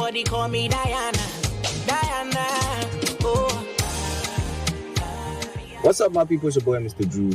Somebody call me Diana. Diana. Oh. What's up, my people? It's your boy, Mr. Drew.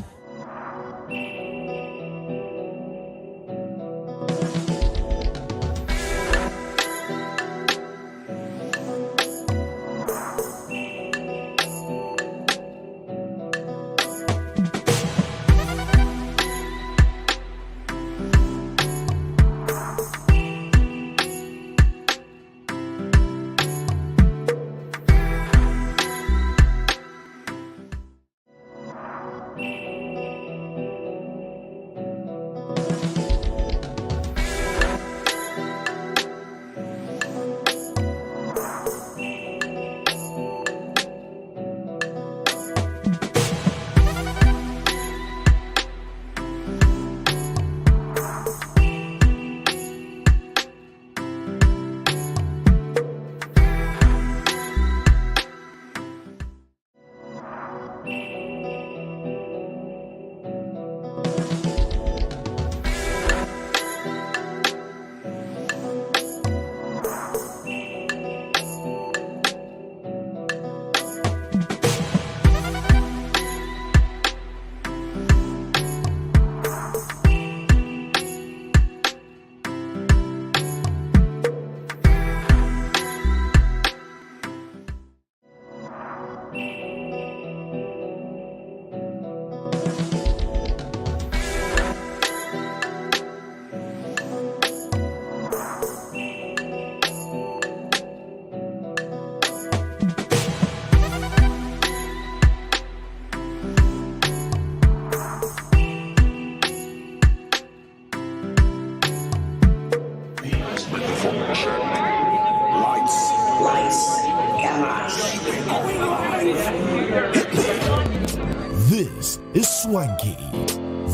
This is swanky.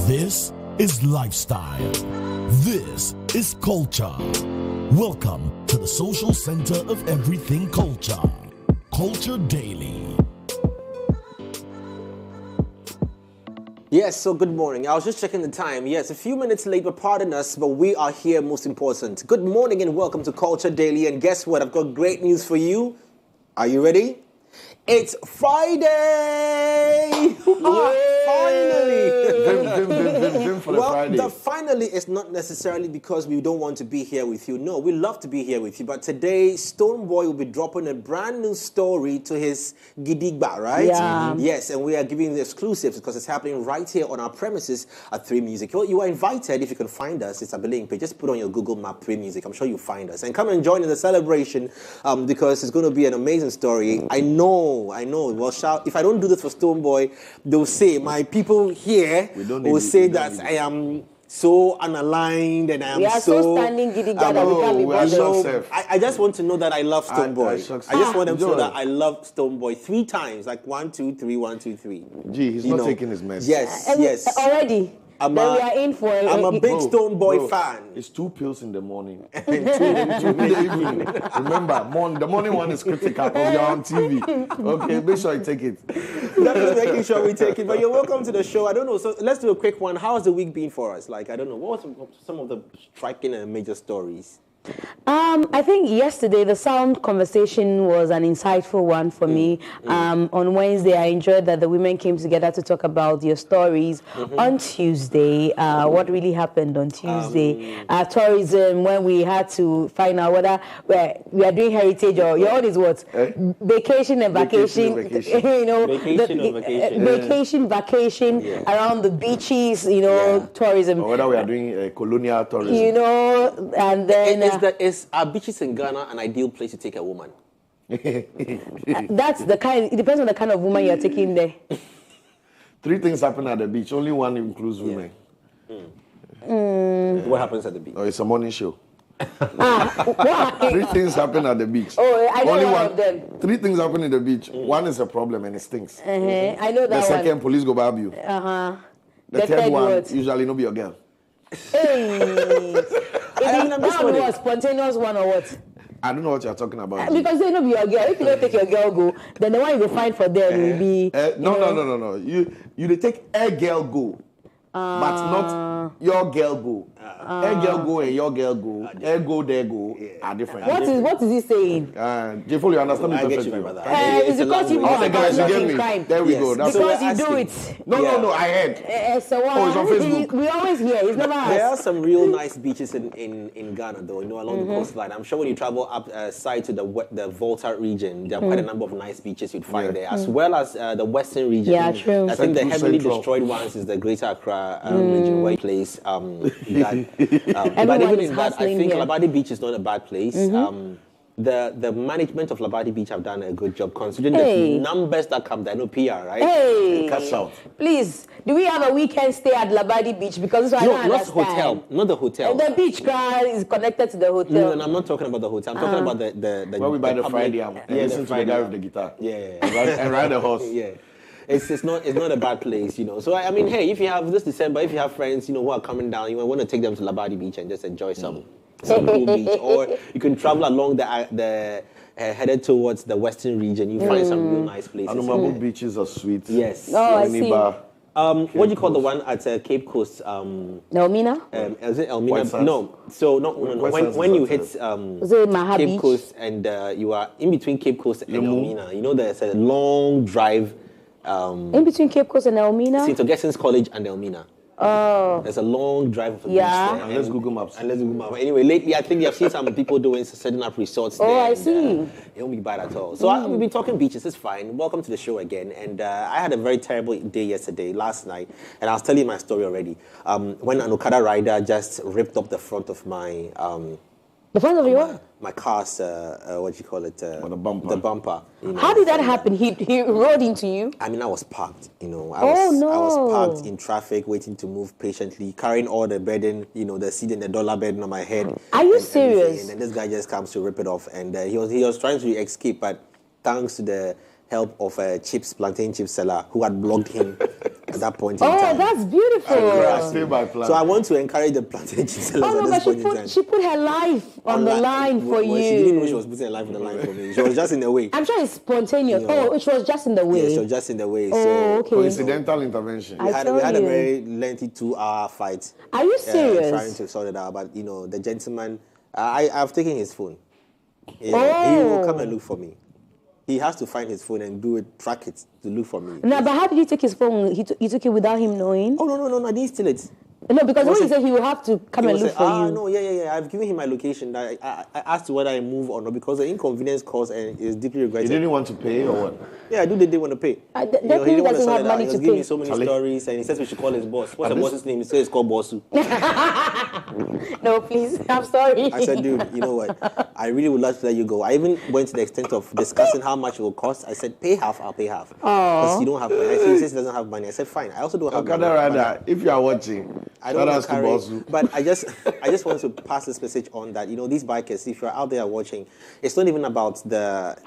This is lifestyle. This is culture. Welcome to the social center of everything culture. Culture Daily. Yes, so good morning. I was just checking the time. Yes, a few minutes late, but pardon us, but we are here, most important. Good morning and welcome to Culture Daily. And guess what? I've got great news for you. Are you ready? It's Friday! Finally! The finally is not necessarily because we don't want to be here with you. No, we love to be here with you. But today, Stonebwoy will be dropping a brand new story to his Gidigba, right? Yeah. Yes, and we are giving you the exclusives because it's happening right here on our premises at 3 Music. You are invited, if you can find us. It's a link page. Just put on your Google map 3 Music. I'm sure you'll find us. And come and join in the celebration because it's going to be an amazing story. I know. Well, if I don't do this for Stonebwoy, they'll say, my people here will say that I am so unaligned and I am we are so standing giddy that we can't be bothered. I just want to know that I love Stonebwoy. I just want them to know that I love Stonebwoy 3 times, like 1, 2, 3, 1, 2, 3. Gee, he's not taking his mess. Yes. Already. I'm we are in for it. I'm a big Stonebwoy fan. It's 2 pills in the morning and 2 in the evening. Remember, the morning one is critical because you're on TV. Okay, make sure you take it. Definitely making sure we take it. But you're welcome to the show. I don't know. So let's do a quick one. How has the week been for us? Like, I don't know. What was some of the striking and major stories? I think yesterday the sound conversation was an insightful one for me. On Wednesday, I enjoyed that the women came together to talk about their stories. On Tuesday, what really happened on Tuesday? Tourism, when we had to find out whether we are doing heritage or your own is what? Vacation and vacation. You know, vacation around the beaches. You know, tourism. Or whether we are doing colonial tourism. You know, and then. Is our beaches in Ghana an ideal place to take a woman? That's the kind. It depends on the kind of woman you're taking there. 3 things happen at the beach. Only one includes women. What happens at the beach? Oh, it's a morning show. What? 3 things happen at the beach. Oh, I know Only one of them. 3 things happen in the beach. One is a problem and it stinks. I know that The second, one. police go grab you. The third one, what? usually no be your girl. Hey. That one was spontaneous one or what? I don't know what you're talking about. Because they know be your girl. If you don't take your girl go, then the one you go find for them will be. No. You they take a girl go. but not your girl go. Her girl go and your girl go. Her go, there go are different. What is he saying? Jeffrey, you understand me I get perfectly. you, my brother. It's because you All the guys, you get me. crime. There we Yes. go. That's Because what you do asking. it. No, I heard. So it's on Facebook. We always hear. It's never There us. are some real nice beaches in Ghana, though, along the coastline. I'm sure when you travel up side to the Volta region, there are quite a number of nice beaches you'd find there, as well as the western region. Yeah, true. I think the heavily Central. destroyed ones is the Greater Accra region, where it plays. But Everyone even is in that, I hustling think here. Labadi Beach is not a bad place. The management of Labadi Beach have done a good job, considering Hey. the numbers that come there. No PR, right? Hey, Cash out. please, do we have a weekend stay at Labadi Beach? Because I No, don't not understand. hotel, not the hotel. The beach car is connected to the hotel. No, I'm not talking about the hotel. I'm talking about the Where we buy the public- Friday and listen to the guy with the guitar. Yeah. And ride the horse. Yeah. It's not a bad place, So I mean, hey, if you have this December, if you have friends, who are coming down, you want to take them to Labadi Beach and just enjoy some cool beach, or you can travel along the headed towards the western region. You find some real nice places. Anumabo beaches are sweet. Yes. Oh, I see. Winneba. What do you call the one at Cape Coast? Elmina? Is it Elmina? White Sands. No. So no. White When Sands when is you outside. hit Was it Maha Cape Beach? Coast and you are in between Cape Coast and Elmina, there's a long drive. In between Cape Coast and Elmina? St. Augustine's College and Elmina. Oh. There's a long drive of a Yeah. beach there. And let's Google Maps. And let's Google Maps. Anyway, lately I think I've seen some people setting up resorts there. I and, see. it won't be bad at all. So we've been talking beaches. It's fine. Welcome to the show again. And I had a very terrible day last night, and I was telling you my story already. When an Okada rider just ripped up the front of my The front of your my car's what do you call it? the bumper. The bumper. How did that happen? He rode into you? I mean, I was parked, I no. was parked in traffic, waiting to move patiently, carrying all the burden, the seed and the dollar burden on my head. Are you and everything. serious? And then this guy just comes to rip it off, and he was trying to escape, but thanks to the help of a plantain chip seller who had blocked him at that point in time. Oh, that's beautiful. I stay by plan. So I want to encourage the plantain chip sellers Oh, no, at but this point in time. she put her life on the line for Well, you. She didn't know she was putting her life on the line for me. She was just in the way. I'm sure it's spontaneous. Oh, it was just in the way. Yeah, she was just in the way. Oh, so okay. Coincidental intervention. I we had tell a you. very lengthy 2-hour fight. Are you serious? Trying to sort it out, but the gentleman, I've taken his phone. He Oh. will come and look for me. He has to find his phone and track it to look for me. No, but how did you take his phone? You took it without him knowing? Oh no! I didn't steal it. No, because when Was he it- said he will have to come and look for you. No, yeah. I've given him my location. I asked whether I move or not because the inconvenience caused and is deeply You regretted. didn't want to pay or what? Yeah, I do. They didn't want to pay. That He means didn't want doesn't sort have it out. money He to was giving pay. me so many Charlie. stories, and he says we should call his boss. What's the this- boss's name? He says it's called Bossu. No, please. I'm sorry. I said, dude, you know what? I really would love to let you go. I even went to the extent of discussing how much it will cost. I said, pay half, I'll pay half. Because you don't have money. He says he doesn't have money. I said, fine. I also don't have Okada money. rider, if you are watching, I don't shout want out to to carry, Bosu. but I just want to pass this message on that, these bikers, if you're out there watching, it's not even about the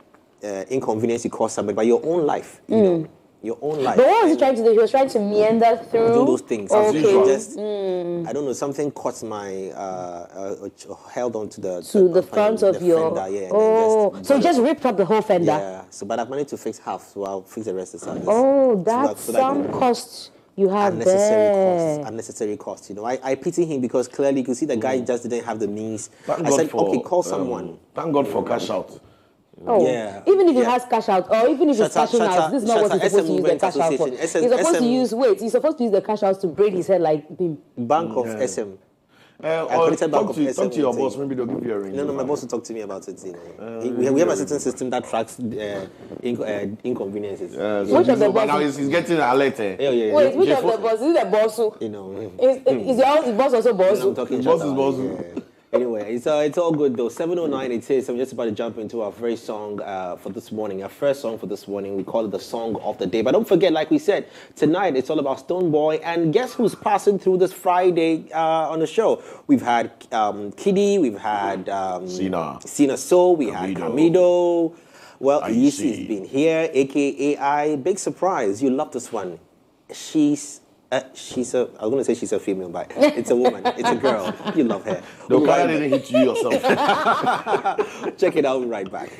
inconvenience you cause somebody, but your own life, your own life. But what was he And trying to do? He was trying to meander through. do those things. Okay. usual. Just, I don't know, something caught my, held on to To the front of the your. fender, yeah, and oh, then so he just ripped up the whole fender. yeah. So, but I've managed to fix half, so I'll fix the rest of the Oh, that's some cost you have there. unnecessary cost. I pity him because clearly you could see the guy just didn't have the means. Thank I God said, for, okay, call someone. Thank God for cash out. Oh, Yeah. even if he Yeah. has cash out, or even if he's Shut up, cashing shut out, up, this is not shut what up. he's supposed to use the Movement cash out for. Association, He's supposed to SM use he's supposed to use the cash out to braid his head like Bim. Bank of SM. Or collected back talk of to SM your thing. boss, maybe they'll give you a ring. No, my boss will talk to me about it. We have a certain system that tracks inconveniences. Which of the But now bosses? he's getting alert. Yeah. Wait, which of the boss? Is it the boss who? Is your boss also boss I'm who? talking Boss shut is up. boss. Yeah. Anyway, it's all good though. 7:09 it is. I'm just about to jump into our very song for this morning. Our first song for this morning. We call it the song of the day. But don't forget, like we said, tonight it's all about Stone Boy. And guess who's passing through this Friday on the show? We've had Kiddy. We've had Sina So. We had Camido. Well, Yeezy's been here, aka AI. Big surprise. You love this one. She's I was going to say she's a female, but it's a woman. It's a girl. You love her. The car didn't hit you yourself. Check it out. We'll be right back.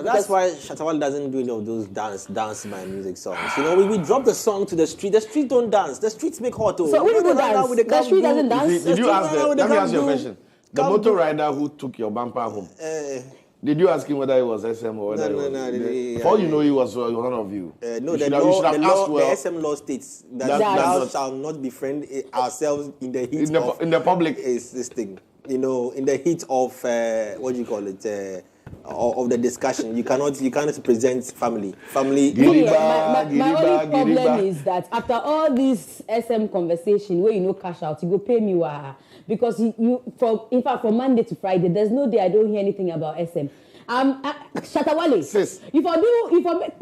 That's why Shatawale doesn't do any of those dance my music songs. You know, we drop the song to the street. The street don't dance. The streets make hot. So when people dance, the street doesnn't dance. Did you ask let me ask you a question. The motor rider who took your bumper home, did you ask him whether it was SM or whether before you know he was one of you? No, the SM law states that thou shall not befriend ourselves in the heat in the public. Is this thing, you know, in the heat of what do you call it? Of the discussion, you cannot present family. My only problem is that after all this SM conversation, where you know cash out, you go pay me because in fact from Monday to Friday, there's no day I don't hear anything about SM. Shatawale, Sis. if I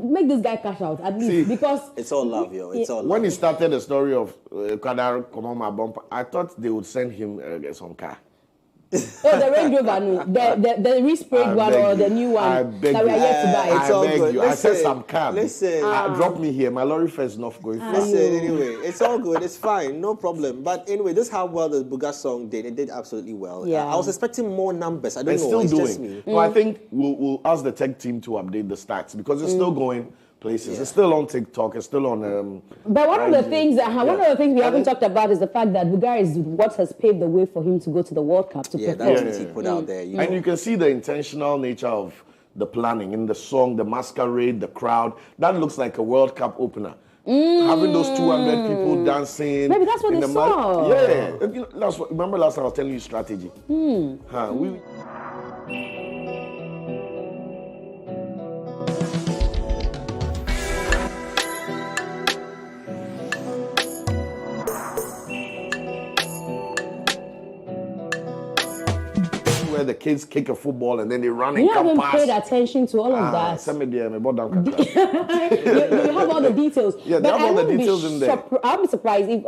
make this guy cash out at least because it's all love, yo. It's all love. When he started the story of Kadar Komoma Bumper, I thought they would send him some car. Oh, the Range Rover, no. The resprayed one or the new one that we are yet to buy. It's all good. Listen, I said some car. Listen. Drop me here. My lorry fare is not going far. Listen, anyway, it's all good. It's fine. No problem. But anyway, this is how well the Buga song did. It did absolutely well. Yeah. I was expecting more numbers. I don't know. Still It's doing. just me. No, I think we'll ask the tech team to update the stats because it's still going places. It's still on TikTok. It's still on. But one of the things we haven't talked about is the fact that Buga is what has paved the way for him to go to the World Cup to perform. That's what he put out there. And you can see the intentional nature of the planning in the song, the masquerade, the crowd. That looks like a World Cup opener. Having those 200 people dancing. Maybe that's what in they the saw. Yeah. You know, remember last time I was telling you strategy? Where the kids kick a football and then they run and You come haven't past. paid attention to all of that. Send me there, me bought down you have all the details. Yeah, they but have all the details in there. I'll be surprised if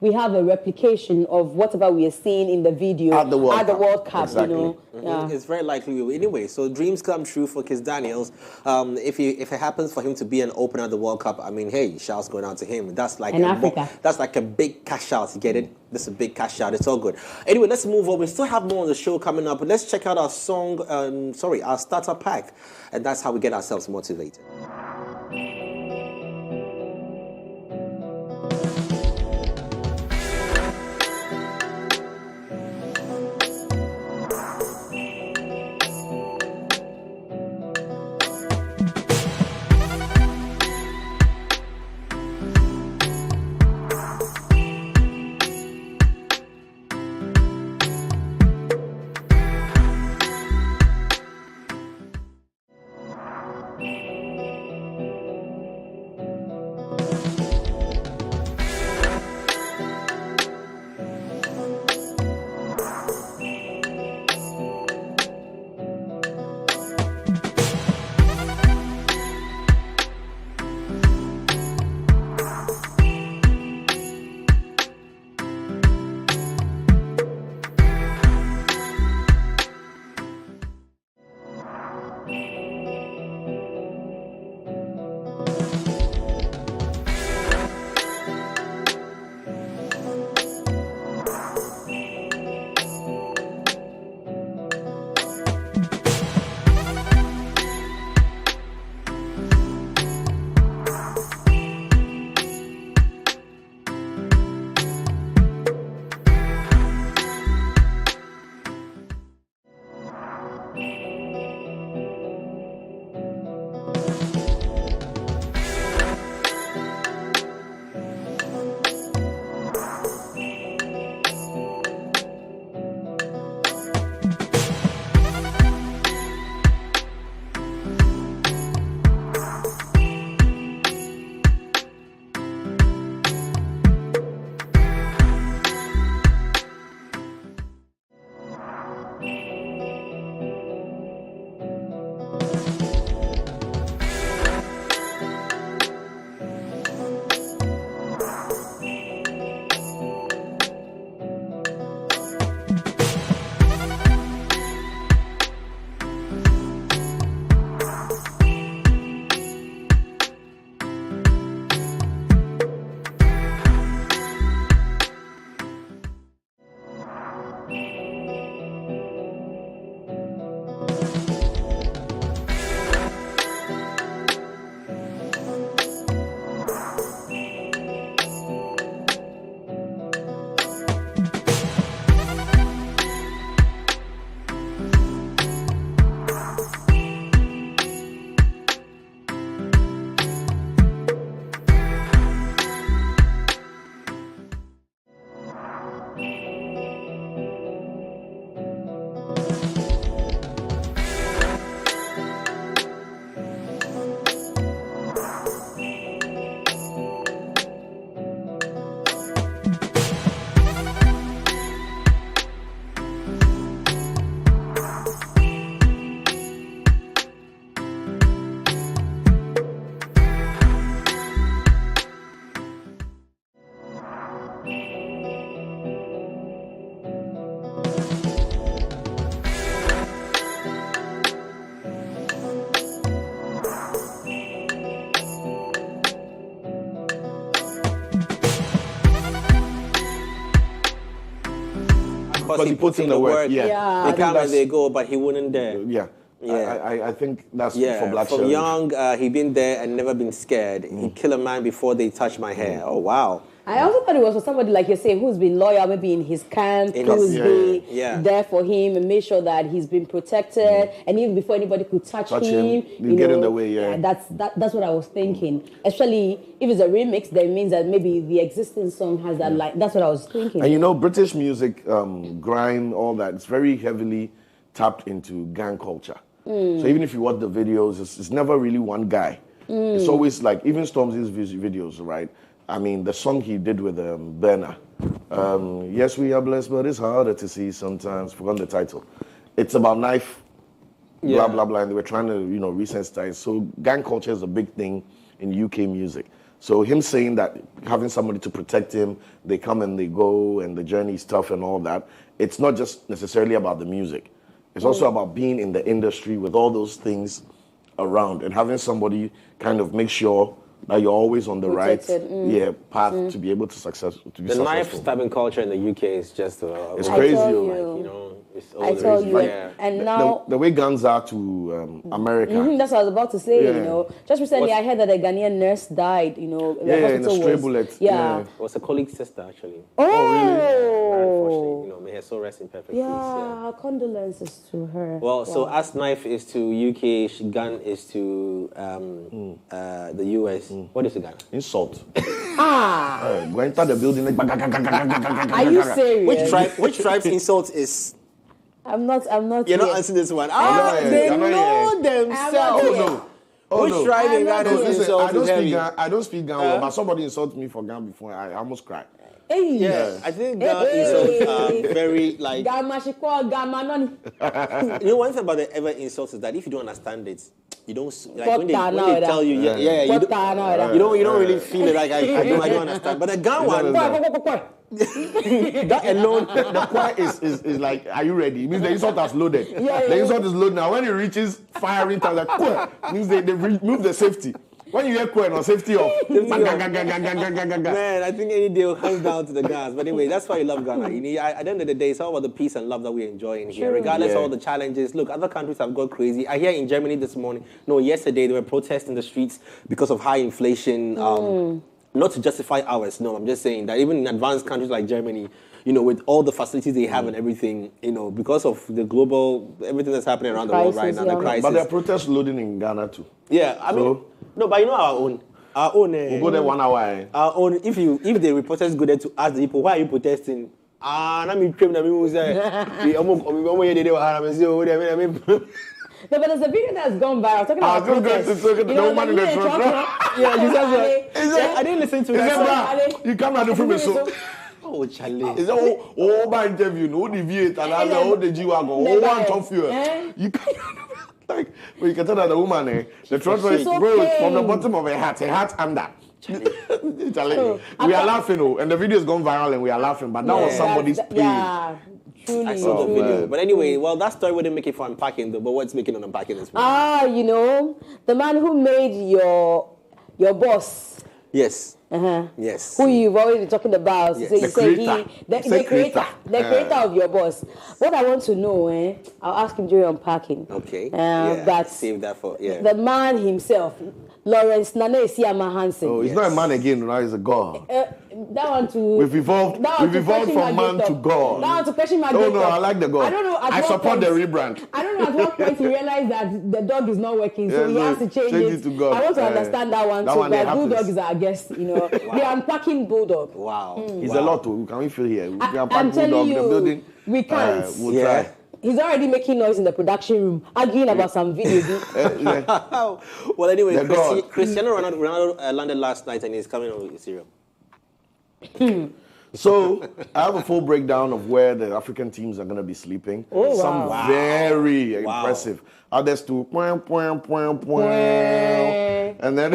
we have a replication of whatever we are seeing in the video at the World Cup. Exactly. You know? It's very likely we will. Anyway, so dreams come true for Kiss Daniels. If it happens for him to be an opener at the World Cup, I mean, hey, shouts going out to him. That's like that's like a big cash out. You get it? This is a big cash out. It's all good. Anyway, let's move on. We still have more on the show coming up. But let's check out our song. Our starter pack, and that's how we get ourselves motivated. because he puts in the work. Yeah. Yeah. They I think come and that's- they go, but he wouldn't dare. Yeah. Yeah. I think that's Yeah, for Black from Sheriff. young, he been there and never been scared. He'd kill a man before they touch my hair. Oh, wow. I also thought it was for somebody like you say who's been loyal, maybe in his camp, In who's his- been yeah. there for him and make sure that he's been protected, and even before anybody could touch Touch him, him, get in the way, yeah. That's what I was thinking. Especially if it's a remix, that means that maybe the existing song has that like. That's what I was thinking. And you know, British music, grime, all that, it's very heavily tapped into gang culture. So even if you watch the videos, it's never really one guy. It's always like, even Stormzy's videos, right? I mean, the song he did with Burna, yes, we are blessed, but it's harder to see sometimes. Forgot the title. It's about knife, blah, blah, blah, and they were trying to, resensitize. So gang culture is a big thing in UK music. So him saying that, having somebody to protect him, they come and they go, and the journey is tough and all that, it's not just necessarily about the music. It's also about being in the industry with all those things around and having somebody kind of make sure that you're always on the Protected, right path to be able to be The successful. knife stabbing culture in the UK is just It's I crazy. told Like, you. it's I always told you, crazy. Yeah. and now. the way guns are to America. That's what I was about to say, Yeah. Just recently What's- I heard that a Ghanaian nurse died, the Yeah, in a hospital stray was, bullet. Yeah. It was a colleague's sister, actually. Oh! Unfortunately, may her soul rest in perfect peace. Yeah, condolences to her. Well, so Wow. as knife is to UK, gun is to the US. What is the gun? Insult. Ah! Go enter the building. Are you serious? Which tribe's insult is? I'm not You're not yet. answering this one. not yet. They I'm not know yet. themselves. I'm not yet. Which no. tribe in I'm not Ghana yet. is Listen, insult is heavy? I don't speak Ghana, well, but somebody insulted me for Ghana before. I almost cried. Hey! Yeah, I think Ghana insults are very like. Gamma shikwa, gamma noni. You know, one thing about the ever insults is that if you don't understand it, you don't like Fuck when that they now, tell you, that. you Fuck that now, that. don't really feel it like I don't understand. But the Ghana one, That alone, the choir is like, are you ready? It means the insult has loaded. Yeah. The insult is loaded now. When it reaches firing time, like, choir, means they remove the safety. When you hear choir, no safety off. man, I think any day will come down to the Ghana. But anyway, that's why you love Ghana. At the end of the day, it's all about the peace and love that we enjoy in here, regardless of all the challenges. Look, other countries have gone crazy. I hear in Germany yesterday, they were protesting the streets because of high inflation. Not to justify ours, no, I'm just saying that even in advanced countries like Germany, with all the facilities they have and everything, because of the global, everything that's happening around the world right now, the crisis. But there are protests loading in Ghana too. Yeah, I mean, no, but our own. We'll go there 1 hour. Our own, if the reporters go there to ask the people, why are you protesting? No, but there's a video that's gone viral talking about I was just going to say, the woman in the front row. Yeah, she says, I didn't listen to Is that. that bra? You come out the film so. Oh, Charlie. Is that all by interview? No, the V8 and all the G-Wagon, all one top fuel. You can't. Like, well, you can tell that the woman, the front row is so bro, pain. from the bottom of her hat under. Charlie, we are laughing, and the video has gone viral, and we are laughing, but that was somebody's pain. Yeah, truly. I saw the truly. video. But anyway, well, that story wouldn't make it for unpacking, though. But what's making it unpacking this morning? The man who made your boss. Yes. Uh-huh. Yes. Who you've already been talking about. Yes. So you The say creator. the creator of your boss. What I want to know, I'll ask him during unpacking. Okay. That Save that for, the man himself, Lawrence Nana Esiama Hansen. Oh, he's not a man again, now he's a god. That one to We've evolved from man to God. That one to question my Oh no, I like the God. I don't know. I support the rebrand. I don't know at what point he realized that the dog is not working, so Yeah, he has to change it to God. I want to understand that one that too. one But happens. Bulldog is our guest, The unpacking Bulldog. Wow. It's a lot too. Can we feel here? We can I'm pack telling Bulldog, you, the building. we can't. We'll Yeah. try. He's already making noise in the production room, arguing about some video. Well, anyway, The God. Cristiano Ronaldo landed last night and he's coming on with Syria. So I have a full breakdown of where the African teams are going to be sleeping. Oh, Some wow. very impressive. Others to and then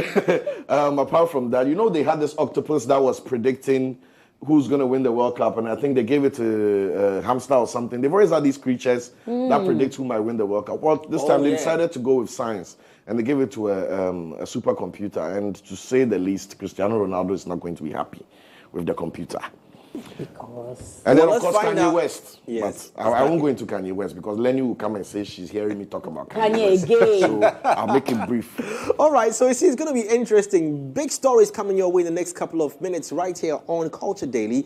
apart from that, they had this octopus that was predicting who's going to win the World Cup, and I think they gave it to Hamster or something. They've always had these creatures that predict who might win the World Cup. Well, this time they decided to go with science, and they gave it to a supercomputer. And to say the least, Cristiano Ronaldo is not going to be happy with the computer. Because And then, Well, of let's course, find Kanye out. West. Yes, But I won't go into Kanye West because Lenny will come and say she's hearing me talk about Kanye, Kanye West. again. So I'll make it brief. All right, so it's going to be interesting. Big stories coming your way in the next couple of minutes right here on Culture Daily.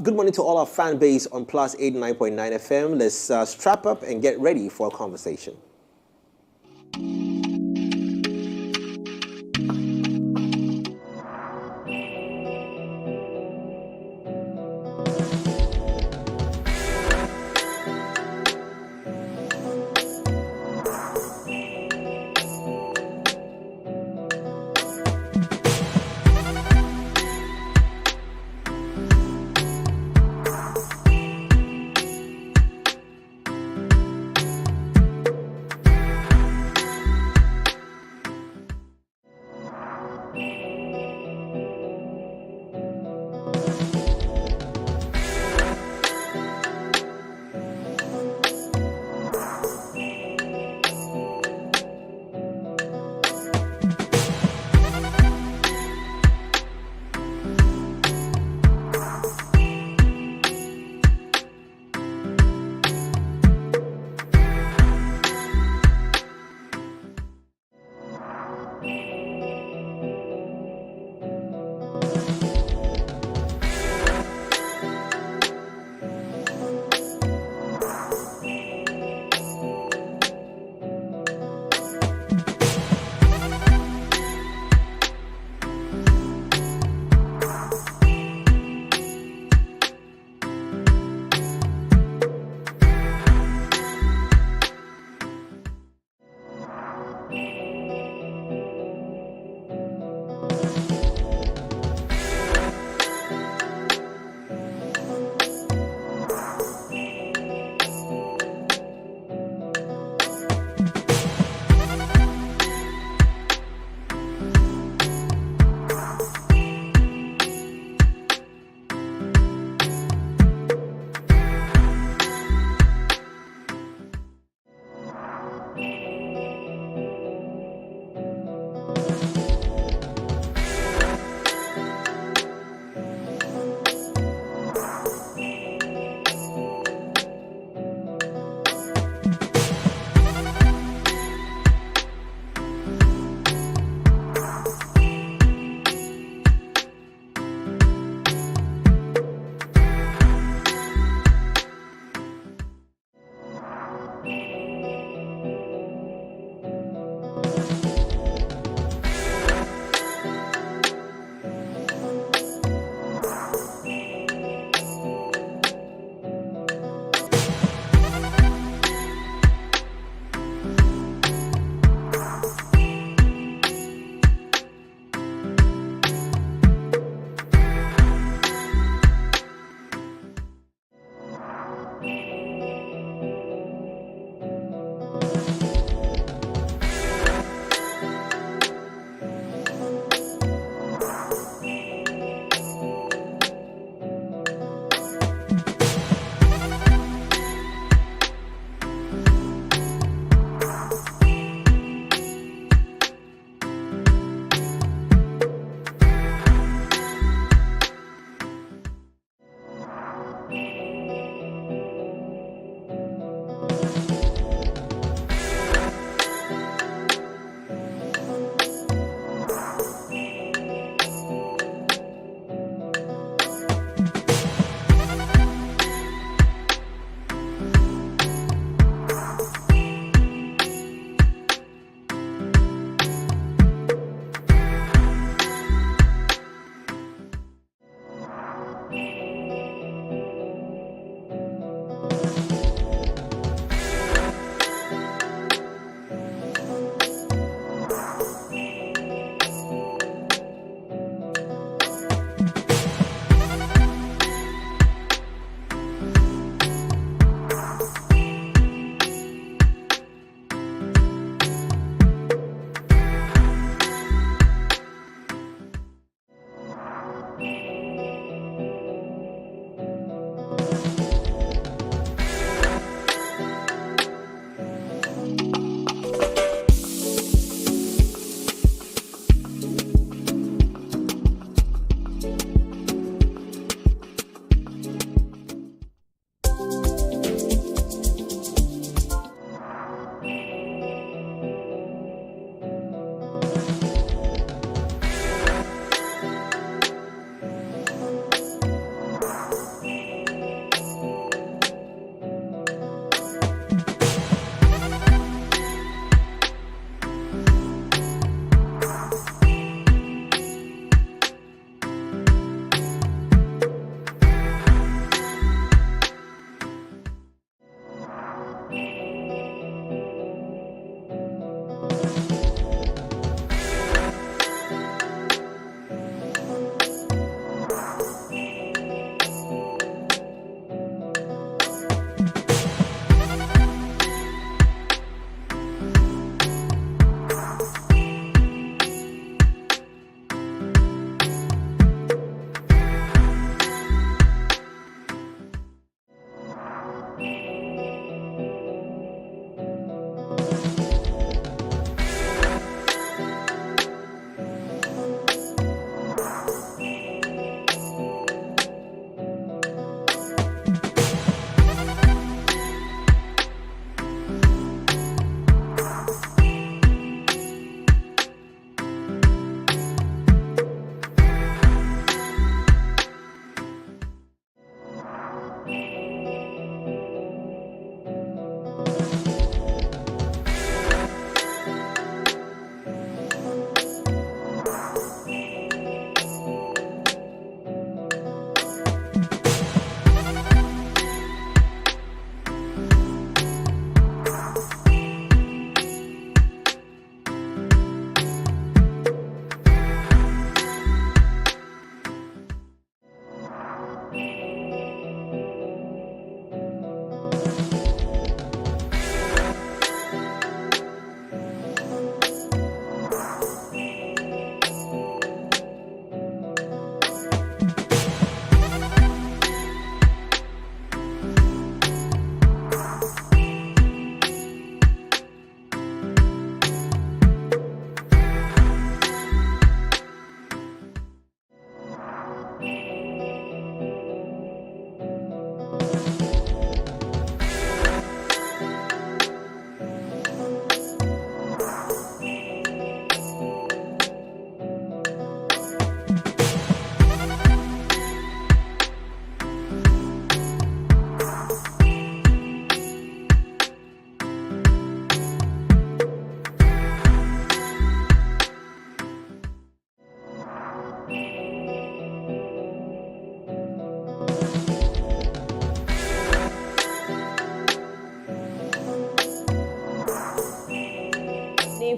Good morning to all our fan base on Plus 89.9 FM. Let's strap up and get ready for a conversation.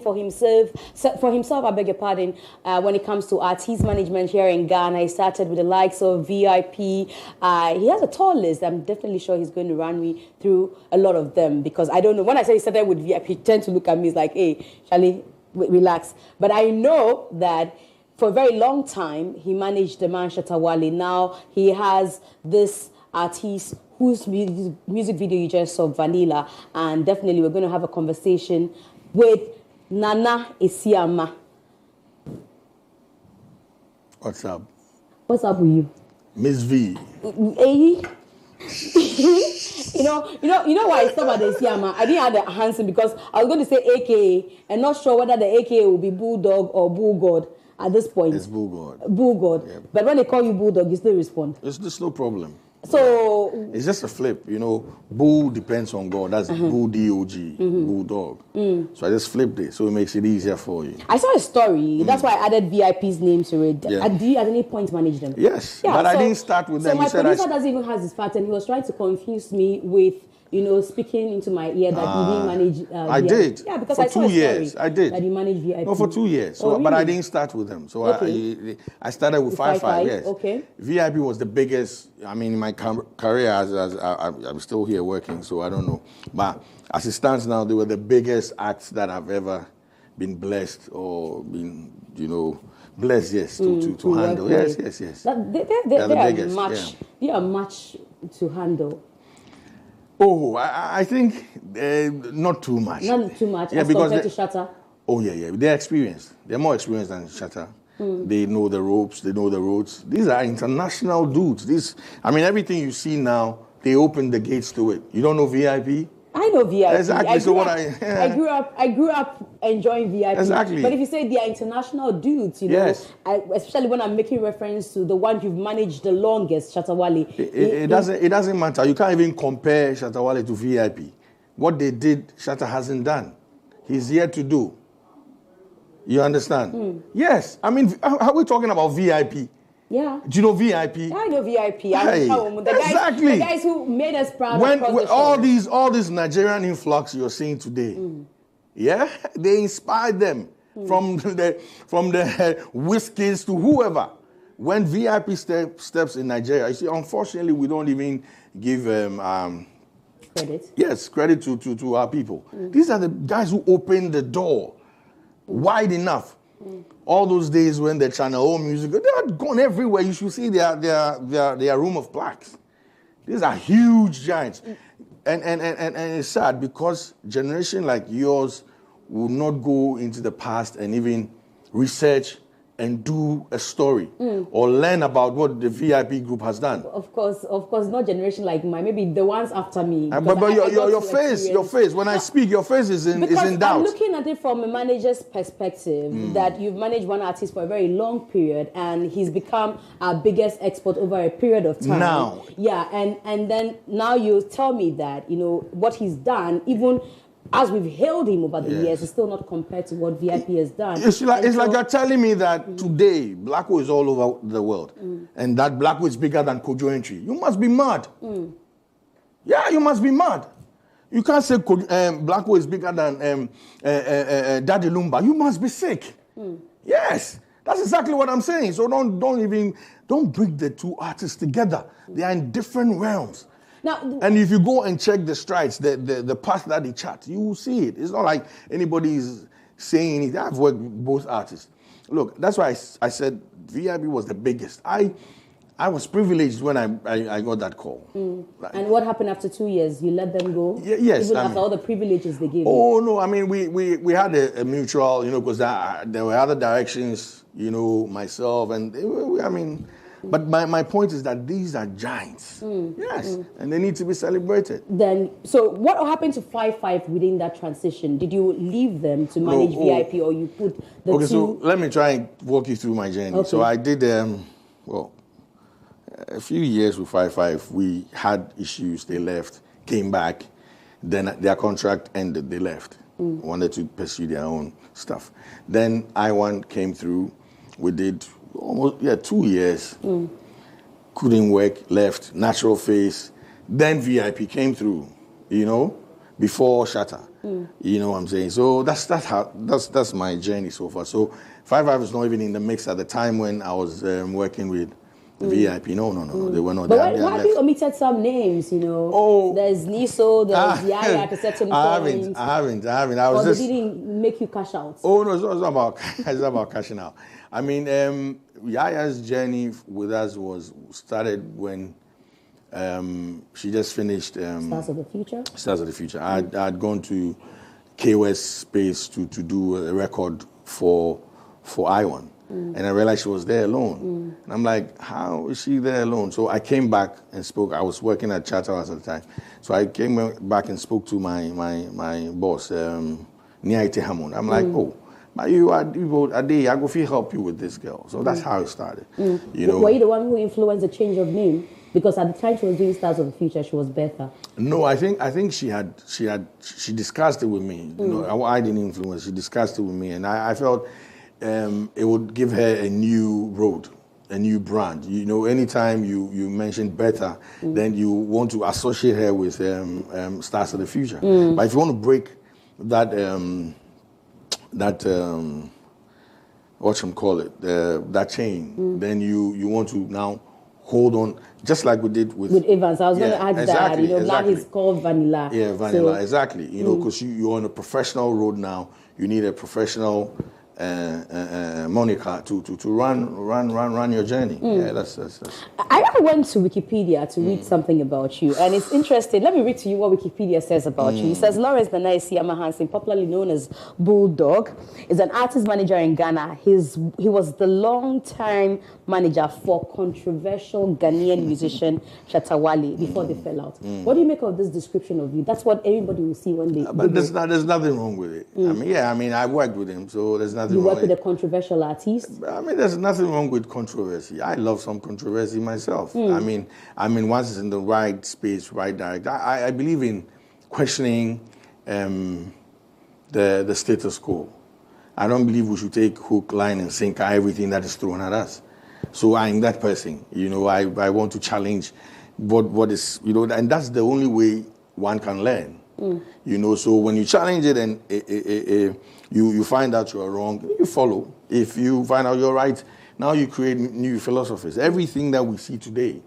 for himself. I beg your pardon. When it comes to artist management here in Ghana, he started with the likes of VIP. He has a tall list. I'm definitely sure he's going to run me through a lot of them because I don't know. When I say he started with VIP, he tend to look at me. He's like, "Hey, Charlie, relax." But I know that for a very long time he managed the man Shatta Wale. Now he has this artist whose music video you just saw, Vanilla, and definitely we're going to have a conversation with Nana Esiama. What's up? What's up with you? Miss V. Hey. you know why I stopped at the Esiama? I didn't add the Hansen because I was going to say AKA and not sure whether the AKA will be Bulldog or Bull God at this point. It's Bull God. Bull God. Yep. But when they call you Bulldog, you still respond. There's no problem. So it's just a flip, Bull depends on God. That's Bull DOG, Bulldog. So I just flipped it, so it makes it easier for you. I saw a story. That's why I added VIP's name to it. Yeah. Do you at any point manage them? Yes, but I didn't start with them. So my producer doesn't even have his part, and he was trying to confuse me with, speaking into my ear that you didn't manage I VIP. did. Yeah, because for I saw 2 a years. story I did. that you managed VIP. No, for 2 years. So, really? But I didn't start with them. So Okay. I started with 5-5. Yes. Okay. VIP was the biggest. I mean, in my career, I'm still here working, so I don't know. But as it stands now, they were the biggest acts that I've ever been blessed or been, blessed. Yes, to handle. Yes. They the are biggest, much. yeah. They are much to handle. Oh, I think not too much. Not too much. Yeah, as because compared to Shatta. Oh, yeah. They're experienced. They're more experienced than Shatta. They know the ropes. They know the roads. These are international dudes. Everything you see now, they open the gates to it. You don't know VIP? I know VIP. Exactly. I grew up enjoying VIP. Exactly. But if you say they are international dudes, Yes. especially when I'm making reference to the one you've managed the longest, Shatta Wale. It doesn't matter. You can't even compare Shatta Wale to VIP. What they did, Shatta hasn't done. He's yet to do. You understand? Yes. Are we talking about VIP? Yeah. Do you know VIP? I know VIP. Hey, exactly. The guys who made us proud. When all these Nigerian influx you're seeing today, yeah, they inspired them from the Whiskies to whoever. When VIP steps in Nigeria, you see, unfortunately, we don't even give credit. Yes, credit to our people. These are the guys who opened the door wide enough. All those days when the Channel O music, they had gone everywhere. You should see their room of plaques. These are huge giants. And it's sad because generation like yours will not go into the past and even research and do a story or learn about what the VIP group has done. Of course, not generation like mine. Maybe the ones after me. But your face. When I speak, your face is in doubt. I'm looking at it from a manager's perspective that you've managed one artist for a very long period, and he's become our biggest export over a period of time. Now, yeah, and then now you tell me that what he's done, even as we've hailed him over the years, it's still not compared to what VIP has done. It's like you're telling me that today Blacko is all over the world, and that Blacko is bigger than Kojo Entry. You must be mad. Yeah, you must be mad. You can't say Blacko is bigger than Daddy Lumba. You must be sick. Yes, that's exactly what I'm saying. So don't bring the two artists together. They are in different realms. Now, and if you go and check the strides, the path that they chart, you will see it. It's not like anybody's saying anything. I've worked with both artists. Look, that's why I said VIP was the biggest. I was privileged when I got that call. And what happened after 2 years? You let them go? Yes. Even after all the privileges they gave you? Oh, no. We had a mutual, because there were other directions, myself. And but my point is that these are giants. Yes. And they need to be celebrated. Then, so what happened to 5-5 within that transition? Did you leave them to manage VIP or you put the two? Okay, so let me try and walk you through my journey. Okay. So I did, a few years with 5-5. We had issues. They left, came back. Then their contract ended. They left. Wanted to pursue their own stuff. Then I1 came through. We did almost 2 years. Couldn't work, left, natural face. Then VIP came through, before Shatta. You know what I'm saying? So that's my journey so far. So 5 was not even in the mix at the time when I was working with VIP. No, they were not. But why have you omitted some names? You know, there's Niso, there's Yaya at a certain point. I haven't. I was or they didn't make you cash out. Oh no, it's not about it's not about cashing out. I mean, Yaya's journey with us started when she just finished Stars of the Future. Stars of the Future. I'd gone to KWS Space to do a record for I1. And I realized she was there alone. And I'm like, how is she there alone? So I came back and spoke. I was working at Charterhouse at the time. So I came back and spoke to my boss, Niaite Hamon. I'm like, I go feel help you with this girl. So that's how it started. You know. Were you the one who influenced the change of name? Because at the time she was doing Stars of the Future, she was better. No, I think she discussed it with me. You know, I didn't influence. She discussed it with me, and I felt it would give her a new road, a new brand. You know, anytime you mention better, then you want to associate her with Stars of the Future. But if you want to break that that chain, then you want to now hold on, just like we did with Evans. I was going to add that. You know, Black is called Vanilla. Yeah, Vanilla, exactly. You know, because you're on a professional road now. You need a professional moniker to run your journey. Yeah, that's. I went to Wikipedia to read something about you, and it's interesting. Let me read to you what Wikipedia says about you. It says Lawrence Nana Isiama Hansen, popularly known as Bulldog, is an artist manager in Ghana. He was the long-time manager for controversial Ghanaian musician Shatta Wale before they fell out. What do you make of this description of you? That's what everybody will see when they. But there's nothing wrong with it. I mean, I worked with him, so there's nothing. You wrong work with a controversial artist? I mean, there's nothing wrong with controversy. I love some controversy myself. I mean, once it's in the right space, right direction. I believe in questioning the status quo. I don't believe we should take hook, line, and sinker everything that is thrown at us. So I'm that person. You know, I want to challenge what is, you know, and that's the only way one can learn. You know, so when you challenge it and you find out you're wrong, you follow. If you find out you're right, now you create new philosophies. Everything that we see today,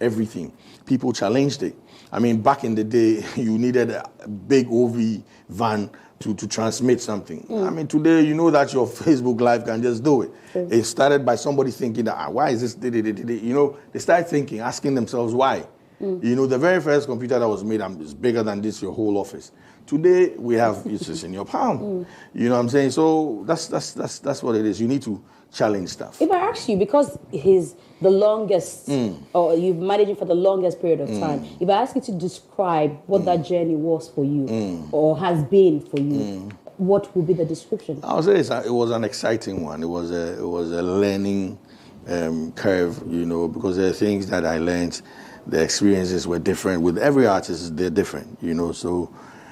everything, people challenged it. I mean, back in the day, you needed a big OV van to transmit something. I mean, today, you know that your Facebook Live can just do it. It started by somebody thinking that, why is this? You know, they started thinking, asking themselves why. You know, the very first computer that was made is bigger than this, your whole office. Today, we have, it's just in your palm. You know what I'm saying? So that's what it is. You need to challenge stuff. If I ask you, because he's the longest, or you've managed him for the longest period of time, if I ask you to describe what that journey was for you, or has been for you, what would be the description? I would say it was an exciting one. It was a learning curve, you know, because there are things that I learned. The experiences were different. With every artist, they're different, you know. So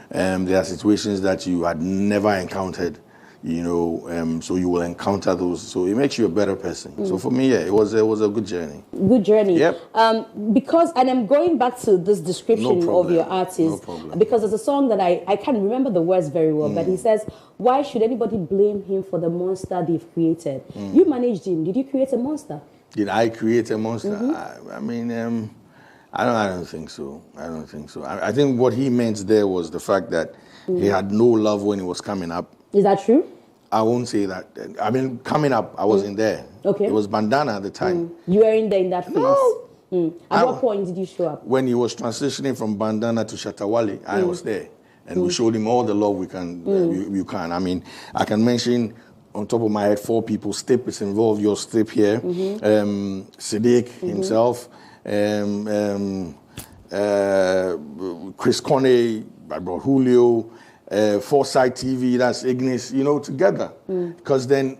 there are situations that you had never encountered, you know. So you will encounter those. So it makes you a better person. So for me, yeah, it was a good journey. Good journey. Yep. Because, and I'm going back to this description of your artist. No problem. Because there's a song that I can't remember the words very well, but he says, "Why should anybody blame him for the monster they've created?" You managed him. Did you create a monster? Did I create a monster? I mean. I don't think so. I don't think so. I think what he meant there was the fact that he had no love when he was coming up. Is that true? I won't say that. I mean, coming up, I wasn't there. Okay. It was Bandana at the time. You weren't there in that phase? No. At what point did you show up? When he was transitioning from Bandana to Shatta Wale, I was there. And we showed him all the love we can. You can. I mean, I can mention on top of my head 4 people. Stip is involved. Your Stip here. Siddiq himself. Chris Corney, I brought Julio, Foresight TV, that's Ignis, you know, together. Because then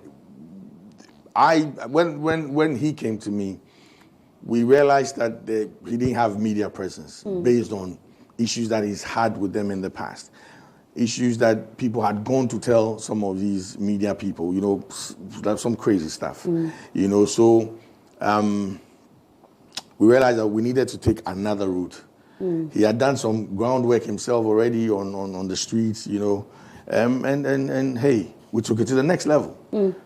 when he came to me, we realized that he didn't have media presence based on issues that he's had with them in the past. Issues that people had gone to tell some of these media people, you know, some crazy stuff. You know, so we realized that we needed to take another route He had done some groundwork himself already on the streets, you know. And hey, we took it to the next level.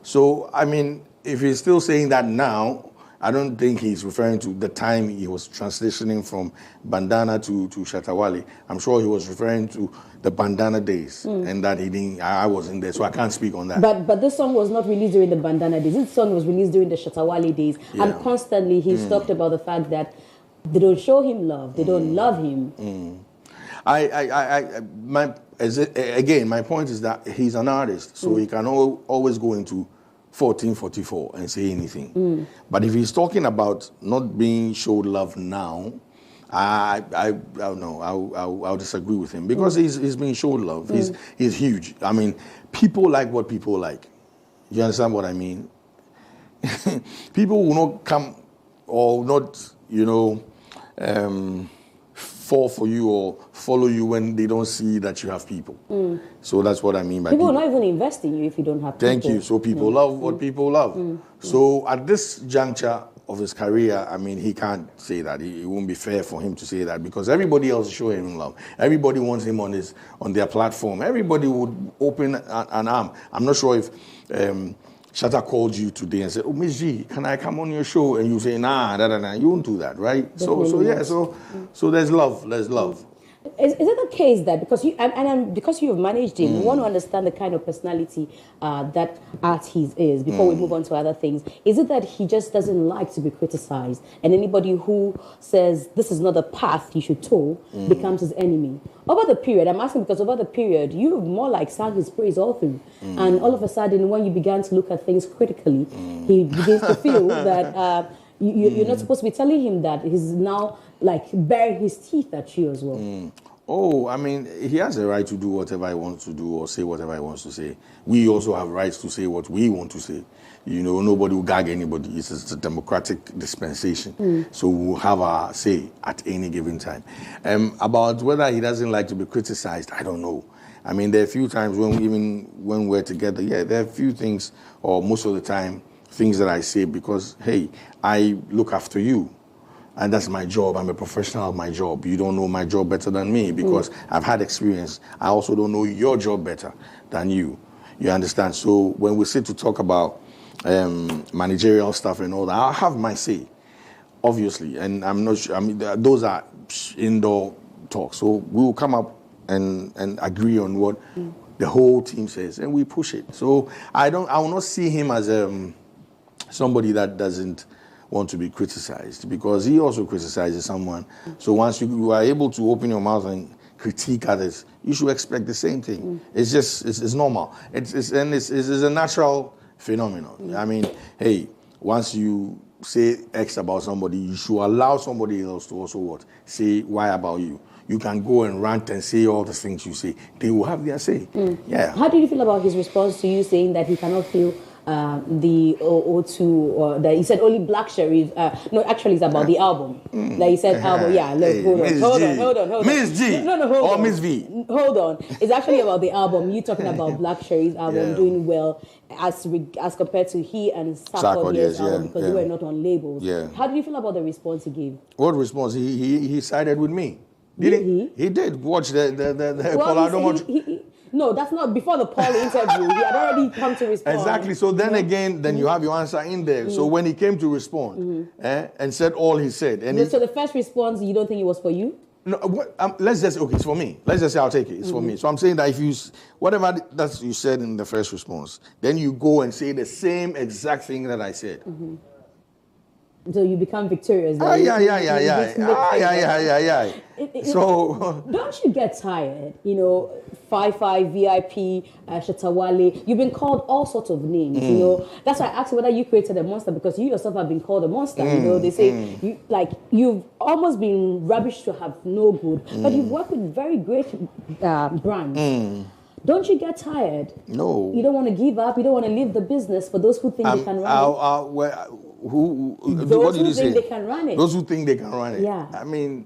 So, I mean, if he's still saying that now, I don't think he's referring to the time he was transitioning from Bandana to Shatta Wale. I'm sure he was referring to the Bandana days, and that he didn't. I wasn't there, so I can't speak on that. But this song was not released during the Bandana days. This song was released during the Shatta Wale days, and constantly he's talked about the fact that they don't show him love, they don't love him. Again, my point is that he's an artist, so he can always go into 1444 and say anything. But if he's talking about not being showed love now, I don't know. I'll disagree with him because he's being showed love. He's huge. I mean, people like what people like. You understand what I mean? People will not come or not, you know, fall for you or follow you when they don't see that you have people. So that's what I mean by people will not even invest in you if you don't have people. Thank you. So people love what people love. So at this juncture of his career, I mean, he can't say that. It won't be fair for him to say that because everybody else is showing him love. Everybody wants him on their platform. Everybody would open an arm. I'm not sure if Shatta called you today and said, "Oh, Miss G, can I come on your show?" And you say, "Nah, you won't do that, right?" So there's love. There's love. Is it the case that because because you've managed him, you want to understand the kind of personality that artist is before we move on to other things? Is it that he just doesn't like to be criticized, and anybody who says this is not the path you should toe becomes his enemy? Over the period, I'm asking because over the period, you more like sang his praise all through, and all of a sudden, when you began to look at things critically, he begins to feel that you're not supposed to be telling him that. He's now like baring his teeth at you as well. Oh, I mean, he has a right to do whatever he wants to do or say whatever he wants to say. We also have rights to say what we want to say. You know, nobody will gag anybody. It's a democratic dispensation. So we'll have our say at any given time. About whether he doesn't like to be criticized, I don't know. I mean, there are a few times when we're together, there are a few things, or most of the time, things that I say because, hey, I look after you. And that's my job. I'm a professional at my job. You don't know my job better than me because I've had experience. I also don't know your job better than you. You understand? So when we sit to talk about managerial stuff and all that, I'll have my say, obviously. And I'm not sure. I mean, those are indoor talks. So we will come up and agree on what the whole team says, and we push it. So I will not see him as somebody that doesn't want to be criticized because he also criticizes someone. So once you are able to open your mouth and critique others, you should expect the same thing. It's just it's normal. It's a natural phenomenon. I mean, hey, once you say X about somebody, you should allow somebody else to also say Y about you. You can go and rant and say all the things you say. They will have their say. Yeah. How do you feel about his response to you saying that he cannot feel the O2, or that he said only Black Sherif? No, actually, it's about the album. That he said album. Yeah, look, hey, hold on. Miss G. No, hold or on. Miss V. Hold on. It's actually about the album. You talking about Black Sherif's album doing well as compared to he and Sarkodie's album because they were not on labels. Yeah. How do you feel about the response he gave? What response? He sided with me. Did he? He did. Watch the no, that's not before the Paul interview. He had already come to respond. Exactly. So then again, you have your answer in there. So when he came to respond and said all he said. So the first response, you don't think it was for you? No, let's just say, okay, it's for me. Let's just say I'll take it. It's for me. So I'm saying that if you, whatever that you said in the first response, then you go and say the same exact thing that I said. So you become victorious. Yeah. So don't you get tired? 5-5 VIP, Shatta Wale. You've been called all sorts of names. That's why I asked you whether you created a monster because you yourself have been called a monster. They say you've almost been rubbish to have no good, but you've worked with very great brands. Don't you get tired? No. You don't want to give up. You don't want to leave the business for those who think they can run it. What did you say? They can run it. Those who think they can run it. Yeah. I mean,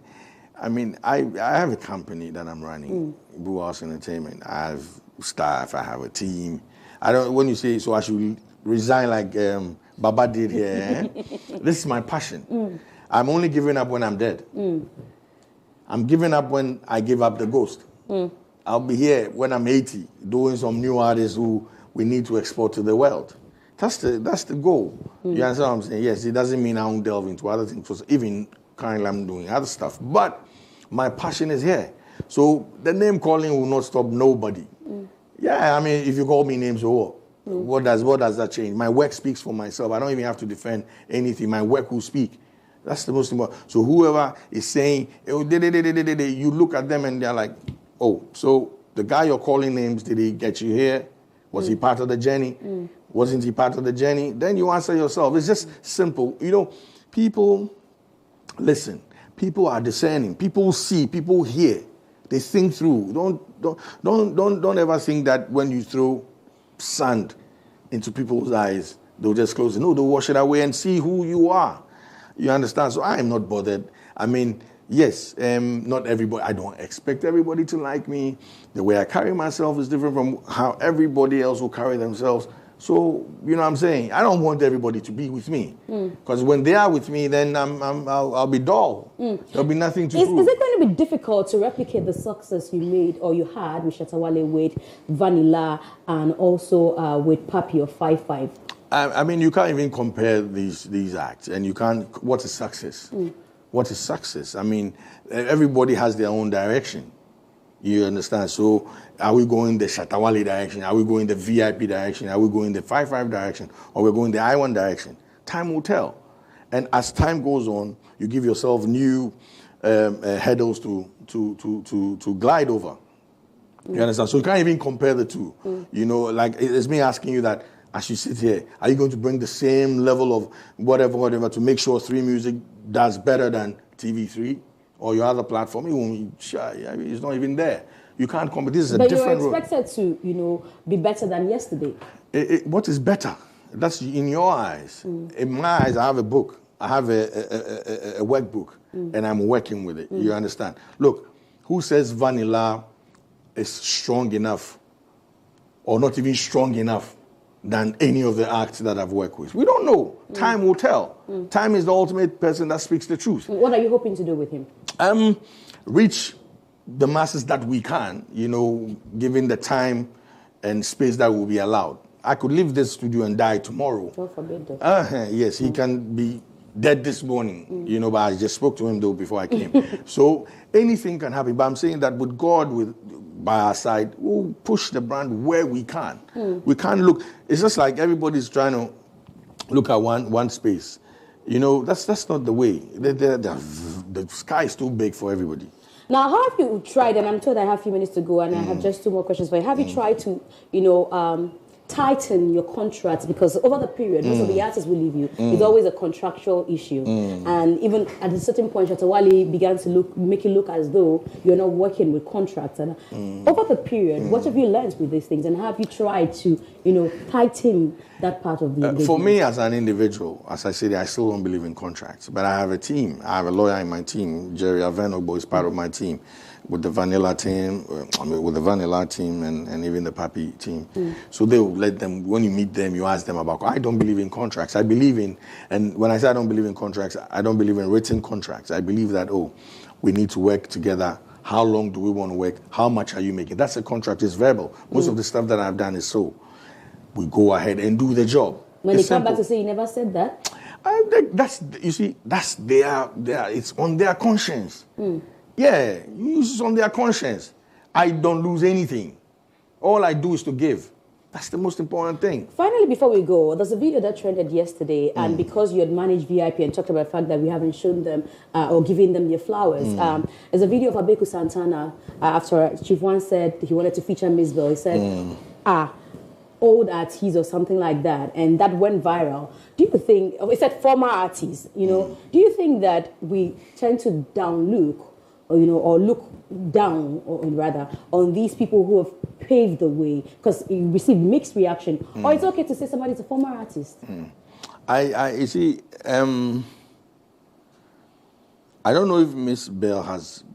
I have a company that I'm running, Blue House Entertainment. I have staff. I have a team. When you say so, I should resign like Baba did here. This is my passion. I'm only giving up when I'm dead. I'm giving up when I give up the ghost. I'll be here when I'm 80, doing some new artists who we need to export to the world. That's the goal. You understand what I'm saying? Yes, it doesn't mean I won't delve into other things, because even currently I'm doing other stuff. But my passion is here. So the name calling will not stop nobody. Yeah, I mean, if you call me names, what does that change? My work speaks for myself. I don't even have to defend anything. My work will speak. That's the most important. So whoever is saying, you look at them and they're like, oh, so the guy you're calling names, did he get you here? Was he part of the journey? Wasn't he part of the journey? Then you answer yourself. It's just simple. You know, people listen. People are discerning. People see. People hear. They think through. Don't ever think that when you throw sand into people's eyes, they'll just close it. No, they'll wash it away and see who you are. You understand? So I am not bothered. I mean, yes, not everybody. I don't expect everybody to like me. The way I carry myself is different from how everybody else will carry themselves. So, you know what I'm saying? I don't want everybody to be with me. Because when they are with me, then I'll be dull. There'll be nothing to prove. Is it going to be difficult to replicate the success you made or you had with Shatta Wale, with Vanilla, and also with Papi of 5-5? I mean, you can't even compare these acts. And you can't... What is success? What is success? I mean, everybody has their own direction. You understand? So are we going the Shatta Wale direction? Are we going the VIP direction? Are we going the 5-5 direction? Or we're going the I1 direction? Time will tell. And as time goes on, you give yourself new hurdles to glide over. You understand? So you can't even compare the two. You know, like it's me asking you that as you sit here, are you going to bring the same level of whatever to make sure 3 Music does better than TV3? Or your other platform, it's not even there. You can't compare. This is a different road. But you're expected to, you know, be better than yesterday. What is better? That's in your eyes. In my eyes, I have a book. I have a workbook, and I'm working with it. You understand? Look, who says Vanilla is strong enough, or not even strong enough, than any of the acts that I've worked with? We don't know. Time will tell. Time is the ultimate person that speaks the truth. What are you hoping to do with him? Reach the masses that we can, you know, given the time and space that will be allowed. I could leave this studio and die tomorrow. God forbid, though. Yes, he can be dead this morning, you know, but I just spoke to him, though, before I came. So anything can happen. But I'm saying that with God by our side, we'll push the brand where we can. We can't look. It's just like everybody's trying to look at one space. You know, that's not the way. The sky is too big for everybody. Now, how have you tried, and I'm told I have a few minutes to go, and I have just 2 more questions for you. Have you tried to, you know, tighten your contracts? Because over the period, most of the artists will leave you. It's always a contractual issue. And even at a certain point, Shatta Wale began to make it look as though you're not working with contracts. And over the period, what have you learned with these things? And have you tried to, you know, tighten that part of the engagement? For me, as an individual, as I said, I still don't believe in contracts. But I have a team. I have a lawyer in my team. Jerry Avenogbo is part of my team. With the Vanilla team, and even the Papi team. So they will let them, when you meet them, you ask them about, I don't believe in contracts. I believe in, and when I say I don't believe in contracts, I don't believe in written contracts. I believe that, we need to work together. How long do we want to work? How much are you making? That's a contract, it's verbal. Most of the stuff that I've done is so. We go ahead and do the job. When they come back to say you never said that? That's their, it's on their conscience. Yeah, it's on their conscience. I don't lose anything. All I do is to give. That's the most important thing. Finally, before we go, there's a video that trended yesterday, and because you had managed VIP and talked about the fact that we haven't shown them or given them their flowers, there's a video of Abeku Santana after Chief One said he wanted to feature Miss Bell. He said, old artists or something like that, and that went viral. Do you think, it said former artists, you know, do you think that we tend to downlook, or, you know, or look down, or rather, on these people who have paved the way because you receive mixed reaction? Or it's okay to say somebody's a former artist? You see, I don't know if Miss Bell has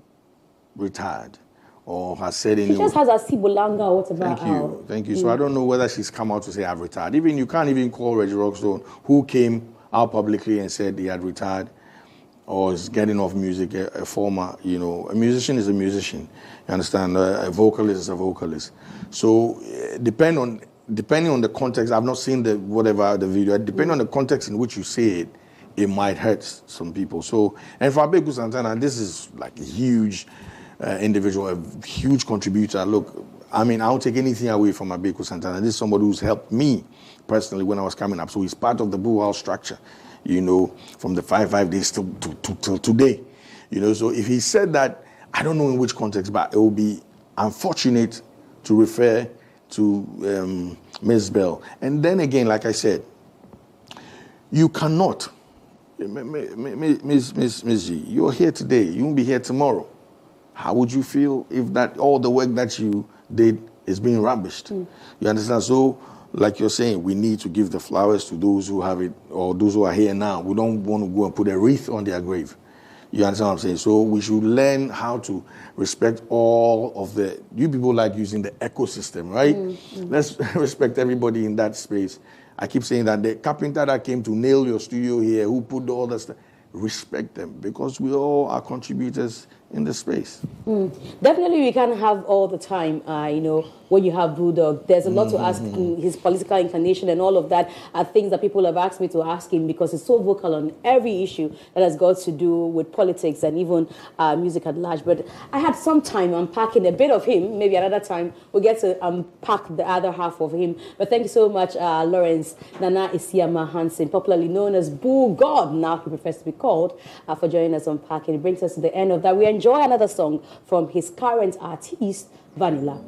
retired or has said anything. She just has a Sibolanga or whatever. Thank you. So I don't know whether she's come out to say I've retired. Even you can't even call Reggie Rockstone, who came out publicly and said he had retired. or is getting off music, a former, a musician is a musician. You understand? A vocalist is a vocalist. So depending on the context, I've not seen the video. Depending on the context in which you say it, it might hurt some people. So, and for Abeku Santana, this is like a huge individual, a huge contributor. Look, I mean, I don't take anything away from Abeku Santana. This is somebody who's helped me personally when I was coming up. So he's part of the Boo House structure, from the 5 days till today. So if he said that, I don't know in which context, but it will be unfortunate to refer to Ms. Bell. And then again, like I said, you cannot, Ms. G, you're here today, you won't be here tomorrow. How would you feel if that all the work that you did is being rubbished? You understand? So, like you're saying, we need to give the flowers to those who have it, or those who are here now. We don't want to go and put a wreath on their grave. You understand what I'm saying? So we should learn how to respect all of you people like using the ecosystem, right? Let's respect everybody in that space. I keep saying that the carpenter that came to nail your studio here, who put all the stuff, respect them, because we all are contributors in the space. Definitely we can't have all the time, when you have Bulldog. There's a lot to ask him, his political inclination and all of that are things that people have asked me to ask him, because he's so vocal on every issue that has got to do with politics and even music at large. But I had some time unpacking a bit of him. Maybe another time we'll get to unpack the other half of him. But thank you so much, Lawrence Nana Isiama Hansen, popularly known as Boo God, now he prefers to be called, for joining us on Unpacking. It brings us to the end of that. We enjoy another song from his current artist, Vanilla.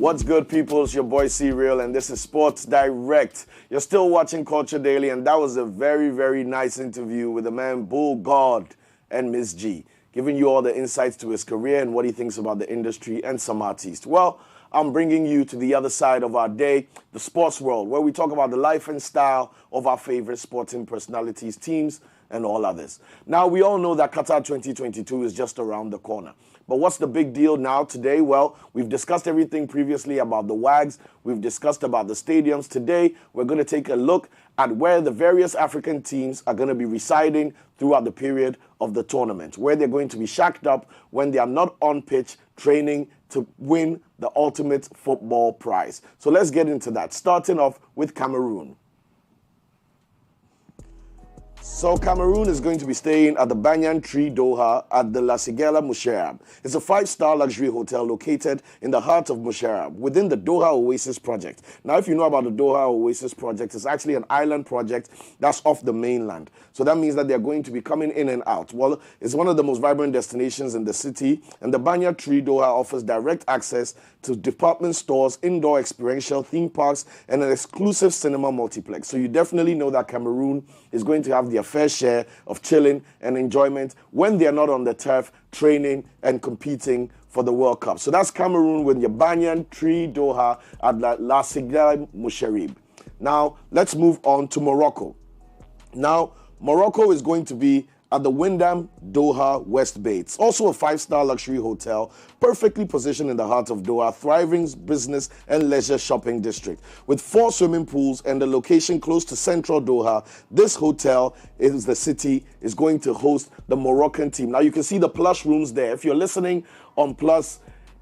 What's good, people? It's your boy C-Real, and this is Sports Direct. You're still watching Culture Daily, and that was a very, very nice interview with the man Bull God and Miss G, giving you all the insights to his career and what he thinks about the industry and some artists. Well, I'm bringing you to the other side of our day, the sports world, where we talk about the life and style of our favorite sporting personalities, teams, and all others. Now, we all know that Qatar 2022 is just around the corner. But what's the big deal now today? Well, we've discussed everything previously about the WAGs. We've discussed about the stadiums. Today, we're going to take a look at where the various African teams are going to be residing throughout the period of the tournament, where they're going to be shacked up when they are not on pitch training to win the ultimate football prize. So let's get into that, starting off with Cameroon. So Cameroon is going to be staying at the Banyan Tree Doha at the La Cigala Musherab. It's a 5-star luxury hotel located in the heart of Musherab within the Doha Oasis project. Now, if you know about the Doha Oasis project, it's actually an island project that's off the mainland. So that means that they're going to be coming in and out. Well, it's one of the most vibrant destinations in the city, and the Banyan Tree Doha offers direct access to department stores, indoor experiential theme parks, and an exclusive cinema multiplex. So you definitely know that Cameroon is going to have their fair share of chilling and enjoyment when they're not on the turf training and competing for the World Cup. So that's Cameroon with your Banyan Tree Doha at La Cigala Musherab. Now, let's move on to Morocco. Now, Morocco is going to be at the Wyndham Doha West Bay. It's also a 5-star luxury hotel, perfectly positioned in the heart of Doha, thriving business and leisure shopping district. With 4 swimming pools and the location close to central Doha, this hotel is going to host the Moroccan team. Now you can see the plush rooms there. If you're listening on plus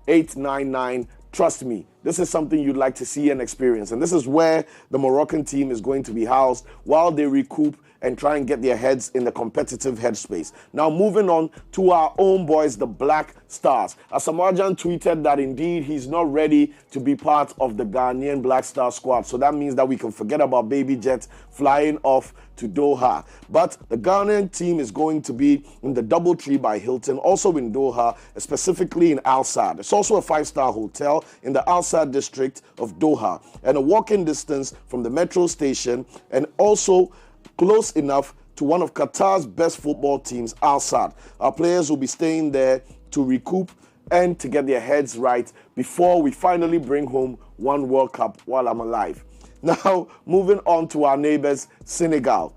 899, trust me, this is something you'd like to see and experience. And this is where the Moroccan team is going to be housed while they recoup and try and get their heads in the competitive headspace. Now, moving on to our own boys, the Black Stars. Asamoah Gyan tweeted that indeed he's not ready to be part of the Ghanaian Black Star squad. So that means that we can forget about Baby Jet flying off to Doha. But the Ghanaian team is going to be in the Doubletree by Hilton, also in Doha, specifically in Al Saad. It's also a 5-star hotel in the Al Saad district of Doha, and a walking distance from the metro station, and also close enough to one of Qatar's best football teams, Al Saad. Our players will be staying there to recoup and to get their heads right before we finally bring home one World Cup while I'm alive. Now, moving on to our neighbors, Senegal.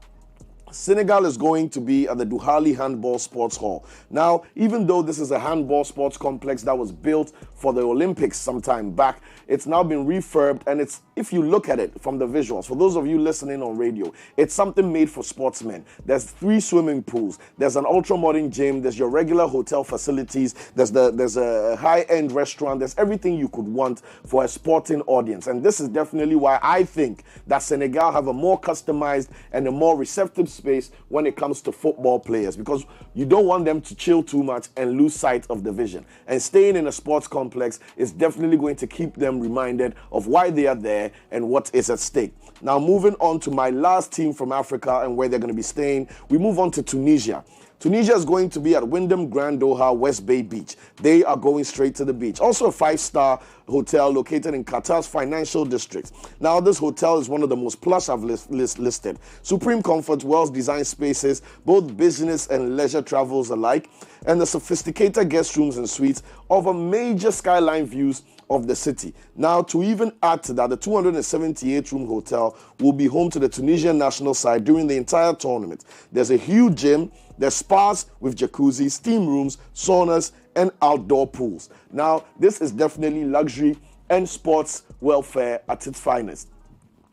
Senegal is going to be at the Douali Handball Sports Hall. Now, even though this is a handball sports complex that was built for the Olympics some time back, it's now been refurbed, and it's, if you look at it from the visuals, for those of you listening on radio, it's something made for sportsmen. There's 3 swimming pools, there's an ultra-modern gym, there's your regular hotel facilities, there's a high-end restaurant, there's everything you could want for a sporting audience. And this is definitely why I think that Senegal have a more customized and a more receptive space when it comes to football players, because you don't want them to chill too much and lose sight of the vision. And staying in a sports complex is definitely going to keep them reminded of why they are there and what is at stake. Now, moving on to my last team from Africa and where they're going to be staying, we move on to Tunisia. Tunisia is going to be at Wyndham Grand Doha West Bay Beach. They are going straight to the beach. Also a 5-star hotel located in Qatar's financial district. Now, this hotel is one of the most plush I've listed. Supreme comfort, well-designed spaces, both business and leisure travels alike, and the sophisticated guest rooms and suites offer major skyline views of the city. Now, to even add to that, the 278-room hotel will be home to the Tunisian national side during the entire tournament. There's a huge gym, there's spas with jacuzzi, steam rooms, saunas, and outdoor pools. Now, this is definitely luxury and sports welfare at its finest.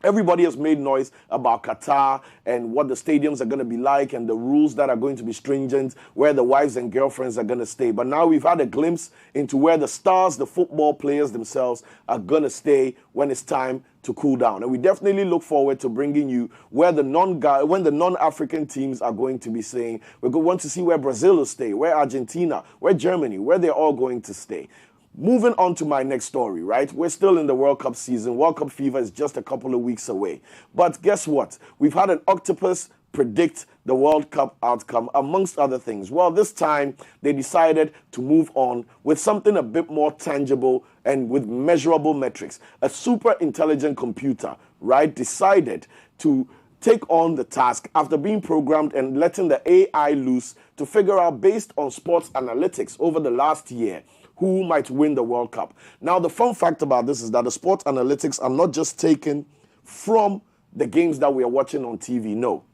Everybody has made noise about Qatar and what the stadiums are going to be like and the rules that are going to be stringent, where the wives and girlfriends are going to stay. But now we've had a glimpse into where the stars, the football players themselves, are going to stay when it's time to cool down. And we definitely look forward to bringing you when the non-African teams are going to be staying. We're going to want to see where Brazil will stay, where Argentina, where Germany, where they're all going to stay. Moving on to my next story, right? We're still in the World Cup season. World Cup fever is just a couple of weeks away. But guess what? We've had an octopus predict the World Cup outcome, amongst other things. Well, this time they decided to move on with something a bit more tangible and with measurable metrics. A super intelligent computer, right, decided to take on the task after being programmed and letting the AI loose to figure out, based on sports analytics over the last year, who might win the World Cup. Now, the fun fact about this is that the sports analytics are not just taken from the games that we are watching on TV. No.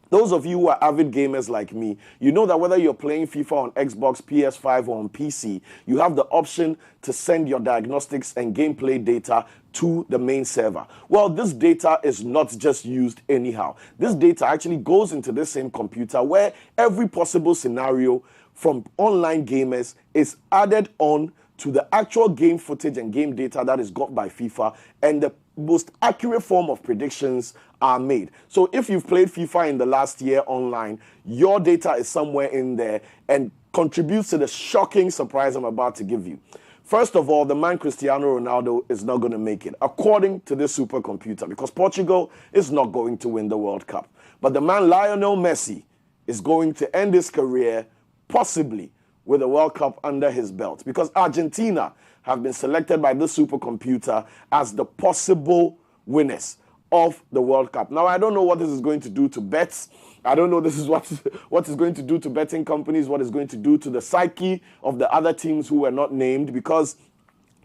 Those of you who are avid gamers like me, you know that whether you're playing FIFA on Xbox, PS5, or on PC, you have the option to send your diagnostics and gameplay data to the main server. Well, this data is not just used anyhow. This data actually goes into the same computer where every possible scenario from online gamers is added on to the actual game footage and game data that is got by FIFA, and the most accurate form of predictions are made. So if you've played FIFA in the last year online, your data is somewhere in there and contributes to the shocking surprise I'm about to give you. First of all, the man Cristiano Ronaldo is not going to make it, according to this supercomputer, because Portugal is not going to win the World Cup. But the man Lionel Messi is going to end his career possibly with a World Cup under his belt, because Argentina have been selected by this supercomputer as the possible winners of the World Cup. Now, I don't know what this is going to do to bets. I don't know this is what is going to do to betting companies, what is going to do to the psyche of the other teams who were not named, because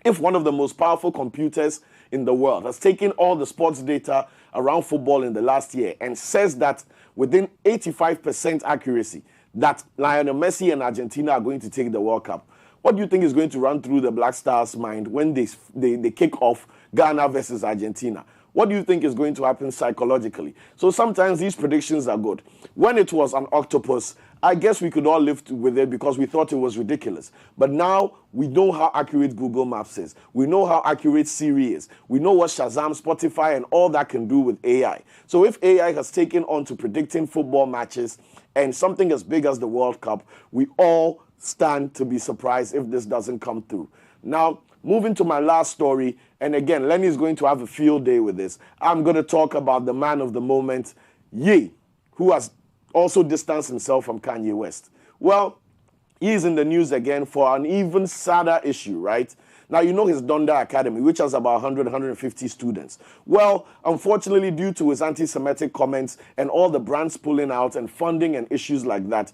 if one of the most powerful computers in the world has taken all the sports data around football in the last year and says that within 85% accuracy that Lionel Messi and Argentina are going to take the World Cup, what do you think is going to run through the Black Stars' mind when they kick off Ghana versus Argentina? What do you think is going to happen psychologically? So sometimes these predictions are good. When it was an octopus, I guess we could all live with it because we thought it was ridiculous. But now we know how accurate Google Maps is. We know how accurate Siri is. We know what Shazam, Spotify, and all that can do with AI. So if AI has taken on to predicting football matches and something as big as the World Cup, we all stand to be surprised if this doesn't come through. Now, moving to my last story, and again, Lenny is going to have a field day with this. I'm going to talk about the man of the moment, Ye, who has also distanced himself from Kanye West. Well, he is in the news again for an even sadder issue, right? Now, you know his Donda Academy, which has about 100, 150 students. Well, unfortunately, due to his anti-Semitic comments and all the brands pulling out and funding and issues like that,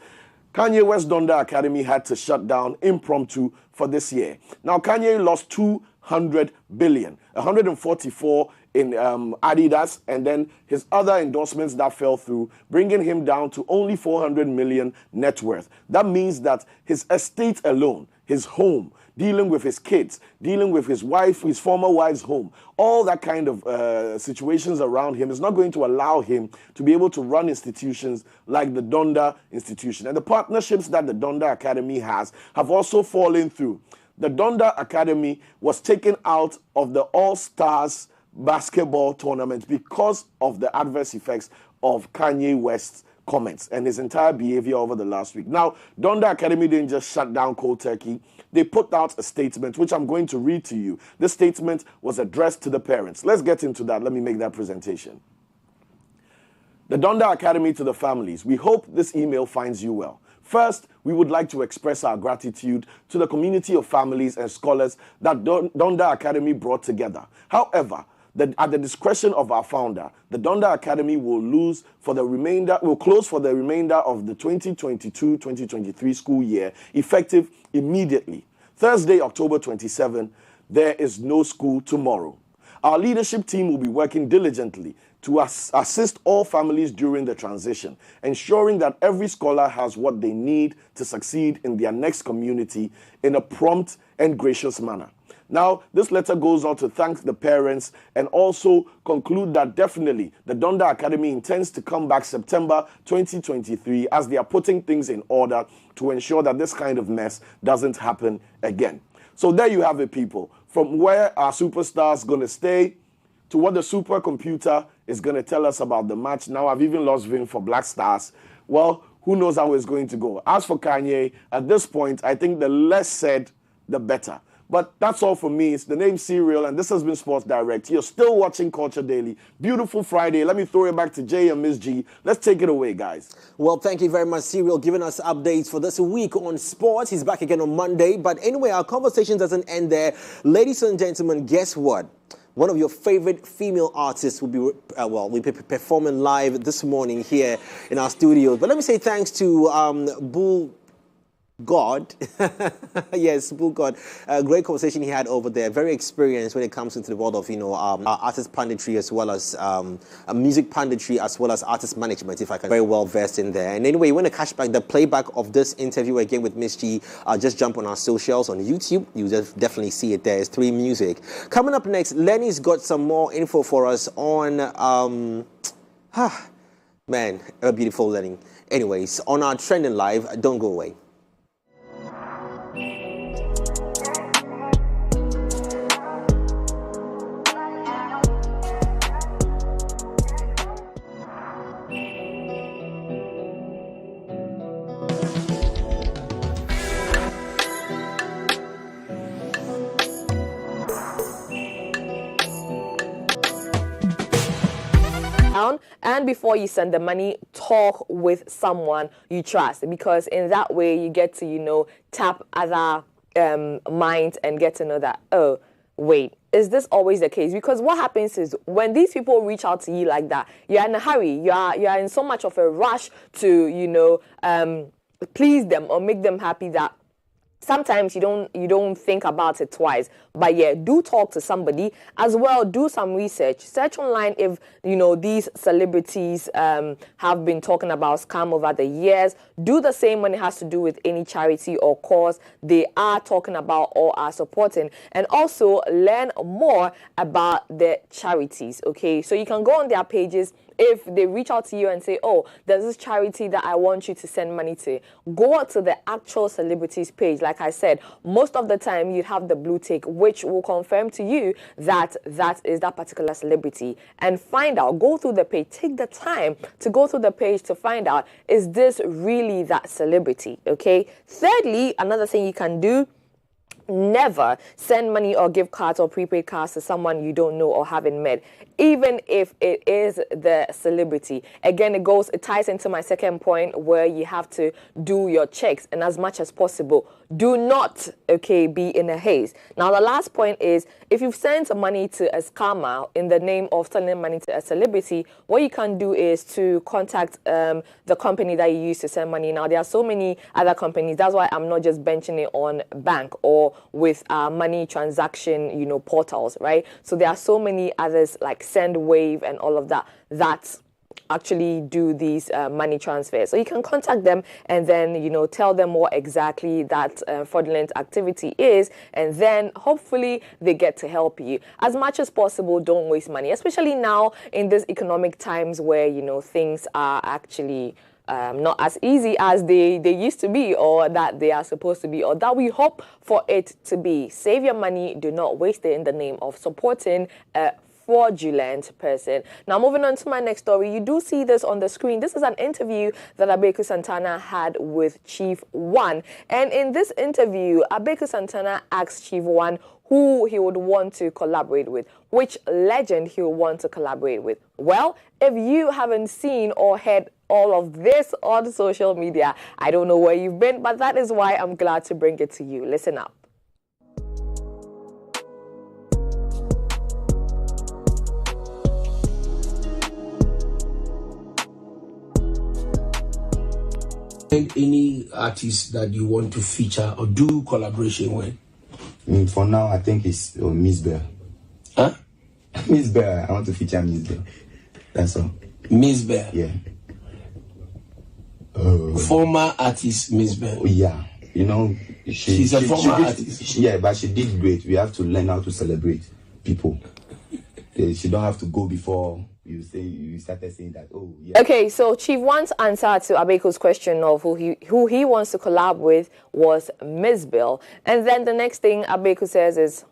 Kanye West Donda Academy had to shut down impromptu for this year. Now, Kanye lost 200 billion, 144 in Adidas, and then his other endorsements that fell through, bringing him down to only 400 million net worth. That means that his estate alone, his home, dealing with his kids, dealing with his wife, his former wife's home, all that kind of situations around him is not going to allow him to be able to run institutions like the Donda Institution. And the partnerships that the Donda Academy has have also fallen through. The Donda Academy was taken out of the All-Stars basketball tournament because of the adverse effects of Kanye West's comments and his entire behavior over the last week. Now, Donda Academy didn't just shut down cold turkey. They put out a statement, which I'm going to read to you. This statement was addressed to the parents. Let's get into that. Let me make that presentation. The Donda Academy to the families. We hope this email finds you well. First, we would like to express our gratitude to the community of families and scholars that Donda Academy brought together. However, at the discretion of our founder, the Donda Academy will close for the remainder of the 2022-2023 school year, effective immediately. Thursday, October 27, there is no school tomorrow. Our leadership team will be working diligently to assist all families during the transition, ensuring that every scholar has what they need to succeed in their next community in a prompt and gracious manner. Now, this letter goes on to thank the parents and also conclude that definitely the Donda Academy intends to come back September 2023 as they are putting things in order to ensure that this kind of mess doesn't happen again. So there you have it, people. From where our superstars going to stay to what the supercomputer is going to tell us about the match. Now, I've even lost Vin for Black Stars. Well, who knows how it's going to go. As for Kanye, at this point, I think the less said, the better. But that's all for me. It's the name Serial, and this has been Sports Direct. You're still watching Culture Daily. Beautiful Friday. Let me throw it back to Jay and Miss G. Let's take it away, guys. Well, thank you very much, Serial, giving us updates for this week on sports. He's back again on Monday. But anyway, our conversation doesn't end there. Ladies and gentlemen, guess what? One of your favorite female artists will be performing live this morning here in our studios. But let me say thanks to Bull God. Yes, Bull God. A great conversation he had over there. Very experienced when it comes into the world of, artist punditry as well as music punditry as well as artist management, if I can. Very well versed in there. And anyway, you want to catch back the playback of this interview again with Miss G, just jump on our socials on YouTube. You just definitely see it there. It's 3 Music. Coming up next, Lenny's got some more info for us on, man, a beautiful Lenny. Anyways, on our Trending Live, don't go away. And before you send the money, talk with someone you trust, because in that way you get to, tap other minds and get to know that, oh, wait, is this always the case? Because what happens is when these people reach out to you like that, you're in a hurry, you're in so much of a rush to, please them or make them happy that sometimes you don't think about it twice. But yeah, do talk to somebody as well. Do some research. Search online if these celebrities have been talking about scam over the years. Do the same when it has to do with any charity or cause they are talking about or are supporting, and also learn more about the charities. Okay, so you can go on their pages. If they reach out to you and say, oh, there's this charity that I want you to send money to, go to the actual celebrities page. Like I said, most of the time you'd have the blue tick, which will confirm to you that that is that particular celebrity. And find out, go through the page, take the time to go through the page to find out, is this really that celebrity? Okay. Thirdly, another thing you can do, never send money or give cards or prepaid cards to someone you don't know or haven't met, even if it is the celebrity. Again, it ties into my second point where you have to do your checks, and as much as possible, do not, be in a haze. Now, the last point is, if you've sent money to a scammer in the name of sending money to a celebrity, what you can do is to contact the company that you use to send money. Now, there are so many other companies. That's why I'm not just benching it on bank or with money transaction, portals, right? So there are so many others like SendWave and all of that actually do these money transfers. So you can contact them and then, tell them what exactly that fraudulent activity is, and then hopefully they get to help you. As much as possible, don't waste money, especially now in these economic times where, things are actually not as easy as they used to be, or that they are supposed to be, or that we hope for it to be. Save your money. Do not waste it in the name of supporting a fraudulent person. Now, moving on to my next story, you do see this on the screen. This is an interview that Abeku Santana had with Chief One. And in this interview, Abeku Santana asked Chief One who he would want to collaborate with, which legend he would want to collaborate with. Well, if you haven't seen or heard all of this on social media, I don't know where you've been, but that is why I'm glad to bring it to you. Listen up. Any artist that you want to feature or do collaboration with? For now, I think it's Miss Bell. Huh? Miss Bell. I want to feature Miss Bell. That's all. Miss Bell? Yeah. Former artist Miss Bell? Yeah. She's a former artist. Yeah, but she did great. We have to learn how to celebrate people. She don't have to go before you started saying that. Oh, yeah. Okay, so Chief One's answer to Abeku's question of who he wants to collab with was Miss Bill, and then the next thing Abeku says is,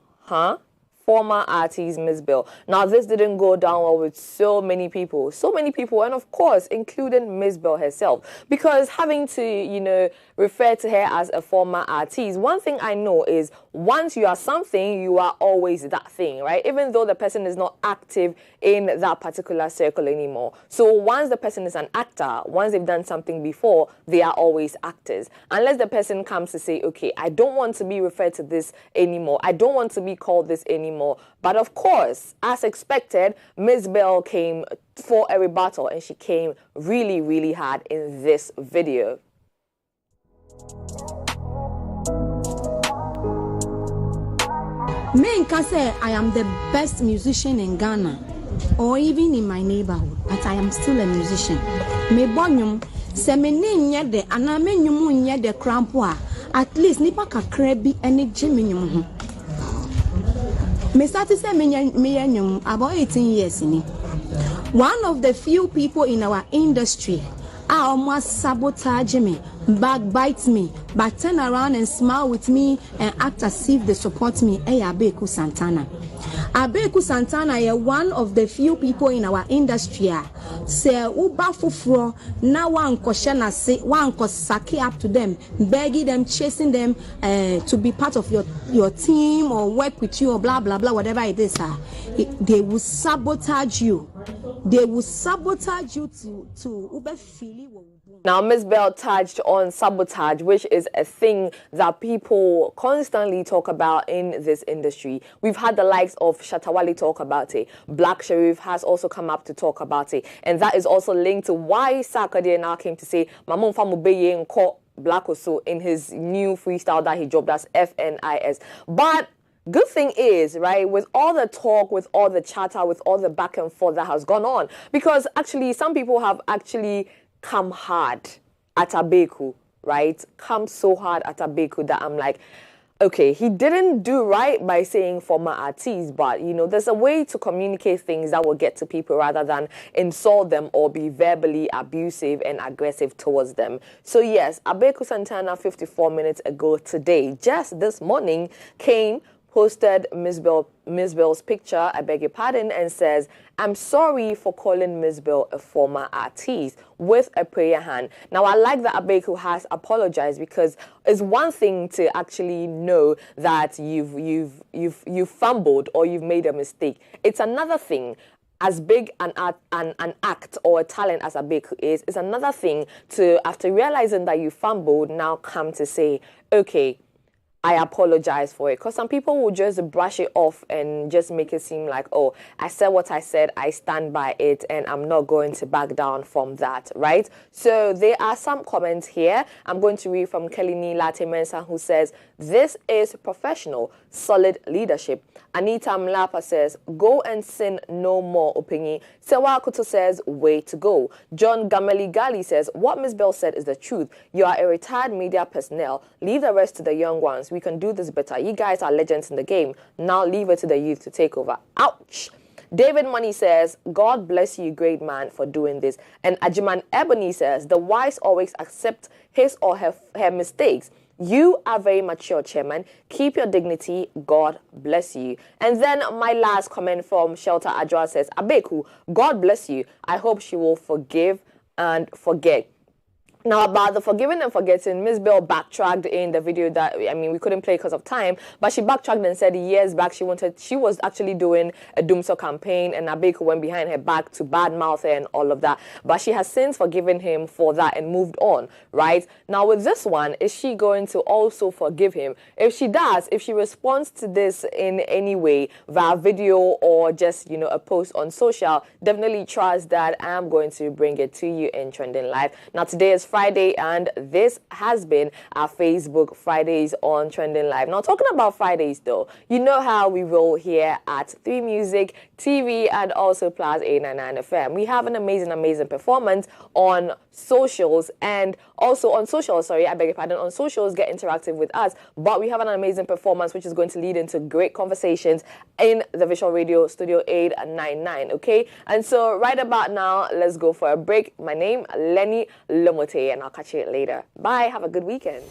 former artist Miss Bill. Now, this didn't go down well with so many people, and of course, including Miss Bill herself, because having to, refer to her as a former artist, one thing I know is once you are something, you are always that thing, right? Even though the person is not active in that particular circle anymore. So once the person is an actor, once they've done something before, they are always actors. Unless the person comes to say, okay, I don't want to be referred to this anymore. I don't want to be called this anymore. But of course, as expected, Miss Bell came for a rebuttal, and she came really, really hard in this video. Men can say I am the best musician in Ghana or even in my neighborhood, but I am still a musician. Me bonyum se me nye de ana me nyum nye de crampo at least nipa kakra bi ene jimi nyum ho. Me start say me nyum about 18 years ni. One of the few people in our industry almost sabotage me, backbite me, but turn around and smile with me and act as if they support me. Abeku Santana. Abeku Santana is one of the few people in our industry. Say uba fufro na one koshana say one kosaki up to them, begging them, chasing them to be part of your team or work with you or blah blah blah, whatever it is. They will sabotage you. They will sabotage you to ube fili. Now, Miss Bell touched on sabotage, which is a thing that people constantly talk about in this industry. We've had the likes of Shatawale talk about it. Black Sherif has also come up to talk about it. And that is also linked to why Sarkodie now came to say, Mamon Famubeye and call Black Oso in his new freestyle that he dropped as FNIS. But good thing is, right, with all the talk, with all the chatter, with all the back and forth that has gone on, because actually some people have actually come hard at Abeku, right? Come so hard at Abeku that I'm like, okay, he didn't do right by saying former artists, but, you know, there's a way to communicate things that will get to people rather than insult them or be verbally abusive and aggressive towards them. So, yes, Abeku Santana, 54 minutes ago today, just this morning, posted Miss Bell's picture, I beg your pardon, and says, I'm sorry for calling Miss Bell a former artiste, with a prayer hand. Now, I like that Abeku has apologized, because it's one thing to actually know that you've fumbled or you've made a mistake. It's another thing, as big an act or a talent as Abeku is, it's another thing to, after realizing that you fumbled, now come to say, okay, I apologize for it. Because some people will just brush it off and just make it seem like, oh, I said what I said, I stand by it, and I'm not going to back down from that, right? So there are some comments here. I'm going to read from Kelly Latte Mensa, who says, this is professional, solid leadership. Anita Mlapa says, go and sin no more, Opinyi. Sewa Kuto says, way to go. John Gameli Gali says, what Miss Bell said is the truth. You are a retired media personnel. Leave the rest to the young ones. We can do this better. You guys are legends in the game. Now leave it to the youth to take over. Ouch. David Money says, God bless you, great man, for doing this. And Ajiman Ebony says, the wise always accept his or her mistakes. You are very mature, Chairman. Keep your dignity. God bless you. And then my last comment from Shelter Adjoa says, Abeku, God bless you. I hope she will forgive and forget. Now, about the forgiving and forgetting, Miss Bell backtracked in the video that, I mean, we couldn't play because of time, but she backtracked and said years back she was actually doing a Doomsday campaign, and Abeku went behind her back to badmouth her and all of that. But she has since forgiven him for that and moved on, right? Now, with this one, is she going to also forgive him? If she does, if she responds to this in any way, via video or just, you know, a post on social, definitely trust that I am going to bring it to you in Trending Live. Now, today is Friday, and this has been our Facebook Fridays on Trending Live. Now, talking about Fridays, though, you know how we roll here at 3 Music TV and also Plus 899 FM. We have an amazing performance on socials, and also on socials, on socials, get interactive with us, but we have an amazing performance which is going to lead into great conversations in the Visual Radio Studio 899, okay? And so right about now, let's go for a break. My name, Lenny Lomote, and I'll catch you later. Bye, have a good weekend.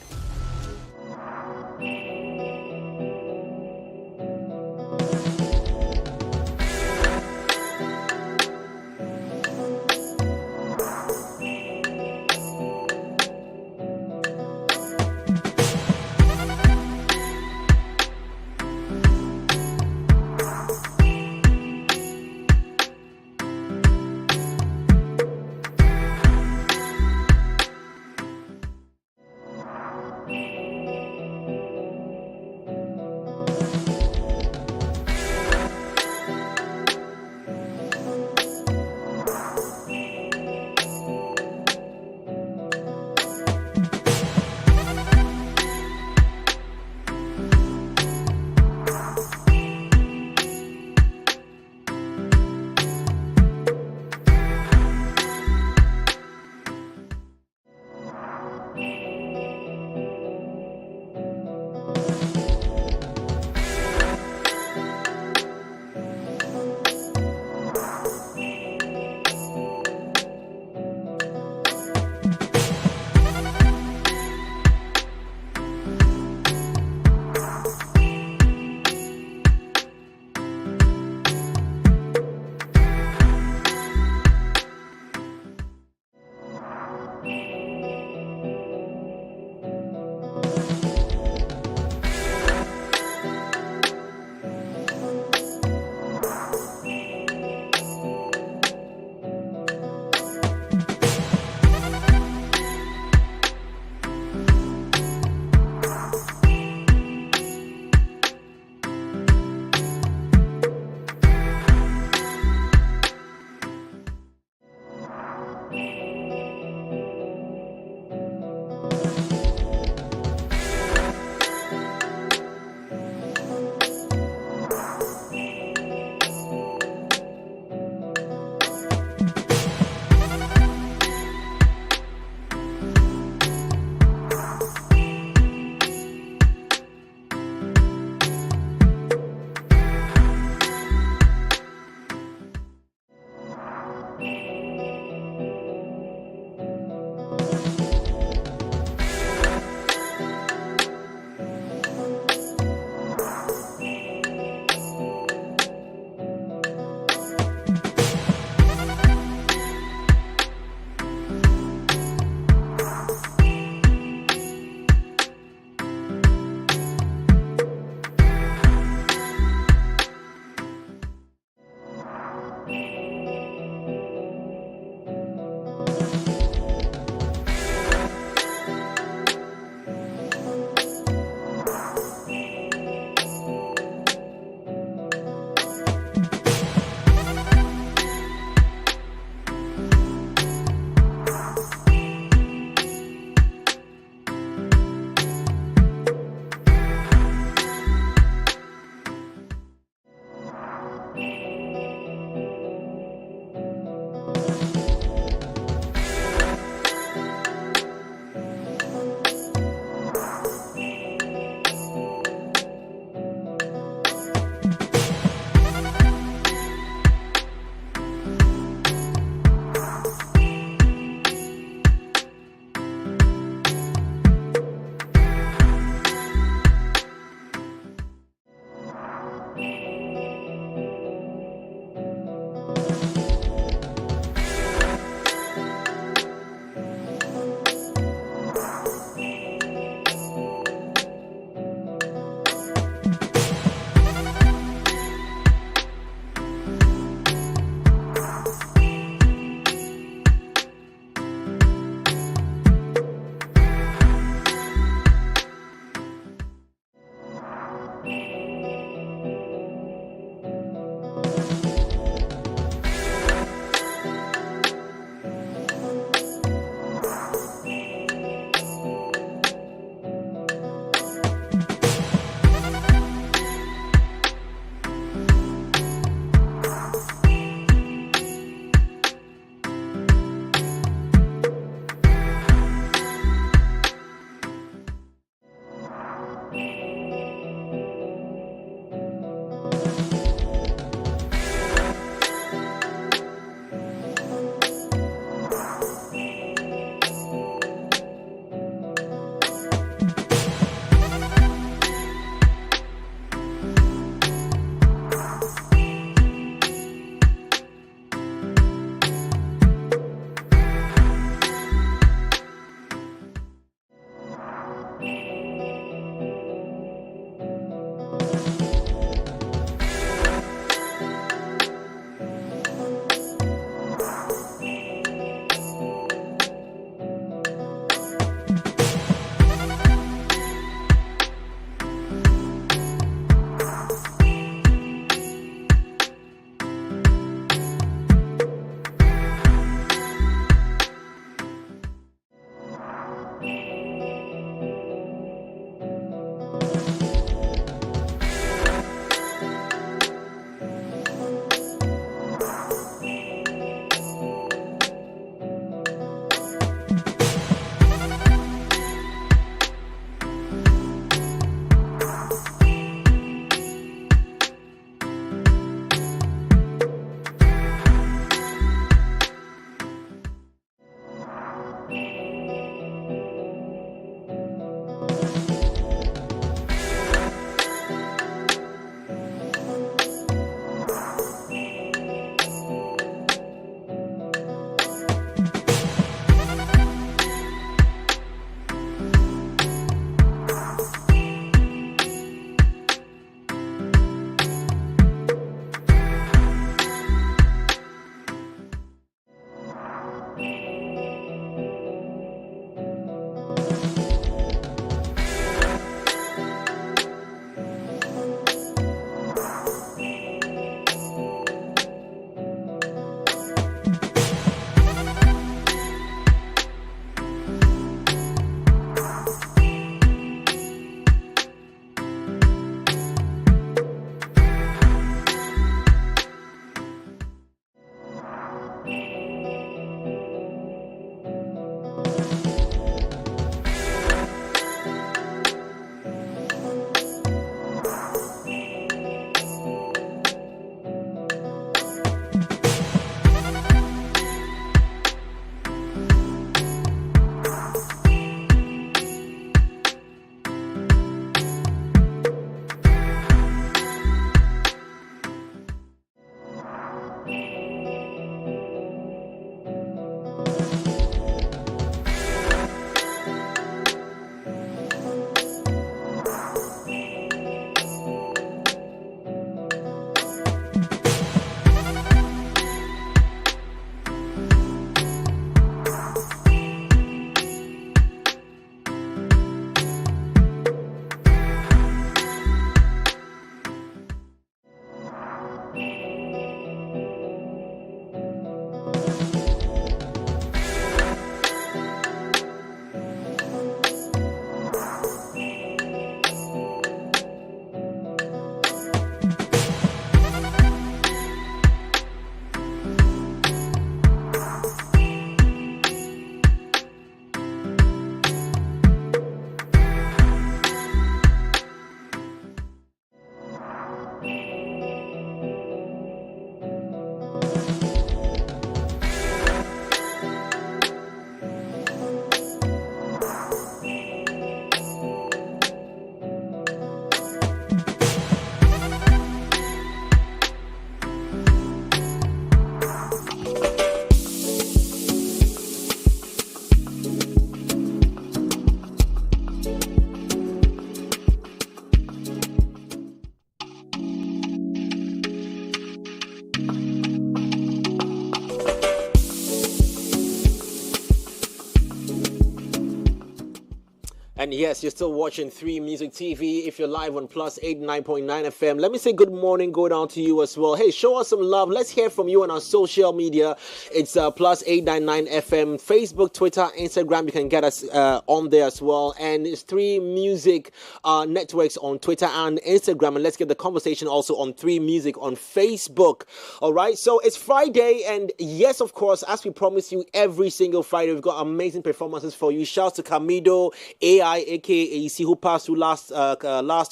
And yes, you're still watching 3 Music TV. If you're live on Plus 89.9 FM, let me say good morning, go down to you as well. Hey, show us some love. Let's hear from you on our social media. It's Plus 899 FM, Facebook, Twitter, Instagram. You can get us on there as well. And it's 3 Music networks on Twitter and Instagram. And let's get the conversation also on 3 Music on Facebook. All right, so it's Friday. And yes, of course, as we promise you every single Friday, we've got amazing performances for you. Shouts to Camido, AI, aka AC, who passed through last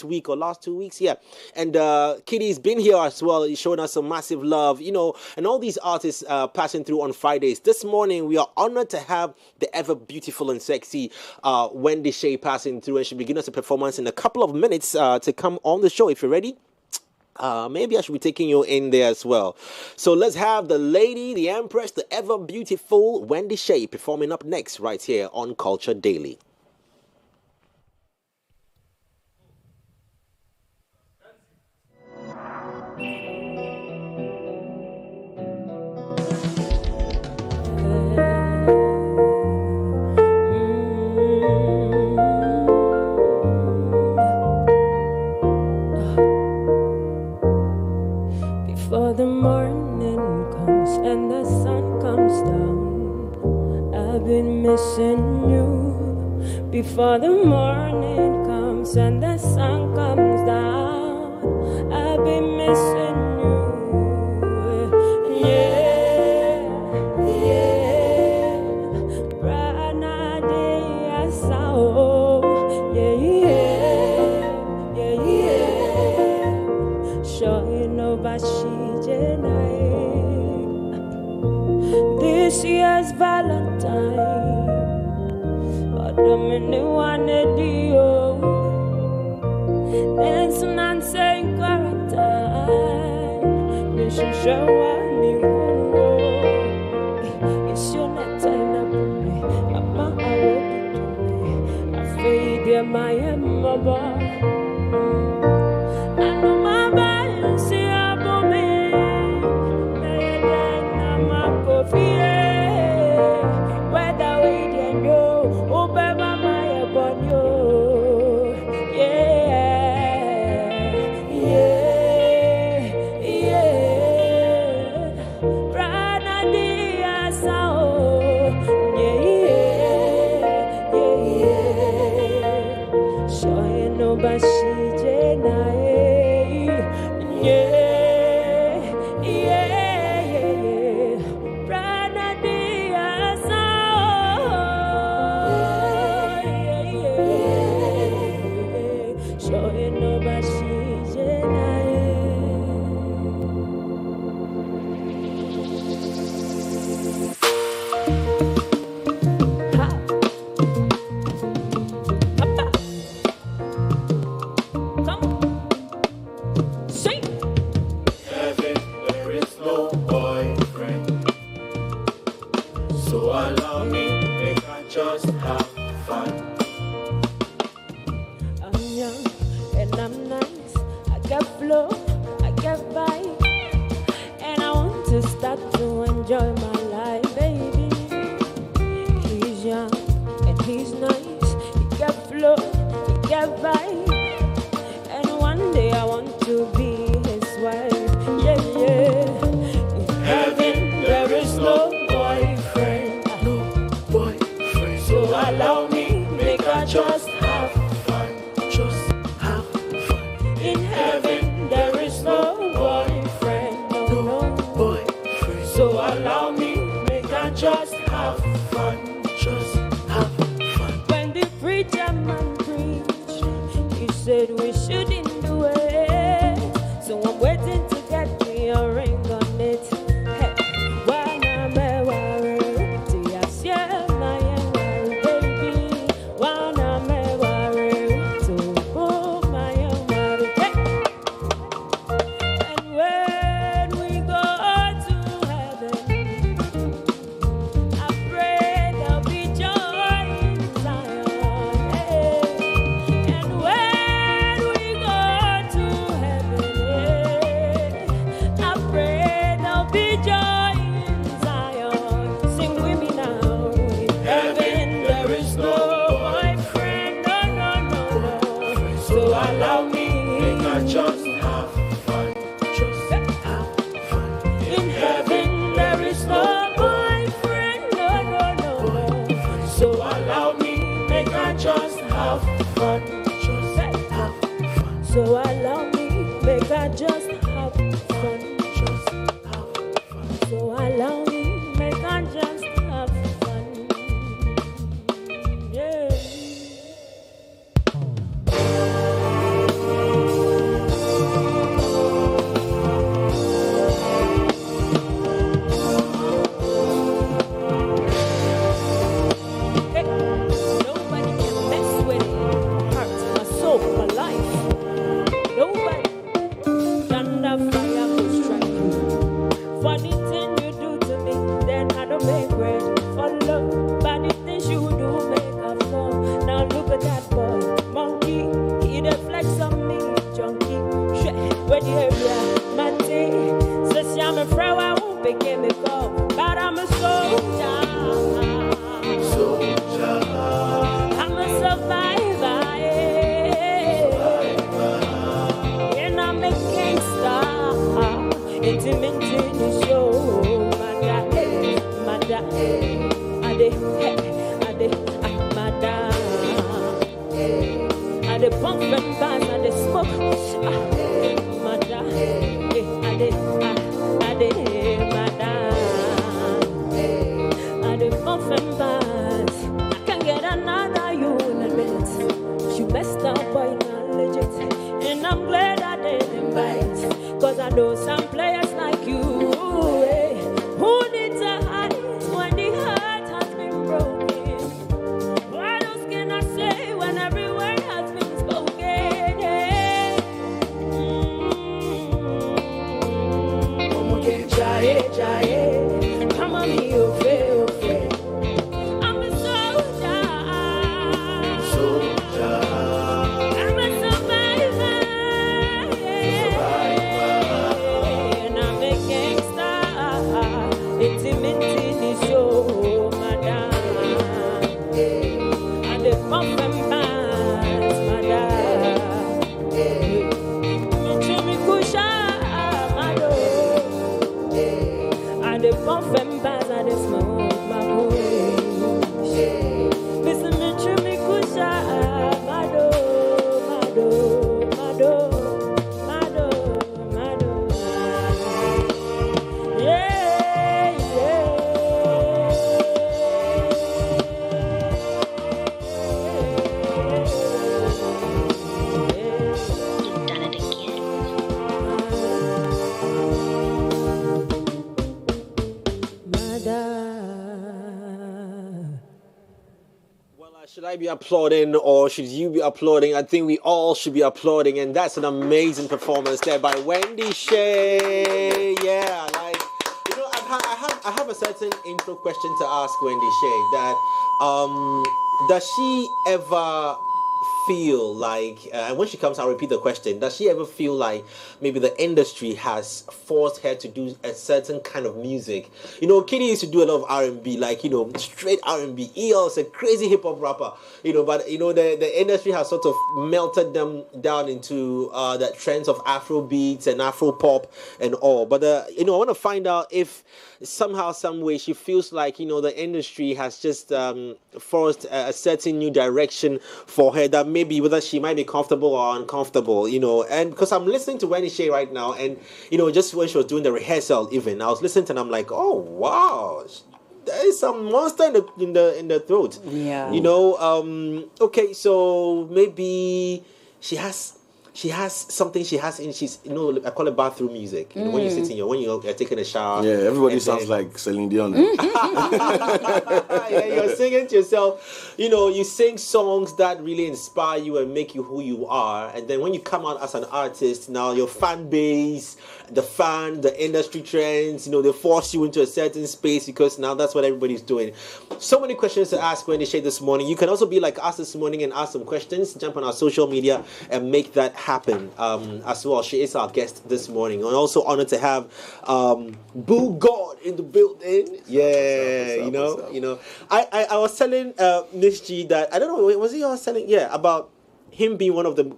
week or last 2 weeks, yeah. And Kitty's been here as well. He's showing us some massive love, you know, and all these artists passing through on Fridays. This morning, we are honored to have the ever beautiful and sexy Wendy Shay passing through, and she'll begin us a performance in a couple of minutes to come on the show. If you're ready, maybe I should be taking you in there as well. So let's have the lady, the empress, the ever beautiful Wendy Shay performing up next right here on Culture Daily. Before the morning comes and the sun comes down, I've been missing you. Before the morning comes and the sun comes down, I've been missing you. Yeah, yeah. Branadea sao. Yeah, yeah, yeah, yeah. Sure you know about this year's Valentine, but I'm in the one deal. There's an saying quarantine. You should show me who. It's your net time up for me. I'm a afraid you're my mother. I know my balance here. Whether we can go, oh, baby, my upon you. Yeah, yeah, yeah. Branadia sao. Yeah, yeah, yeah. Sure, you know, but she denied. Yeah. Just have fun. In heaven there is no boyfriend, no boyfriend. So allow me have fun. Just have fun. In heaven there is no boyfriend, no. So allow me, make I just have fun. Just have fun. So allow me, make I just have fun. Just have fun. So allow me, make I just have fun. Yeah. Nobody can mess with it. Heart, my soul, my life. Nobody. Thunder, fire will strike you. For the thing you do to me, then I don't make way for love. But the things you do make a fall. Now look at that boy, monkey. He the flex on me, junkie. Shit, where the area, my day. Says I'm a frail, I won't begin me fall. But I'm a soldier. I'm a survivor, yeah. And I'm a gangster. Intimating is so mada, ade, ade pump and bass, ade smoke, mada, ade, ade pump and bass. Get another you in a minute. You messed up, boy, not legit. And I'm glad I didn't invite. Cause I know some players like you, eh, who need to hide when the heart has been broken. What else can I say when every word has been spoken? Eh? Come on, you fail. I'm a soldier. I'm a survivor. And I'm a gangster. Intimating is so madam. And the pump and bass, madam. Jimmy Kusha, madam. And the pump and bass and the smoke, my boy. Mr. Mitchell, Kusha, mado. Yeah. You've done it again. Should I be applauding or should you be applauding? I think we all should be applauding, and that's an amazing performance there by Wendy Shay. Yeah, like, you know, I have a certain intro question to ask Wendy Shay. That does she ever feel like, and when she comes, I'll repeat the question, does she ever feel like maybe the industry has forced her to do a certain kind of music? You know, Kitty used to do a lot of R&B, like, you know, straight R&B. EL is a crazy hip-hop rapper, you know, but, you know, the industry has sort of melted them down into the trends of Afro beats and Afro pop and all. But, you know, I want to find out if somehow, some way, she feels like, you know, the industry has just forced a certain new direction for her, that maybe whether she might be comfortable or uncomfortable, you know. And because I'm listening to Wendy Shay right now, and, you know, just when she was doing the rehearsal even, I was listening to, and I'm like, oh wow, there is some monster in the throat. Yeah. You know, okay, so maybe she has something she has in, she's, you know, I call it bathroom music. You know, when you sit in when you're taking a shower. Yeah, everybody sounds like Celine Dion. Yeah, you're singing to yourself. You know, you sing songs that really inspire you and make you who you are. And then when you come out as an artist, now your fan base, the industry trends, you know, they force you into a certain space because now that's what everybody's doing. So many questions to ask Wendy Shay this morning. You can also be like us this morning and ask some questions. Jump on our social media and make that happen as well. She is our guest this morning. I'm also honored to have Boo God in the building. Yeah, you know. I was telling Miss G that, I don't know, was he all selling? Yeah, about him being one of the you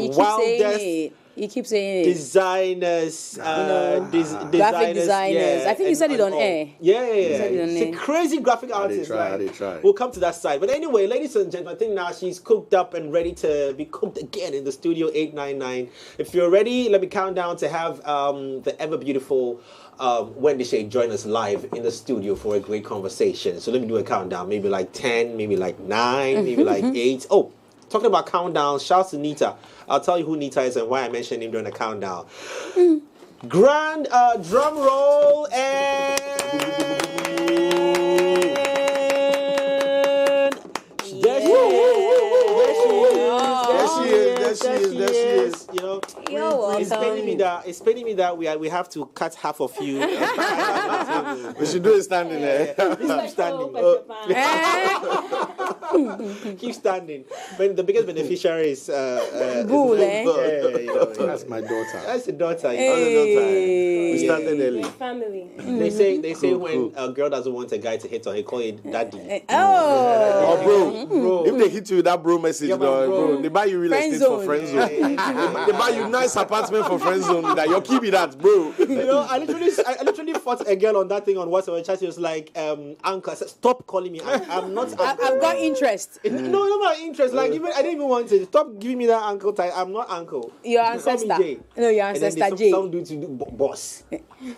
keep saying wildest it. You keep saying it. Designers, graphic designers, designers. I think you said it on air. Yeah. You said it on It's a air. crazy graphic artist. They try. We'll come to that side. But anyway, ladies and gentlemen, I think now she's cooked up and ready to be cooked again in the studio 899. If you're ready, let me count down to have the ever beautiful Wendy Shay join us live in the studio for a great conversation. So let me do a countdown. Maybe like 10, maybe like 9, maybe like 8. Oh, talking about countdown, shouts to Nita. I'll tell you who Nita is and why I mentioned him during the countdown. Grand drum roll and there she is. You know, it's paining me that we have to cut half of you. We should do it standing there. Keep standing. Keep standing. But the biggest beneficiary is Bull, eh? That's my daughter. That's the daughter. We started early. Family. They say when a girl doesn't want a guy to hit her, he call it daddy. Oh, bro. If they hit you with that bro message, bro, they buy you real estate for friend zone. They buy you nice apartment for friend zone. That your keep it that, bro. You know, I literally fought a girl on that thing on WhatsApp. Chat. She was like, "Uncle, I said, stop calling me. I'm not. I've got interest. No, not interest. Like even I didn't even want it. Stop giving me that uncle type. I'm not uncle. Your You call me ancestor. Jay. No, your And then ancestor Jay. some dude to do boss.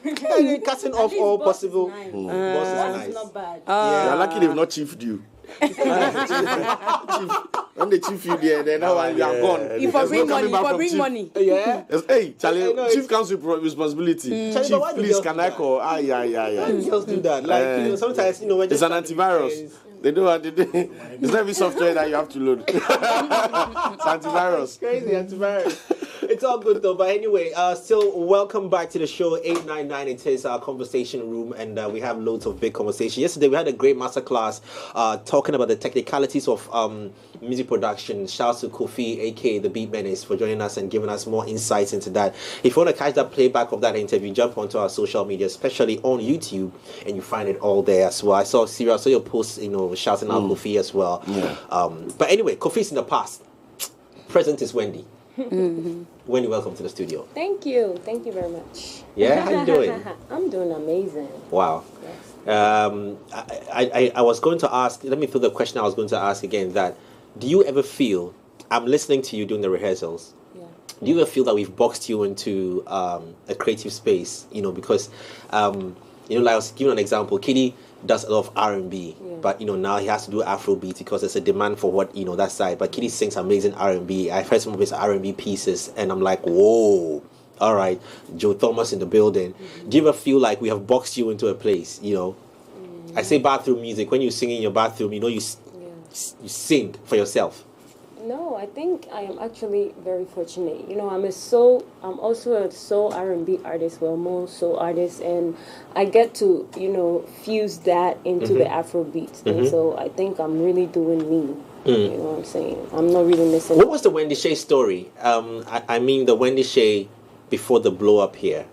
Cutting off all possible. Boss is nice. Not bad. You're lucky they've not chiefed you. When they chief you there, then now you are gone. You for bring money. Yeah. Hey, Charlie, I know, chief comes with responsibility. Charlie, Chief, but why do please, girls can do I that? call? Why do girls do that? Like you know, sometimes when It's an antivirus. They do it's not every software that you have to load. It's antivirus. Crazy antivirus. It's all good though. But anyway, still welcome back to the show 899. It is our conversation room, and we have loads of big conversation. Yesterday we had a great masterclass talking about the technicalities of music production. Shouts to Kofi, aka the Beat Menace, for joining us and giving us more insights into that. If you want to catch that playback of that interview, jump onto our social media, especially on YouTube, and you find it all there as well. I saw your posts, shouting out Kofi as well. Yeah. But anyway, Kofi's in the past. Present is Wendy. Wendy, welcome to the studio. Thank you very much. Yeah, how you doing? I'm doing amazing. Wow. Yes. I was going to ask, let me throw the question I was going to ask again, that do you ever feel, I'm listening to you doing the rehearsals, do you ever feel that we've boxed you into a creative space, because, like I was giving an example, Kitty does a lot of R&B, but now he has to do Afrobeat because there's a demand for what that side. But Kitty sings amazing R&B. I've heard some of his R&B pieces, and I'm like, whoa, all right, Joe Thomas in the building. Do you ever feel like we have boxed you into a place? I say bathroom music. When you sing in your bathroom, you sing for yourself. No, I think I am actually very fortunate. I'm also a soul R&B artist, more soul artist, and I get to, fuse that into the Afrobeat. And so I think I'm really doing me. You know what I'm saying? I'm not really missing. What was the Wendy Shay story? I mean the Wendy Shay before the blow up here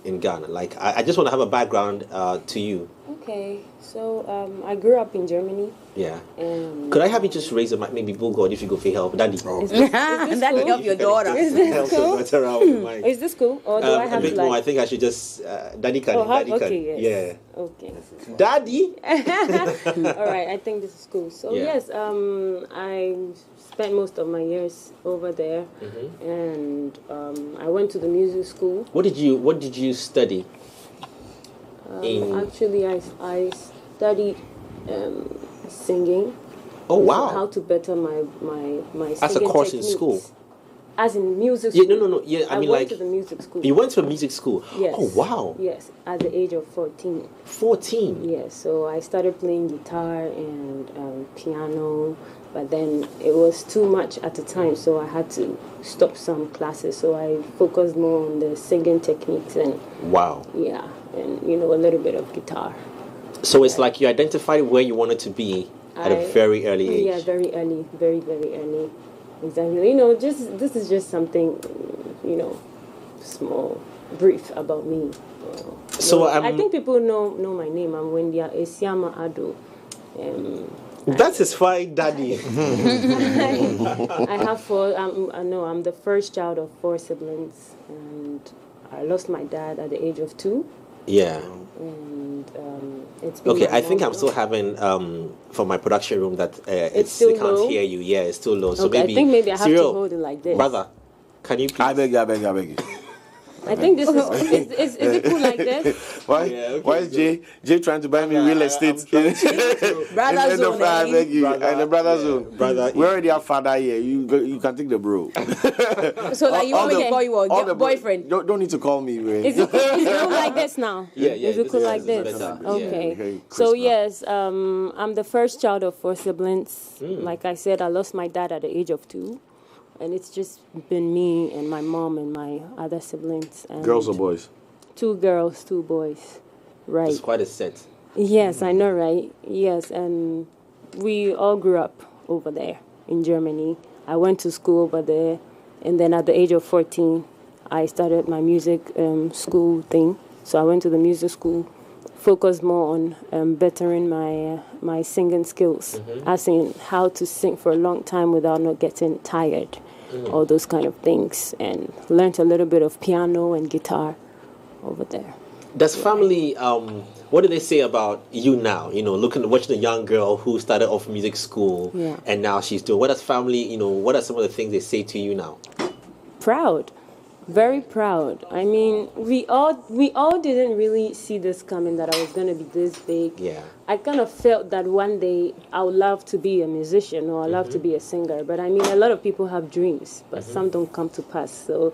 in Ghana. Like, I just want to have a background to you. Okay, so I grew up in Germany. Yeah. And could I have you just raise the mic? Maybe God, if you go for help, Daddy. Is this Daddy, help your daughter. Is this cool? Is this cool? Or do I have a bit to more? I think I should just Daddy can. Daddy okay, can. yes. Yeah. Okay. Daddy. All right, I think this is cool. So yes, I spent most of my years over there, and I went to the music school. What did you study? Actually, I studied singing. Oh wow! How to better my as a singing course techniques. in school. As in music school. Yeah, no. Yeah, I mean, went to the music school. You went to a music school. Yes. Oh wow. Yes, at the age of 14. 14. Yes. So I started playing guitar and piano, but then it was too much at the time, so I had to stop some classes. So I focused more on the singing techniques and wow. Yeah, and a little bit of guitar. So it's like you identified where you wanted to be at a very early age. Yeah, very early, very, very early. Exactly. This is just something, small, brief about me. So I think people know my name. I'm Wendy Esiama Ado. That's his fine daddy. I have four. I'm the first child of 4 siblings, and I lost my dad at the age of 2. Yeah. And it's been Okay, my I think mom. I'm still having from my production room that still they can't low? hear you. Yeah, it's still low. So Okay, I maybe think maybe I have to Cyril, hold it like this. brother, can you please? I beg you. I think this is it cool like this? Why is Jay trying to buy me real estate? Brother zone, I beg you. In the brother zone. Brother, we already have father here. You can take the bro. So like you want me to call you all the a boyfriend? Don't need to call me, man. Is it cool like this now? Yeah. Is it cool like this? better. Okay. Yeah. So yes, I'm the first child of 4 siblings. Like I said, I lost my dad at the age of 2. And it's just been me and my mom and my other siblings. And Girls or boys? 2 girls, 2 boys. Right. It's quite a set. Yes, I know, right? Yes, and we all grew up over there in Germany. I went to school over there, and then at the age of 14, I started my music school thing. So I went to the music school, focused more on bettering my singing skills, as in how to sing for a long time without not getting tired, all those kind of things, and learned a little bit of piano and guitar over there. Does family, what do they say about you now? You know, watching a young girl who started off music school and now she's doing. What does family, what are some of the things they say to you now? Proud, very proud. I mean, we all didn't really see this coming, that I was going to be this big. Yeah. I kind of felt that one day I would love to be a musician or I love to be a singer. But I mean, a lot of people have dreams, but some don't come to pass. So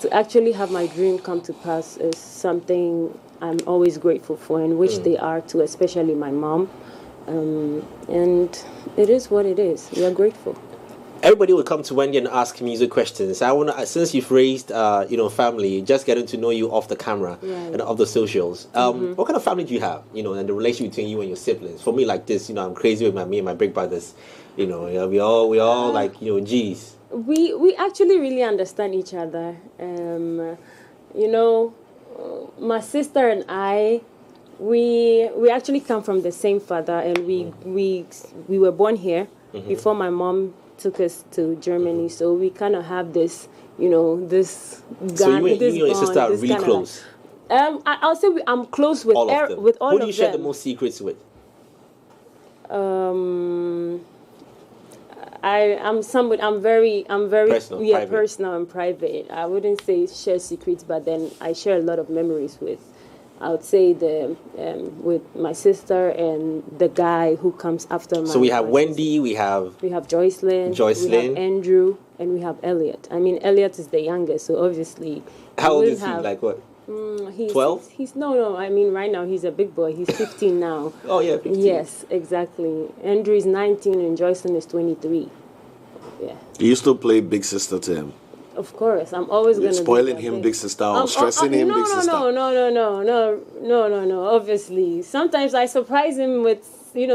to actually have my dream come to pass is something I'm always grateful for, and which they are too, especially my mom. And it is what it is. We are grateful. Everybody will come to Wendy and ask music questions. I want to, since you've raised, family, just getting to know you off the camera and off the socials. What kind of family do you have? And the relationship between you and your siblings. For me, like this, I'm crazy with me and my big brothers. We all like, G's. We actually really understand each other. My sister and I, we actually come from the same father, and we were born here before my mom took us to Germany. So we kind of have this, this. So you and your sister are really close. I'll say I'm close with all of them. With all of them. Who do you share the most secrets with? I'm very personal, personal and private. I wouldn't say share secrets, but then I share a lot of memories with. I would say with my sister and the guy who comes after my. So we have Wendy, we have Joycelyn, we have Andrew, and we have Elliot. I mean, Elliot is the youngest, so obviously. How old is he? Like what? 12? He's no. I mean, right now he's a big boy. He's 15 now. Oh yeah, 15. Yes, exactly. Andrew is 19 and Joycelyn is 23. Yeah. You still play big sister to him? Of course, I'm always going to spoiling him, big sister, or stressing him, big sister. No. Obviously, sometimes I surprise him with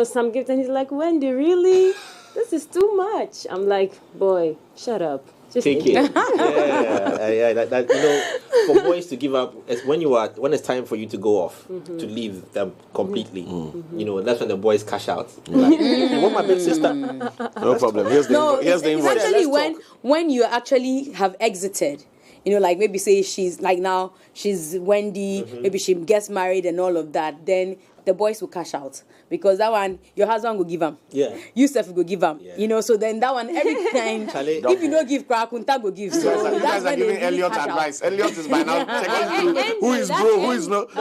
some gift, and he's like, "Wendy, really? This is too much." I'm like, "Boy, shut up. Just take it." Yeah. That for boys to give up when it's time for you to go off, to leave them completely. That's when the boys cash out. Like, you want my big sister? No problem. Here's the invoice. It's actually when you actually have exited. Like maybe say she's like now she's Wendy, maybe she gets married and all of that. Then the boys will cash out, because that one your husband will give them. Yeah. You self will give them. Yeah. So then that one every time if you don't give crack, Kunta will give. So you guys are giving Elliot advice. Elliot is by now checking who is bro, who is not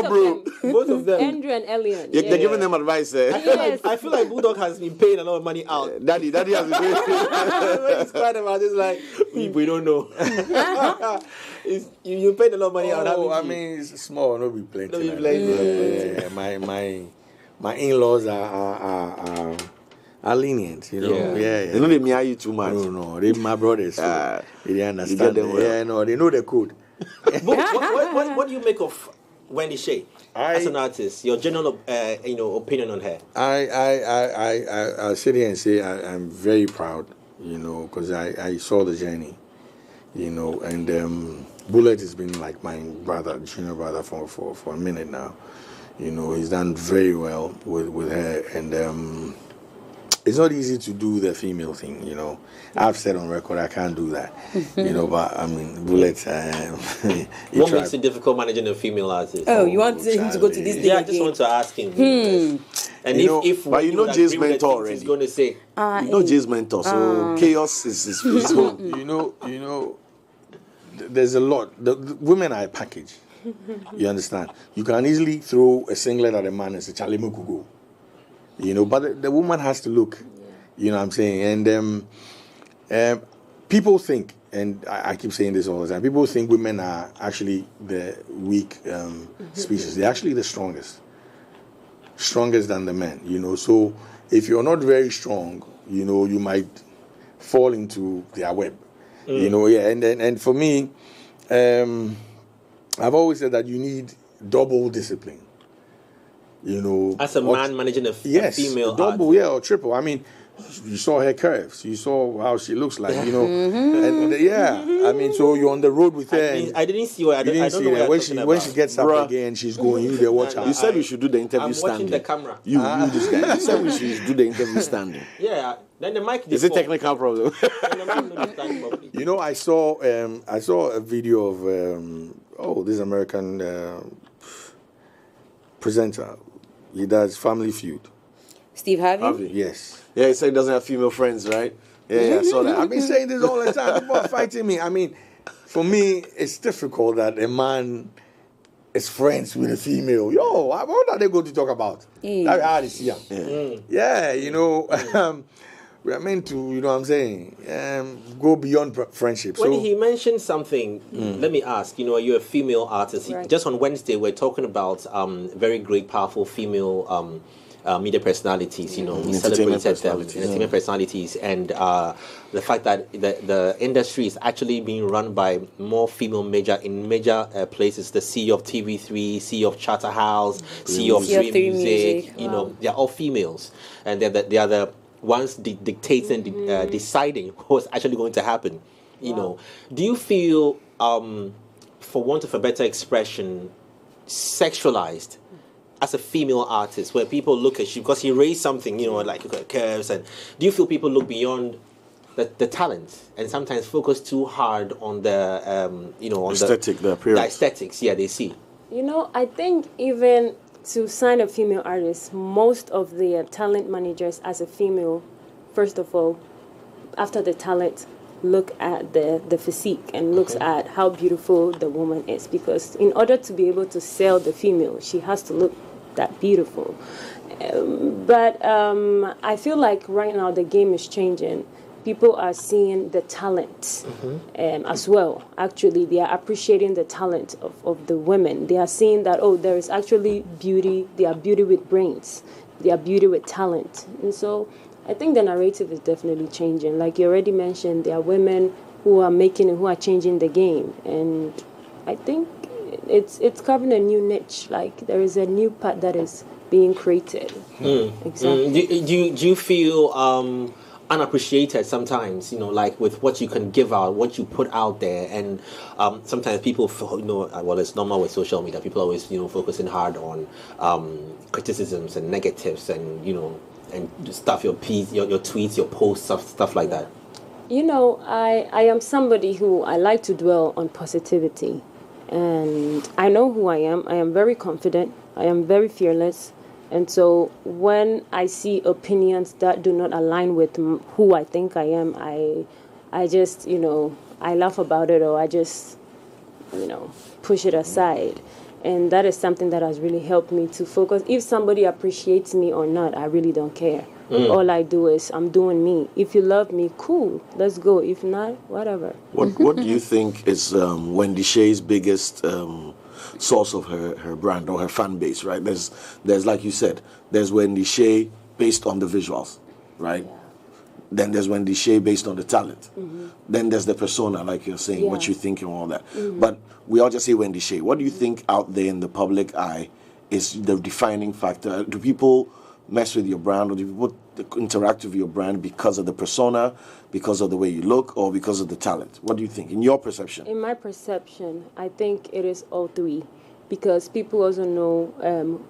bro. Both of them. Andrew and Elliot. They're giving them advice. I feel like Bulldog has been paying a lot of money out. Daddy has been doing when he's crying about this, like we don't know. You paid a lot of money out. I mean, it's small, no be plenty. My in-laws are lenient, Yeah. They know they meow you too much. No, they my brothers. So they understand. They know the code. What do you make of Wendy Shay as an artist? Your general, opinion on her. I sit here and say I'm very proud, because I saw the journey, and Bullet has been like my junior brother for a minute now. He's done very well with her, and it's not easy to do the female thing, you know. I've said on record I can't do that, you know. But I mean, Bullet. What makes it difficult managing a female artist? Oh, you want him to go to this thing? Yeah, I just want to ask him. And but you know Jay's mentor already. He's going to say, you know Jay's mentor, so chaos is his home. You know, there's a lot. The women are a package. You understand? You can easily throw a singlet at a man and say, Charlie Mukugo. You know, but the woman has to look. You know what I'm saying? And people think, and I keep saying this all the time, people think women are actually the weak species. They're actually the strongest than the men, you know. So if you're not very strong, you know, you might fall into their web, you know. Yeah, and for me, I've always said that you need double discipline, you know. As a man managing a female double, artist. or triple. I mean, you saw her curves, you saw how she looks like, you know. And I mean, so you're on the road with her. I didn't see her. I don't know what when she gets up again, she's going. You there, watch her. You said we should do the interview standing. I'm watching the camera. You this guy. You said we should do the interview standing. Yeah. Then the mic. Is it technical problem? You know, I saw a video of this American presenter. He does Family Feud. Steve Harvey? Yes. Yeah, he said he doesn't have female friends, right? Yeah, I saw that. I've been saying this all the time. People are fighting me. I mean, for me, it's difficult that a man is friends with a female. Yo, what are they going to talk about? Yeah, you know, we are meant to, you know what I'm saying, go beyond friendship. When he mentioned something, let me ask, you know, you're a female artist. Right. Just on Wednesday, we're talking about very great, powerful female media personalities, you know, we celebrated them, entertainment personalities, and the fact that the industry is actually being run by more female major places, the CEO of TV3, CEO of Charterhouse, CEO of 3 Music, you know, they're all females, and they are the ones dictating and deciding what's actually going to happen, you know. Do you feel, for want of a better expression, sexualized as a female artist, where people look at you because he raised something, you know, like look at curves, and do you feel people look beyond the talent and sometimes focus too hard on the you know, on the appearance, the aesthetics? Yeah, they see. You know, I think even to sign a female artist, most of the talent managers as a female, first of all, after the talent, look at the physique and looks at how beautiful the woman is, because in order to be able to sell the female, she has to look that beautiful. But I feel like right now the game is changing. People are seeing the talent as well. Actually, they are appreciating the talent of the women. They are seeing that, oh, there is actually beauty. They are beauty with brains. They are beauty with talent. And so I think the narrative is definitely changing. Like you already mentioned, there are women who are making and who are changing the game. And I think it's covering a new niche. Like there is a new part that is being created. Exactly. Do you feel unappreciated sometimes, you know, like with what you can give out, what you put out there, and sometimes people feel, you know, well, it's normal with social media, people always, you know, focusing hard on criticisms and negatives, and you know, and stuff, your tweets, your posts, stuff like that. You know, I am somebody who I like to dwell on positivity, and I know who I am. I am very confident. I am very fearless. And so when I see opinions that do not align with who I think I am, I just, you know, I laugh about it, or I just, you know, push it aside. And that is something that has really helped me to focus. If somebody appreciates me or not, I really don't care. All I do is I'm doing me. If you love me, cool, let's go. If not, whatever. What do you think is Wendy Shay's biggest source of her brand or her fan base, right? There's like you said, there's Wendy Shay based on the visuals, right? Yeah. Then there's Wendy Shay based on the talent. Then there's the persona, like you're saying, what you think and all that. But we all just say Wendy Shay. What do you think out there in the public eye is the defining factor? Do people mess with your brand, or do people interact with your brand because of the persona, because of the way you look, or because of the talent? What do you think, in your perception? In my perception, I think it is all three, because people also know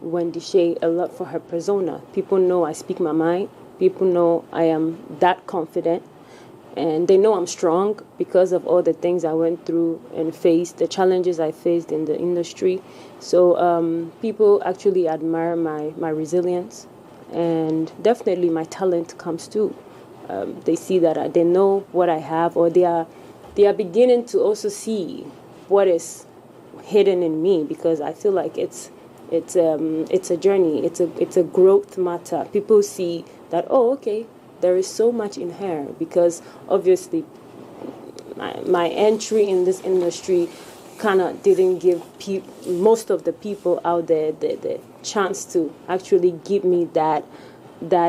Wendy Shay a lot for her persona. People know I speak my mind. People know I am that confident. And they know I'm strong because of all the things I went through and faced, the challenges I faced in the industry. So people actually admire my resilience, and definitely my talent comes too. They see that they know what I have, or they are beginning to also see what is hidden in me, because I feel like it's a journey, it's a growth matter. People see that, oh, okay, there is so much in her, because obviously my entry in this industry kind of didn't give most of the people out there the chance to actually give me that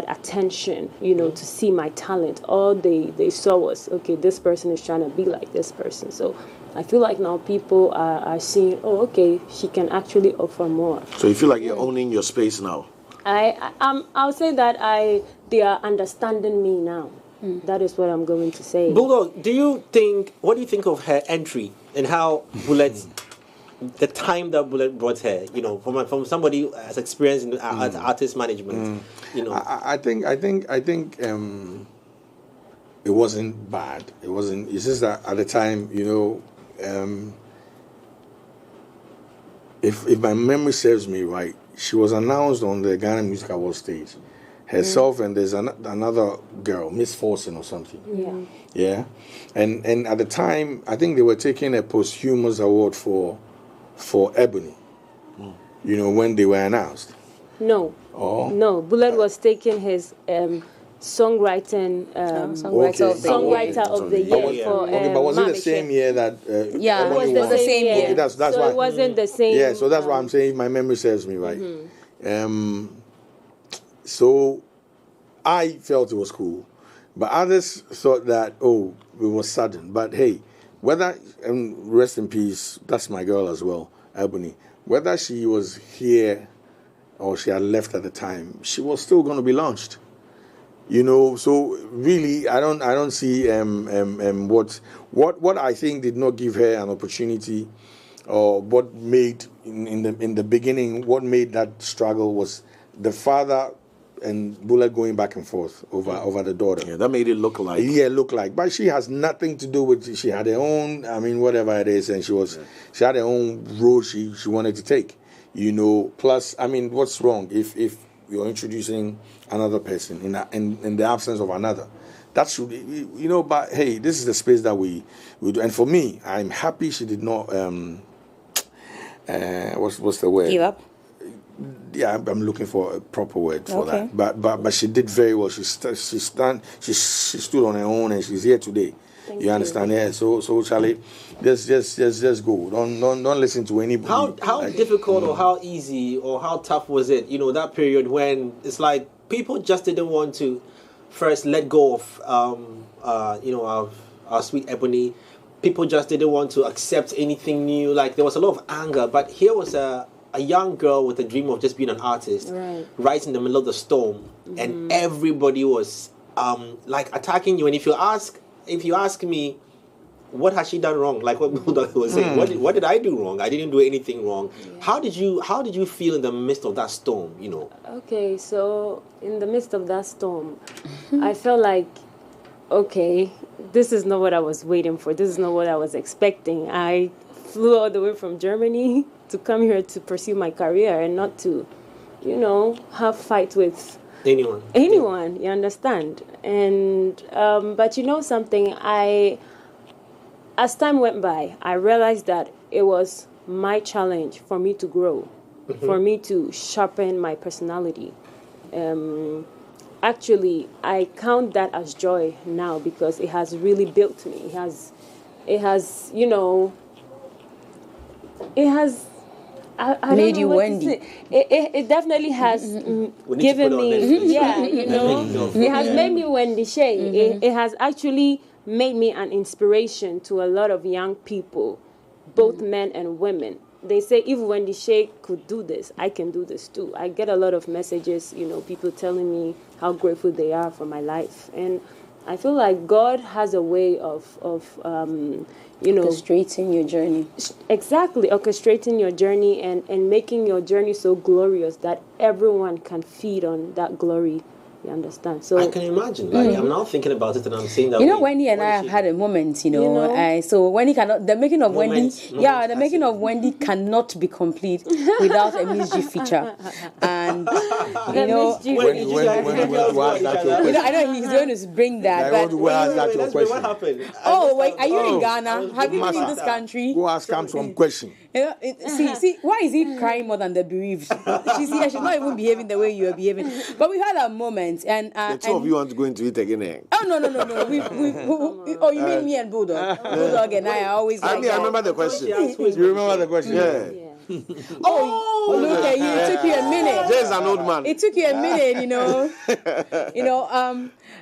attention, to see my talent. All they saw was, okay, this person is trying to be like this person. So I feel like now people are seeing, oh, okay, she can actually offer more. So you feel like you're owning your space now? I'll say that they are understanding me now. That is what I'm going to say. Bulldog, what do you think of her entry and how Bullet, the time that Bullet brought her, from somebody who has experience in artist management, I think it wasn't bad. It wasn't. It's just that at the time, if my memory serves me right, she was announced on the Ghana Music Awards stage. Herself and there's another girl, Miss Forsen or something. Yeah. And at the time, I think they were taking a posthumous award for Ebony. When they were announced. No. Oh. No. Bullet was taking his songwriter of the year for but was it the same year that it was the same year. Okay, that's so why it wasn't the same. Yeah, so that's why I'm saying my memory serves me right. So I felt it was cool, but others thought that it was sudden. But hey, whether, and rest in peace, that's my girl as well, Ebony. Whether she was here or she had left at the time, she was still going to be launched. So really, I don't see what I think did not give her an opportunity, or what made in the beginning, what made that struggle was the father and Bullet going back and forth over the daughter. Yeah, that made it look like. Yeah, look like. But she has nothing to do with. She had her own. Whatever it is, and she had her own road she wanted to take. Plus, what's wrong if you're introducing another person in the absence of another? That should, But hey, this is the space that we do. And for me, I'm happy she did not. What's the word? Give up. Yeah, I'm looking for a proper word for that. But she did very well. She stood on her own, and she's here today. Thank you understand? Yeah. So Charlie, just go. Don't listen to anybody. How difficult or how easy or how tough was it? That period when it's like people just didn't want to first let go of our sweet Ebony. People just didn't want to accept anything new. Like there was a lot of anger, but here was a young girl with a dream of just being an artist, right in the middle of the storm, and everybody was attacking you. And if you ask me, what has she done wrong? Like what Bulldog was saying, what did I do wrong? I didn't do anything wrong. Yeah. How did you feel in the midst of that storm? Okay, so in the midst of that storm, I felt like, okay, this is not what I was waiting for. This is not what I was expecting. I flew all the way from Germany to come here to pursue my career and not to, have fight with anyone. You understand? And but something, as time went by, I realized that it was my challenge for me to grow, for me to sharpen my personality. Actually, I count that as joy now, because it has really built me. It has I made you Wendy. It definitely has given me, it has made me Wendy Shay. It has actually made me an inspiration to a lot of young people, both men and women. They say, if Wendy Shay could do this, I can do this too. I get a lot of messages, people telling me how grateful they are for my life. And I feel like God has a way of orchestrating your journey. Exactly, orchestrating your journey and making your journey so glorious that everyone can feed on that glory You understand? So I can imagine. Like, I'm now thinking about it and I'm saying that. You know, Wendy and I have had a moment, so Wendy cannot, the making of Moments, the making of Wendy cannot be complete without a Miss G feature. And, you know, I know he's going to bring that. But what happened? Oh, wait, are you in Ghana? Have you been in this country? Go ask him some question. You know, see, why is he crying more than the bereaved? She's not even behaving the way you are behaving. But we had a moment, and the two of you want to go into it again, eh? Oh no! Oh, you mean me and Bulldog? Bulldog and I always. I remember the question. You remember the question? Yeah. Oh, look at you! It took you a minute. Jay's an old man. It took you a minute,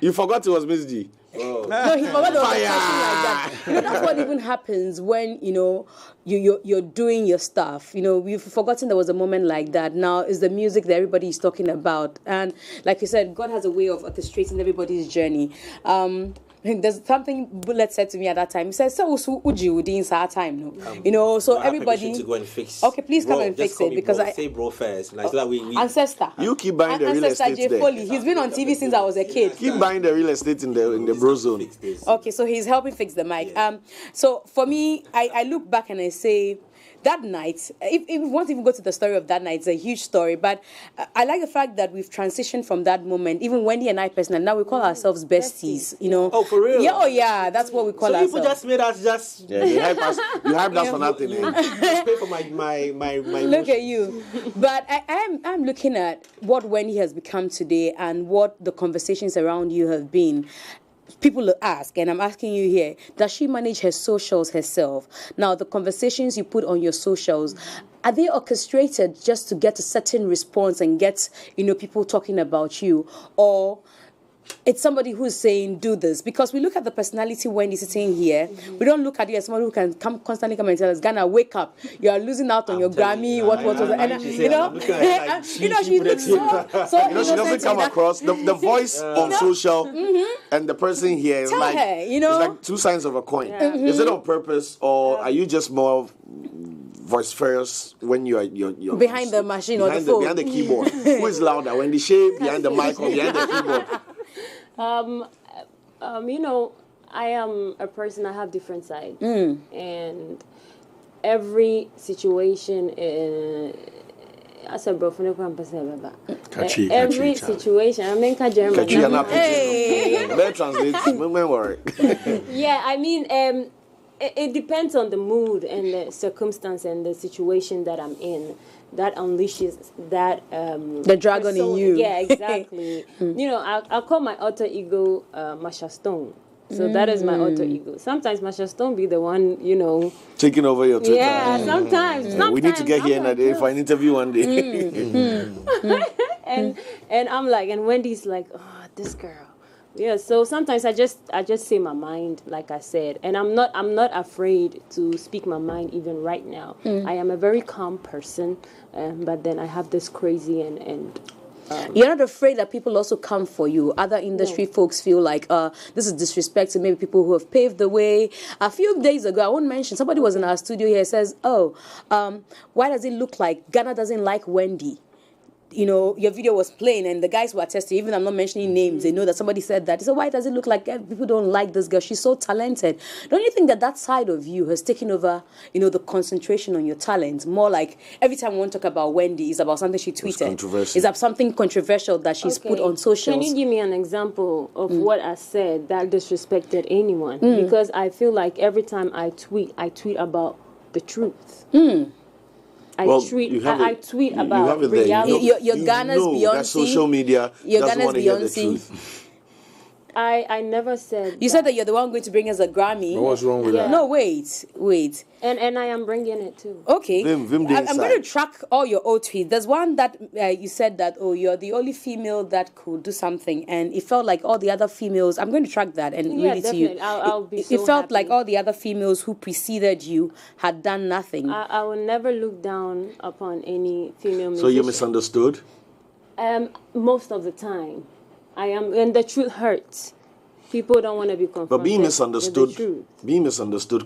You forgot it was Miss G. Oh. No, he forgot there was a question like that. That's what even happens when you're doing your stuff. We've forgotten there was a moment like that. Now is the music that everybody is talking about, and like you said, God has a way of orchestrating everybody's journey. There's something Bullet said to me at that time. He said, "So Uji would in our time, no, So everybody to go and fix. Okay, please come and fix it because I say bro first. Like, so that we ancestor. You keep buying the real estate Jay there. Foley. He's been on TV since I was a kid. Keep buying the real estate in the bro zone. Okay, so he's helping fix the mic. So for me, I look back and I say, that night, if we want to even go to the story of that night, it's a huge story. But I like the fact that we've transitioned from that moment. Even Wendy and I personally, now we call ourselves besties. Oh, for real? Yeah, yeah, that's what we call ourselves. So people just made us just. Yeah, you hype us for nothing. Just pay for my. Look at you. But I'm looking at what Wendy has become today and what the conversations around you have been. People ask, and I'm asking you here, does she manage her socials herself? Now, the conversations you put on your socials, are they orchestrated just to get a certain response and get, people talking about you? Or it's somebody who's saying, do this? Because we look at the personality Wendy sitting here. We don't look at you as someone who can constantly come and tell us, Ghana, wake up. You are losing out on your Grammy, what. And, she looks so she doesn't come across. The voice on social and the person here is like, it's like two sides of a coin. Yeah. Is it on purpose or are you just more vociferous when you're behind the machine or the phone? Behind the keyboard? Who is louder, Wendy Shea behind the mic or behind the keyboard? I am a person, I have different sides. And every situation, as a bro, every situation, I mean, yeah, I mean, it depends on the mood and the circumstance and the situation that I'm in. That unleashes that the dragon in you. Yeah, exactly. I'll call my alter ego Masha Stone. So that is my alter ego. Sometimes Masha Stone be the one, taking over your Twitter. Yeah, sometimes. We need to get here for an interview one day. And I'm like, and Wendy's like, oh, this girl. Yeah, so sometimes I just say my mind, like I said, and I'm not afraid to speak my mind even right now. I am a very calm person, but then I have this crazy and you're not afraid that people also come for you. Other industry folks feel like this is disrespect to maybe people who have paved the way. A few days ago, I won't mention, somebody was in our studio here, says, why does it look like Ghana doesn't like Wendy? Your video was playing and the guys were testing, even I'm not mentioning names, they know that somebody said that. They said, why does it look like people don't like this girl? She's so talented. Don't you think that side of you has taken over, the concentration on your talent? More like every time we want to talk about Wendy, it's about something she tweeted. It's about something controversial that she's put on socials. Can you give me an example of what I said that disrespected anyone? Because I feel like every time I tweet about the truth. I tweet about reality. You're Ghana's Beyonce. That social media doesn't want to hear the truth. I never said. You said that you're the one going to bring us a Grammy. What's wrong with that? No, wait. And I am bringing it too. Okay. I'm going to track all your old tweets. There's one that you said that, you're the only female that could do something, and it felt like all the other females. I'm going to track that and read it to you. I'll be so It felt happy. like all the other females who preceded you had done nothing. I will never look down upon any female musician. So you're misunderstood? Most of the time. I am, and the truth hurts. People don't want to be confronted. But being misunderstood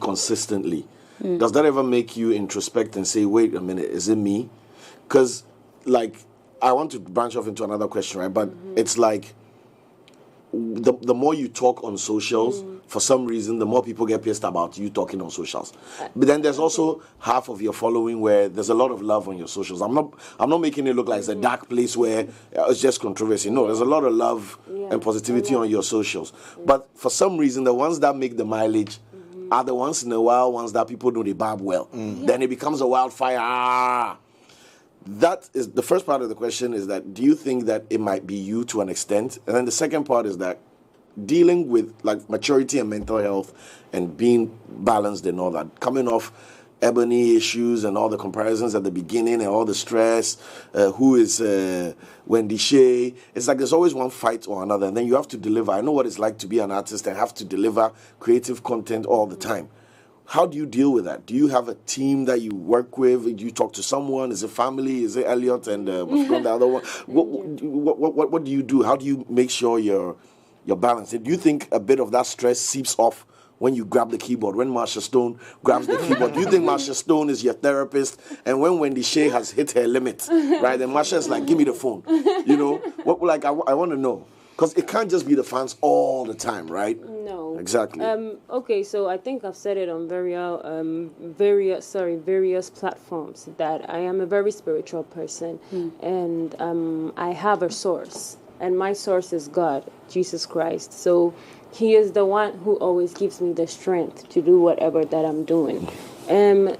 consistently, does that ever make you introspect and say, wait a minute, is it me? Because, I want to branch off into another question, right? But it's like, the more you talk on socials, for some reason, the more people get pissed about you talking on socials. But then there's also half of your following where there's a lot of love on your socials. I'm not making it look like it's a dark place where it's just controversy. No, there's a lot of love and positivity on your socials. But for some reason, the ones that make the mileage are the once in a while ones that people know they barb well. Then it becomes a wildfire. That is the first part of the question, is that do you think that it might be you to an extent? And then the second part is that dealing with like maturity and mental health and being balanced and all that, coming off Ebony issues and all the comparisons at the beginning and all the stress, who is Wendy Shea. It's like there's always one fight or another, and then you have to deliver. I know what it's like to be an artist and have to deliver creative content all the time. How do you deal with that? Do you have a team that you work with? Do you talk to someone? Is it family? Is it Elliot and the other one? What do you do? How do you make sure you're balanced? Do you think a bit of that stress seeps off when you grab the keyboard? When Marsha Stone grabs the keyboard, do you think Marsha Stone is your therapist? And when Wendy Shea has hit her limit, right? Then Marsha is like, give me the phone. You know, I want to know. Because it can't just be the fans all the time, right? No. Exactly. Okay, so I think I've said it on various platforms that I am a very spiritual person, and I have a source, and my source is God, Jesus Christ. So He is the one who always gives me the strength to do whatever that I'm doing.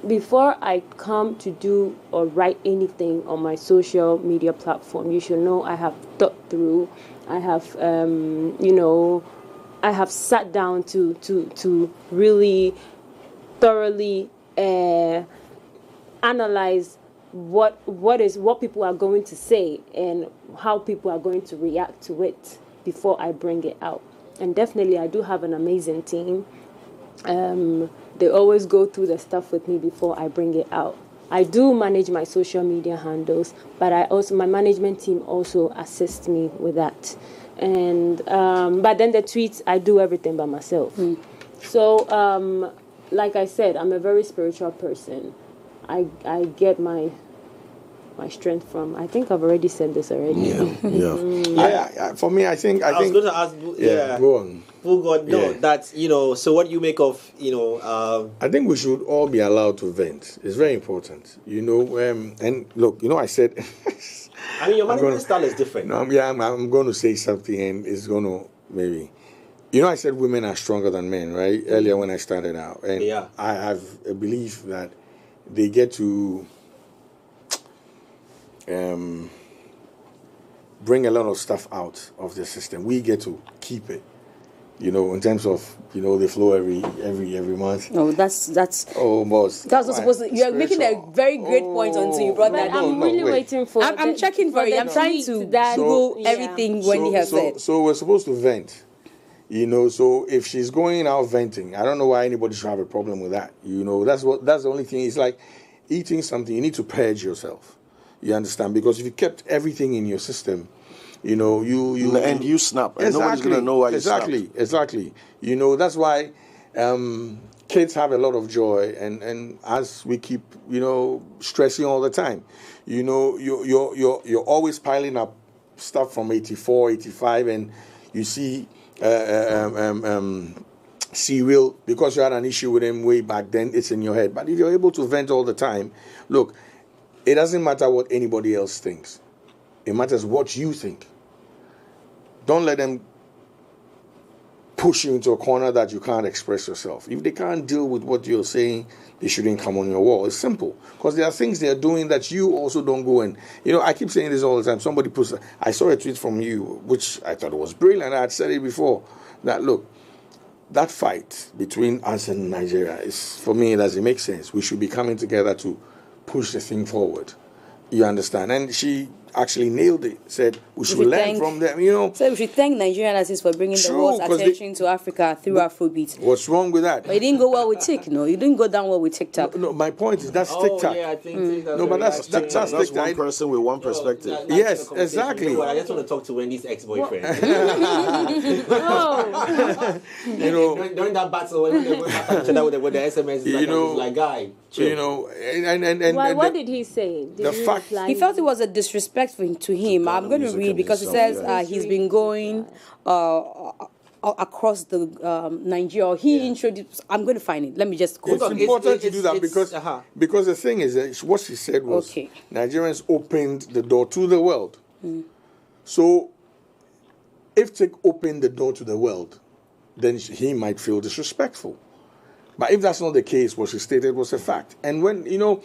Before I come to do or write anything on my social media platform, you should know I have thought through. I have, I have sat down to really thoroughly analyze what people are going to say and how people are going to react to it before I bring it out. And definitely, I do have an amazing team. They always go through the stuff with me before I bring it out. I do manage my social media handles, but my management team also assists me with that. And but then the tweets, I do everything by myself. So, like I said, I'm a very spiritual person. I get my strength from. I think I've already said this already. For me, I think. I was going to ask. Go on. Oh God, no. That's So what do you make of I think we should all be allowed to vent. It's very important. And look, I said. I mean, your management style is different. No, I'm going to say something, and it's going to maybe. I said women are stronger than men, right? Earlier when I started out, and I have a belief that they get to bring a lot of stuff out of the system. We get to keep it. In terms of, the flow every month. No, that's. Oh, boss. That's not supposed to. You're making a very great point until you brought that. I'm really waiting for. I'm checking for it. I'm trying to Google everything Wendy has said. So we're supposed to vent. So if she's going out venting, I don't know why anybody should have a problem with that. That's the only thing. It's like eating something. You need to purge yourself. You understand? Because if you kept everything in your system, you and you snap. Exactly, and nobody's gonna know why you snap. Exactly. That's why kids have a lot of joy, and as we keep stressing all the time, you're always piling up stuff from 84, 85, and you see Serial, because you had an issue with him way back then, it's in your head. But if you're able to vent all the time, look, it doesn't matter what anybody else thinks. It matters what you think. Don't let them push you into a corner that you can't express yourself. If they can't deal with what you're saying, they shouldn't come on your wall. It's simple. Because there are things they're doing that you also don't go in. I keep saying this all the time. Somebody I saw a tweet from you, which I thought was brilliant. I had said it before. That, look, that fight between us and Nigeria is, for me, it doesn't make sense. We should be coming together to push the thing forward. You understand? And she actually nailed it. Said we should learn from them. So we should thank Nigerian artists for bringing the world's attention to Africa through Afrobeat. What's wrong with that? But it didn't go well with TikTok. No, it didn't go down well with TikTok. No, my point is that's TikTok. Oh yeah, I think that's that's TikTok. That's one person with one perspective. Yes, exactly. I just want to talk to Wendy's ex-boyfriend. During that battle when they were with the SMS, he's like, guy, You know, and What did he say? Did the he fact- reply? He felt it was a disrespect to him. I'm going to read because it says he's been going across the Nigeria. He introduced. I'm going to find it. Let me just quote. It's important to do that because the thing is that what she said was Nigerians opened the door to the world. So if Tick opened the door to the world, then he might feel disrespectful. But if that's not the case, what she stated was a fact. And when, you know,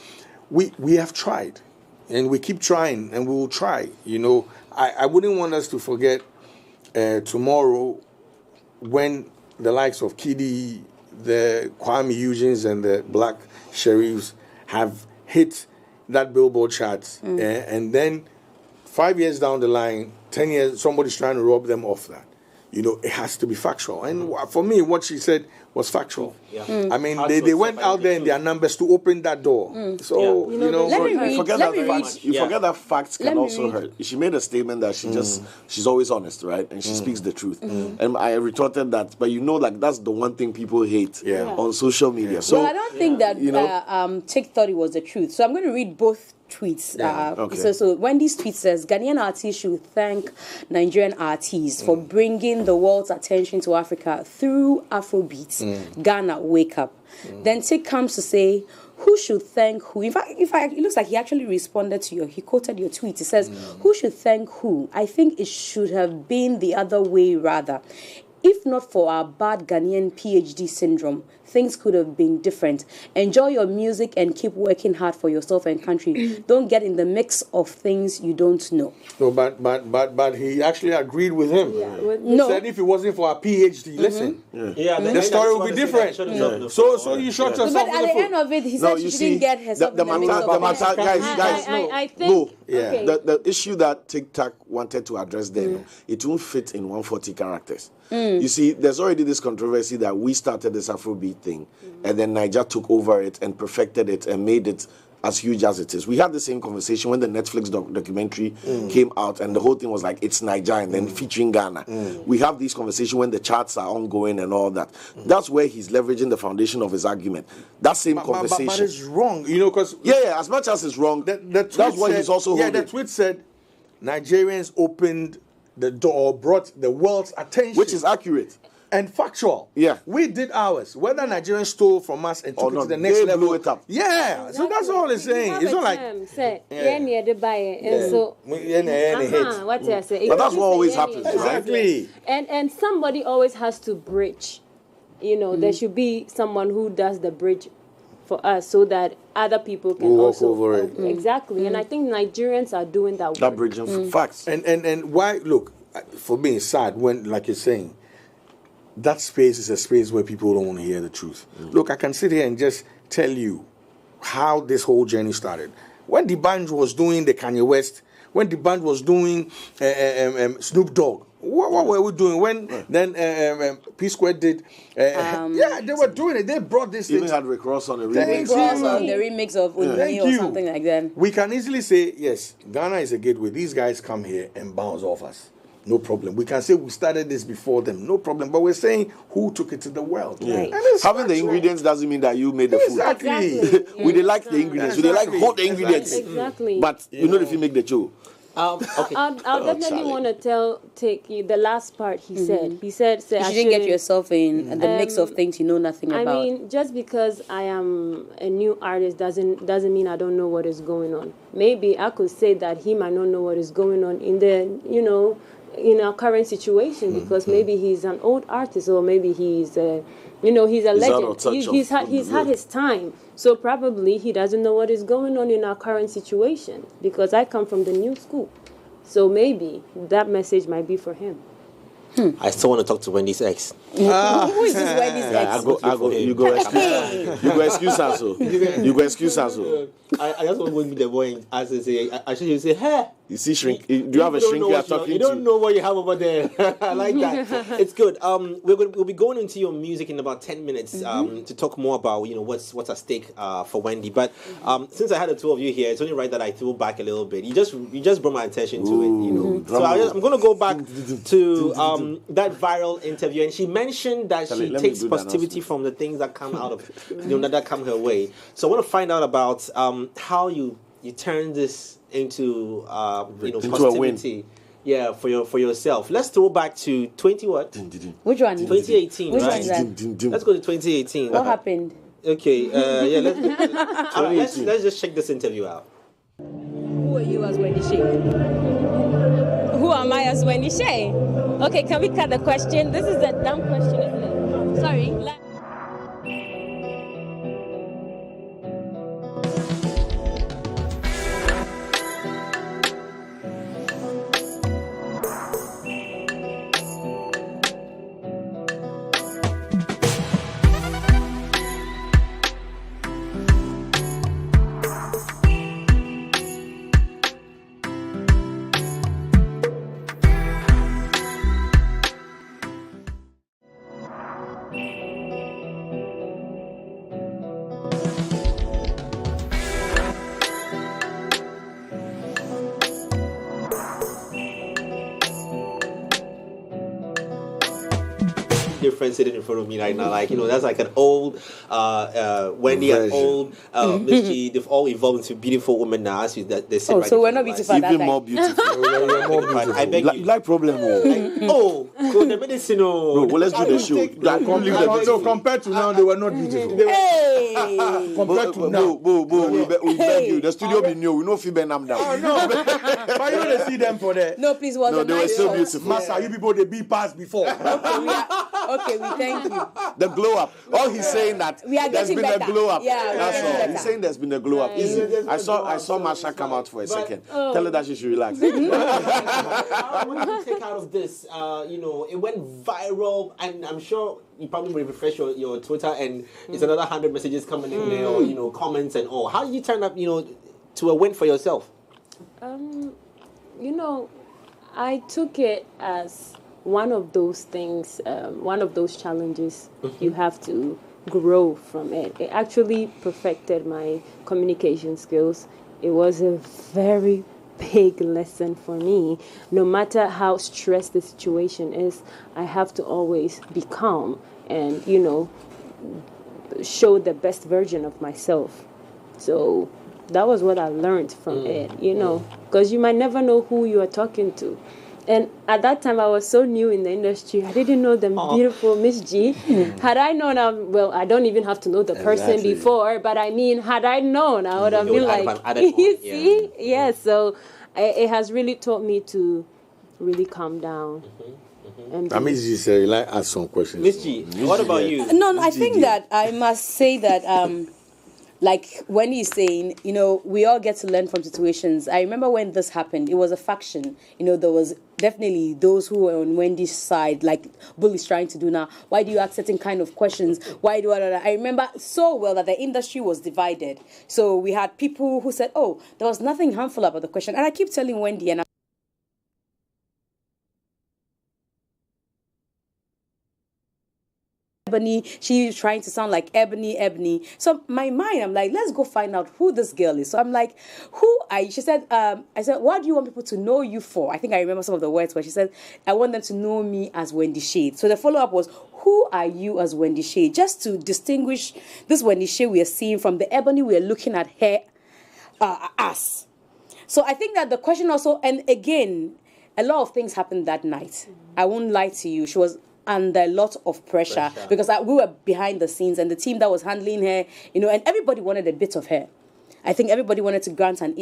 we have tried and we keep trying and we will try, you know. I wouldn't want us to forget tomorrow when the likes of Kiddy, the Kwame Eugene and the Black Sheriffs have hit that Billboard chart, and then 5 years down the line, 10 years, somebody's trying to rob them off that. You know, it has to be factual. And for me, what she said was factual. I mean, they went out there in their numbers to open that door. So, you know, you forget that facts can also hurt. She made a statement that she's always honest, right? And she speaks the truth. And I retorted that, but you know, like, that's the one thing people hate on social media. So, well, I don't think that Tick thought it was the truth. So I'm going to read both tweets. So Wendy's tweet says, Ghanaian artists should thank Nigerian artists for bringing the world's attention to Africa through Afrobeats. Ghana, wake up. Then Tick comes to say, who should thank who? In fact, it looks like he actually responded to he quoted your tweet. He says, who should thank who? I think it should have been the other way rather. If not for our bad Ghanaian PhD syndrome, things could have been different. Enjoy your music and keep working hard for yourself and country. Don't get in the mix of things you don't know. No, but he actually agreed with him. He said if it wasn't for our PhD, listen, the story would be different. So you shot yourself. But at the end of it, he said she didn't get herself in the mix of the issue that TikTok wanted to address then, it won't fit in 140 characters. You see, there's already this controversy that we started this Afrobeat thing, and then Niger took over it and perfected it and made it as huge as it is. We had the same conversation when the Netflix documentary came out, and the whole thing was like, it's Niger, and then featuring Ghana. We have these conversations when the charts are ongoing and all that. That's where he's leveraging the foundation of his argument. That same conversation. But it's wrong, you know, because... Yeah, as much as it's wrong, that's what he's also holding. Yeah, the tweet said, Nigerians opened the door, brought the world's attention. Which is accurate. And factual. Yeah. We did ours. Whether Nigerians stole from us and took it to the next level. Blew it up. Yeah. So that's all it's saying. It's not like... But that's what always happens, right? Exactly. And somebody always has to bridge. You know, there should be someone who does the bridge for us so that other people can walk over it. Exactly. And I think Nigerians are doing that work. That bridging facts. And why, look, for me it's sad when, like you're saying, that space is a space where people don't want to hear the truth. Look, I can sit here and just tell you how this whole journey started. When the band was doing the Kanye West, when the band was doing Snoop Dogg, what were we doing? When then P Square did, they were doing it. They brought this. Even had Rick Ross on the remix. Rick Ross on the remix of Unni or something like that. We can easily say, yes, Ghana is a gateway. These guys come here and bounce off us. No problem. We can say we started this before them. No problem. But we're saying who took it to the world. Yeah. Having the ingredients doesn't mean that you made the food. Exactly. We like the ingredients. We like hot ingredients. Exactly. But you know if you make the show. Okay. I'll definitely want to take you the last part he said. He said, you shouldn't get yourself in the mix of things you know nothing about. I mean, just because I am a new artist doesn't mean I don't know what is going on. Maybe I could say that he might not know what is going on in the, you know, in our current situation because maybe he's an old artist or maybe he's he's a legend. He's had his time. So probably he doesn't know what is going on in our current situation because I come from the new school. So maybe that message might be for him. I still want to talk to Wendy's ex. Who is this Wendy's ex? You go excuse her so. You go excuse her so. I just want to meet the boy and I should say, hey. You see shrink? Do you have a shrink you are talking to? You don't know what you have over there. I like that. It's good. We'll be going into your music in about 10 minutes to talk more about what's at stake for Wendy. But since I had the two of you here, it's only right that I throw back a little bit. You just brought my attention to it. So I'm going to go back to that viral interview, and she mentioned that she takes positivity from the things that come out of, that come her way. So I want to find out about how you turn this into positivity. Yeah, for yourself. Let's throw back to 20 what? Which one? 2018, Which right? one is that? Let's go to 2018. What happened? Okay, let's just check this interview out. Who are you as Wendy Shay? Who am I as Wendy Shay? Okay, can we cut the question? This is a dumb question, isn't it? Sorry. Friend sitting in front of me right now, like that's like an old Wendy and old Miss G. They've all evolved into beautiful women now. As that they sit right so we're not beautiful at that even more beautiful. We're more beautiful. I beg you like problem. Go the medicine. No, well, let's do the show. So compared to now, they were not beautiful. Hey, compared to now, we beg you. The studio be new. We know Phoebe and I'm down. Oh no, but you don't see them for that. No, please, no, they were so beautiful. Master, you people they be passed before. Okay, we thank you. The glow up. All he's saying that there's been better. a glow up. Yeah, that's all. He's saying there's been a glow up. Easy. I saw Masha come out for a second. Tell her that she should relax. What do you take out of this? It went viral, and I'm sure you probably will refresh your Twitter, and it's another 100 messages coming in there, or comments and all. How did you turn up, to a win for yourself? I took it as one of those things, one of those challenges. You have to grow from it. It actually perfected my communication skills. It was a very big lesson for me. No matter how stressed the situation is, I have to always be calm and, show the best version of myself. So that was what I learned from it, because you might never know who you are talking to. And at that time, I was so new in the industry. I didn't know the beautiful Miss G. Had I known, I don't even have to know the person before. But I mean, had I known, I would have been like, you see? Yeah, so it has really taught me to really calm down. That means you say, like, ask some questions. Miss G, what about you? No, I think that I must say that... like when he's saying, we all get to learn from situations. I remember when this happened, it was a faction. There was definitely those who were on Wendy's side, like Bully's trying to do now. Why do you ask certain kind of questions? Why do I? I remember so well that the industry was divided. So we had people who said, oh, there was nothing harmful about the question. And I keep telling Wendy, and Ebony, she's trying to sound like Ebony. So my mind, I'm like, let's go find out who this girl is. So I'm like, she said, I said, what do you want people to know you for? I think I remember some of the words where she said, I want them to know me as Wendy Shade. So the follow-up was, who are you as Wendy Shade? Just to distinguish this Wendy Shade we are seeing from the Ebony we are looking at her as. So I think that the question also, and again, a lot of things happened that night. I won't lie to you. She was under a lot of pressure. Because we were behind the scenes, and the team that was handling her, and everybody wanted a bit of her. I think everybody wanted to grant an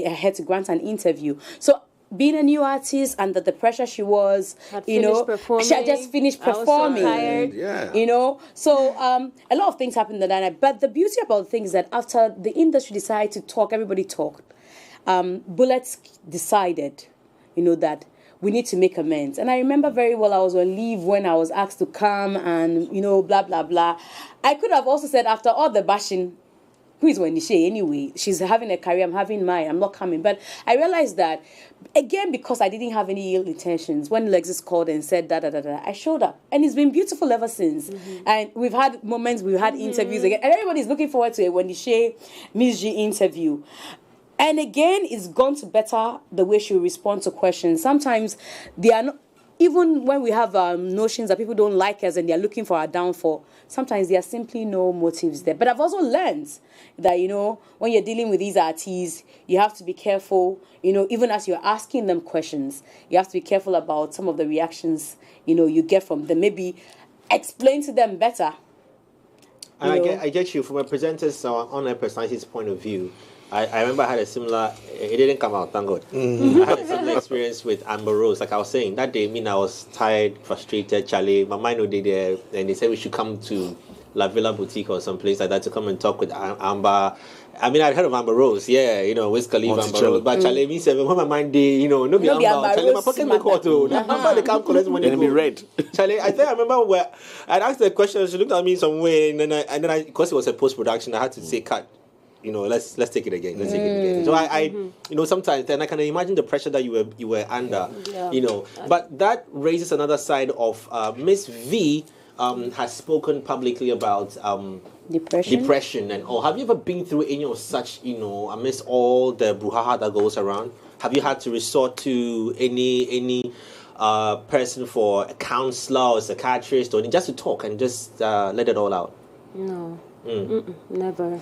interview. So being a new artist, under the pressure she was, she had just finished performing. I was So so tired. a lot of things happened that night. But the beauty about the thing is that after the industry decided to talk, everybody talked. Bullets decided, that we need to make amends. And I remember very well I was on leave when I was asked to come and, blah, blah, blah. I could have also said after all the bashing, who is Wendy Shea anyway? She's having a career, I'm having mine, I'm not coming. But I realized that, again, because I didn't have any ill intentions, when Lexis called and said I showed up. And it's been beautiful ever since. And we've had moments, we've had interviews again. And everybody's looking forward to a Wendy Shea, Miss G interview. And again, it's gone to better the way she responds to questions. Sometimes they are not, even when we have notions that people don't like us and they're looking for our downfall, sometimes there are simply no motives there. But I've also learned that, when you're dealing with these artists, you have to be careful, even as you're asking them questions, you have to be careful about some of the reactions, you get from them. Maybe explain to them better. And I get you from a presenter's on a personality's point of view. I remember I had a similar, it didn't come out, thank God. I had a similar experience with Amber Rose. Like I was saying, that day, I was tired, frustrated, Charlie. My mind was there, and they said we should come to La Villa Boutique or some place like that to come and talk with Amber. I mean, I'd heard of Amber Rose, Wiz Khalifa, Amber Rose. But Charlie, me said, when my mind did, no be Amber. Charlie, my pocket my quarter. Amber, they can't collect money. And be red. Charlie, I think I remember where I'd asked the question. She looked at me some way, and then I, because it was a post production, I had to say cut. Let's take it again. Let's take it again. So I sometimes then I can imagine the pressure that you were under. But that raises another side of Miss V. Has spoken publicly about depression and all. Have you ever been through any of such, amidst all the brouhaha that goes around? Have you had to resort to any person for a counselor or a psychiatrist or just to talk and just let it all out? No. Never.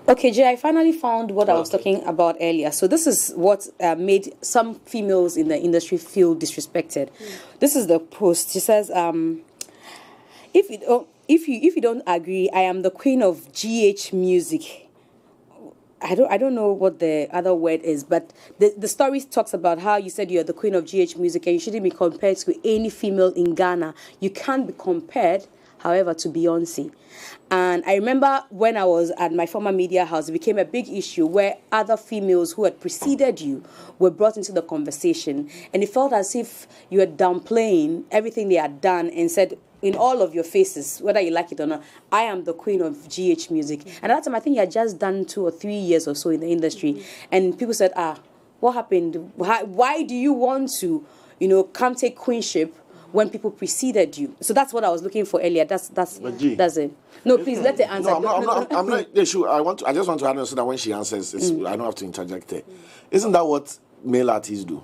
Okay, Jay, I finally found what I was talking about earlier. So this is what made some females in the industry feel disrespected. This is the post. She says, if you don't agree, I am the queen of GH music. I don't know what the other word is, but the story talks about how you said you're the queen of GH music and you shouldn't be compared to any female in Ghana. You can't be compared, however, to Beyonce. And I remember when I was at my former media house, it became a big issue where other females who had preceded you were brought into the conversation. And it felt as if you were downplaying everything they had done and said, in all of your faces, whether you like it or not, I am the queen of GH music. And at that time, I think you had just done 2 or 3 years or so in the industry. And people said, what happened? Why do you want to, come take queenship when people preceded you? So that's what I was looking for earlier. That's it. No, please let the answer. No, I'm not. Yeah, sure. I just want to add so that when she answers, I don't have to interject her. Isn't that what male artists do?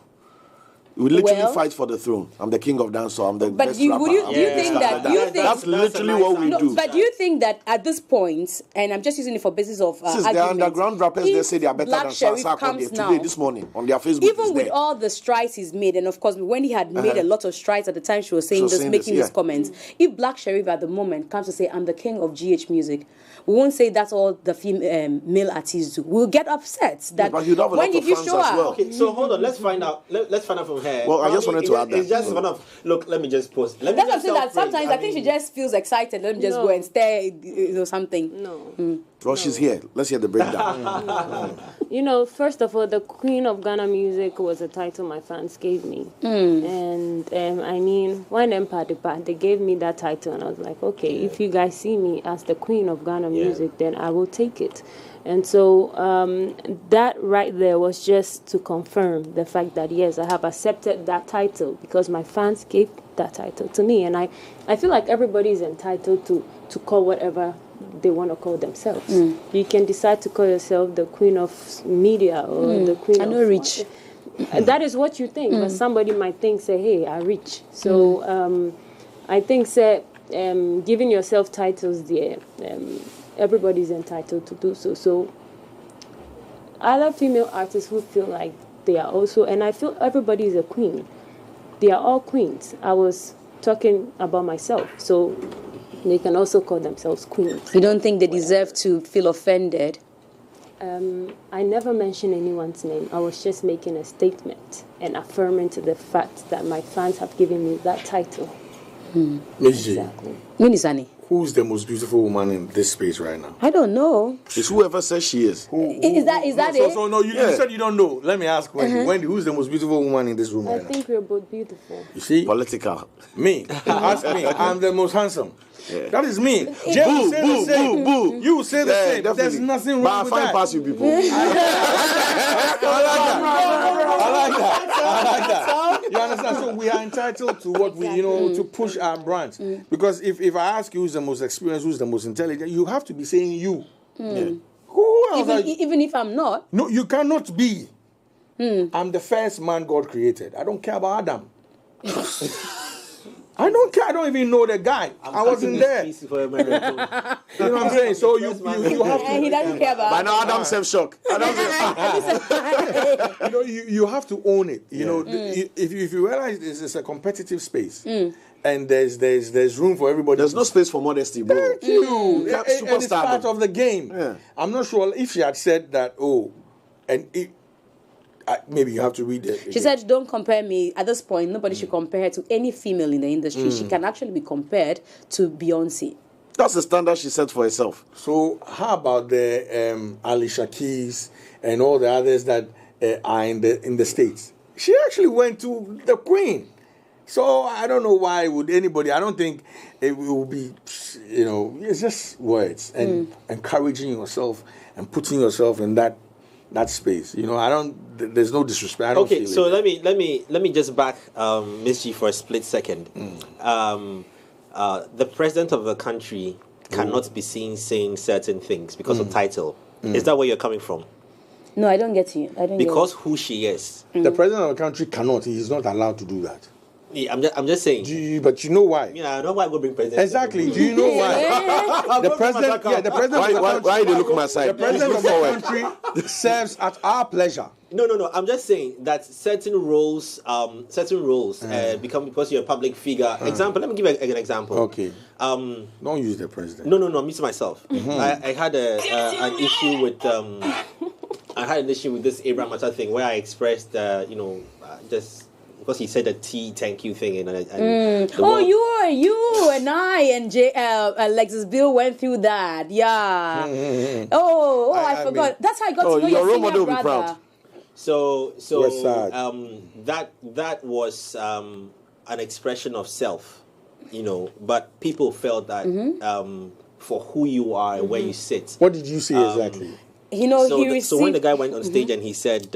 We literally fight for the throne. I'm the king of dancehall. I'm the best rapper. Do you think that? That's literally what we do. But do you think that at this point, and I'm just using it for basis of since they're underground rappers, they say they are better than Sarkodie today, this morning on their Facebook. Even with all the strides he's made, and of course, when he had made a lot of strides at the time, she was saying making these comments. If Black Sherif at the moment comes to say, I'm the king of GH music, we won't say that's all the male artists do. We'll get upset that but you'd have a lot of fans as well. Okay, so hold on. Let's find out. Let's find out from her. Well, I just wanted to add that. It's just one of look. Let me just pause. That's what I'm saying. That sometimes I think she just feels excited. Let me just go and stare, something. No. Well, she's here. Let's hear the breakdown. First of all, the Queen of Ghana Music was a title my fans gave me. And when Empire, they gave me that title, and I was like, okay, if you guys see me as the Queen of Ghana Music, then I will take it. And so that right there was just to confirm the fact that, yes, I have accepted that title because my fans gave that title to me. And I feel like everybody is entitled to call whatever they want to call themselves. You can decide to call yourself the queen of media or the queen of... rich. That is what you think, but somebody might think, say, hey, I'm rich. So I think, giving yourself titles there, everybody's entitled to do so. So other female artists who feel like they are also, and I feel everybody is a queen. They are all queens. I was talking about myself, so they can also call themselves queens. You don't think they deserve to feel offended? I never mentioned anyone's name. I was just making a statement and affirming to the fact that my fans have given me that title. Exactly. Minisani. Who's the most beautiful woman in this space right now? I don't know. It's whoever says she is. Is that it? So no, you said you don't know. Let me ask Wendy. Wendy, who's the most beautiful woman in this room right now? I think we're both beautiful. You see? Political. Me. Ask me. I'm the most handsome. Yeah. That is me. Jay will say the same. You will say the same. Definitely. There's nothing wrong with that. But I find past you people. I like that. You understand? So we are entitled to what we, to push our brands. Because if I ask you who's the most experienced, who's the most intelligent, you have to be saying you. Yeah. Who else? Even if I'm not? No, you cannot be. I'm the first man God created. I don't care about Adam. I don't care. I don't even know the guy. I wasn't there. You know what I'm saying? So you have to. He doesn't care about. By now, Adam's self-shock. You have to own it. You know, if you realize it's a competitive space. And there's room for everybody. There's no space for modesty, bro. Thank you. And it's part of the game. Yeah. I'm not sure if she had said that. Maybe you have to read it. She said, "Don't compare me." At this point, nobody should compare her to any female in the industry. She can actually be compared to Beyonce. That's the standard she set for herself. So how about the Alicia Keys and all the others that are in the States? She actually went to the Queen. So I don't know why would anybody. I don't think it will be. It's just words and encouraging yourself and putting yourself in that space. There's no disrespect. I don't okay, feel so it. let me just back Miss G for a split second. The president of the country cannot be seen saying certain things because of title. Is that where you're coming from? No, I don't get you. Because who she is. The president of the country cannot. He is not allowed to do that. Yeah, I'm just saying. But you know why? I know why we bring president. Exactly. Do you know why? The president. Why do you look at my side? The president of the country serves at our pleasure. No. I'm just saying that certain roles become because you're a public figure. Example. Let me give an example. Okay. Don't use the president. No. I'm using myself. I had an issue with this Abraham Matter thing where I expressed just. Because he said the thank you thing. You and I and Alexis Bill went through that. Yeah. I forgot. That's how I got to know your senior brother. So that was an expression of self, but people felt that for who you are and where you sit. What did you say exactly? So when the guy went on stage and he said,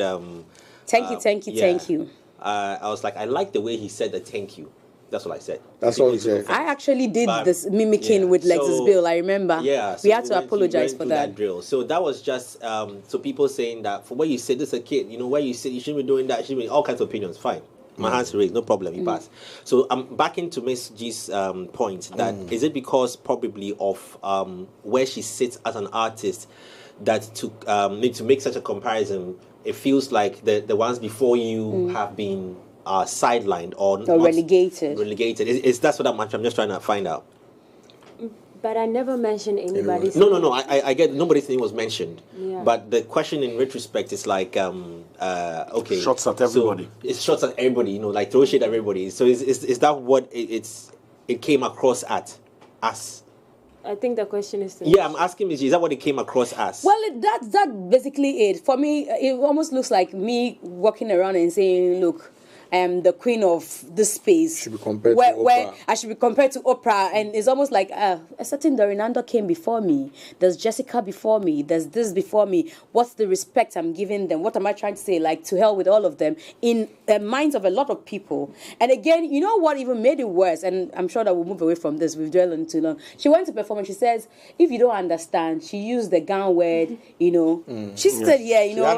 thank you. I was like, I like the way he said the thank you. That's what I said. That's all he said. I actually did this mimicking with Lexus Bill. I remember. Yeah. We had to apologize for that drill. So that was just so people saying that for where you sit, this is a kid. Where you sit, you shouldn't be doing that. You shouldn't be all kinds of opinions. Fine. My hands raised, no problem. You pass. So I'm back into Miss G's point that is it because probably of where she sits as an artist that to make such a comparison. It feels like the ones before you have been sidelined or relegated. Is that's what I'm just trying to find out. But I never mentioned anybody's name. No. I get nobody's name was mentioned. Yeah. But the question in retrospect is like, okay. Shots at everybody. So it's shots at everybody, like throw shade at everybody. So is that what it came across at us? I think the question is... I'm asking is that what it came across as? Well, that's basically it. For me, it almost looks like me walking around and saying, look, the queen of this space. Should be compared to Oprah. Where I should be compared to Oprah. And it's almost like a certain Dorinando came before me. There's Jessica before me. There's this before me. What's the respect I'm giving them? What am I trying to say? Like, to hell with all of them in the minds of a lot of people. And again, you know what even made it worse? And I'm sure that we'll move away from this. We've dwelled on too long. She went to perform and she says, if you don't understand, she used the gown word, She said,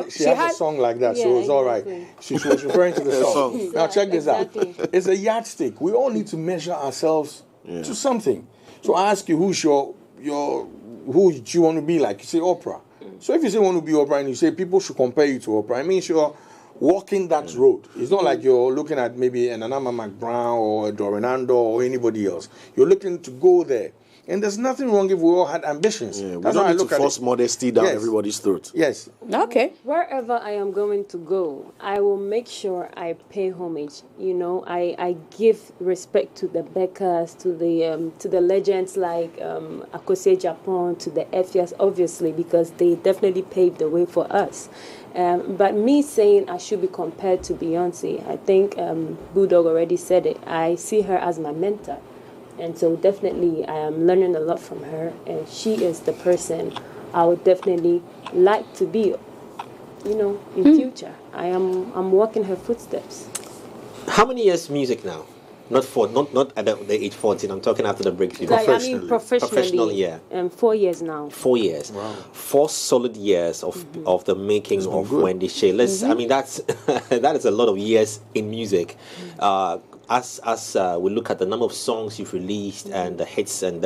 She had a song like that, so it's all right. She was referring to the song. Now check this out. It's a yardstick. We all need to measure ourselves to something. So I ask you, who do you want to be like? You say Oprah. So if you say you want to be Oprah and you say people should compare you to Oprah, it means you're walking that road. It's not like you're looking at maybe an Anama McBrown or a Dorinando or anybody else. You're looking to go there. And there's nothing wrong if we all had ambitions. Yeah, we don't need to force modesty down everybody's throat. Yes. Okay. Wherever I am going to go, I will make sure I pay homage. I give respect to the Beckers, to the legends like Akosua Japan, to the Effias, obviously, because they definitely paved the way for us. But me saying I should be compared to Beyonce, I think Bulldog already said it. I see her as my mentor. And so definitely I am learning a lot from her, and she is the person I would definitely like to be, in future. I'm walking her footsteps. How many years music now? Not at the age 14. I'm talking after the breakthrough. Professionally, 4 years now. 4 years. Wow. 4 solid years of the making of Wendy Shay. I mean, that is a lot of years in music. as we look at the number of songs you've released and the hits and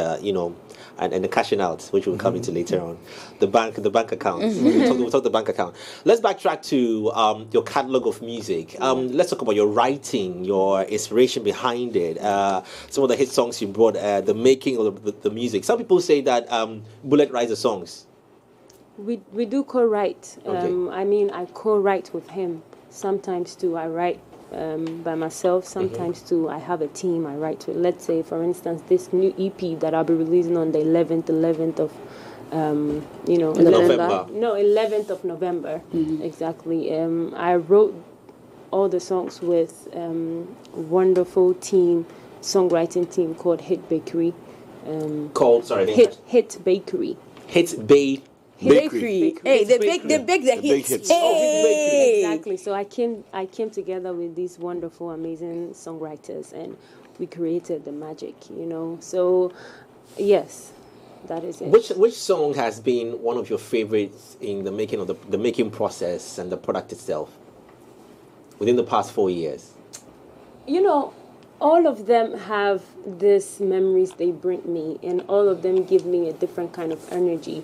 and the cashing out, which we'll come into later on, the bank account. We'll talk the bank account. Let's backtrack to your catalog of music. Let's talk about your writing, your inspiration behind it. Some of the hit songs you brought, the making of the music. Some people say that Bullet writes the songs. We do co-write. I mean, I co-write with him. Sometimes too, I write by myself. Sometimes too, I have a team I write with. Let's say, for instance, this new EP that I'll be releasing on the 11th of November. No, 11th of November. Exactly. I wrote all the songs with wonderful songwriting team called Hit Bakery. Hit Bakery. Bakery. Hey, they bake the hits. Hey. Exactly. So I came together with these wonderful, amazing songwriters, and we created the magic. So yes, that is it. Which song has been one of your favorites in the making of the making process and the product itself within the past 4 years? All of them have these memories they bring me, and all of them give me a different kind of energy.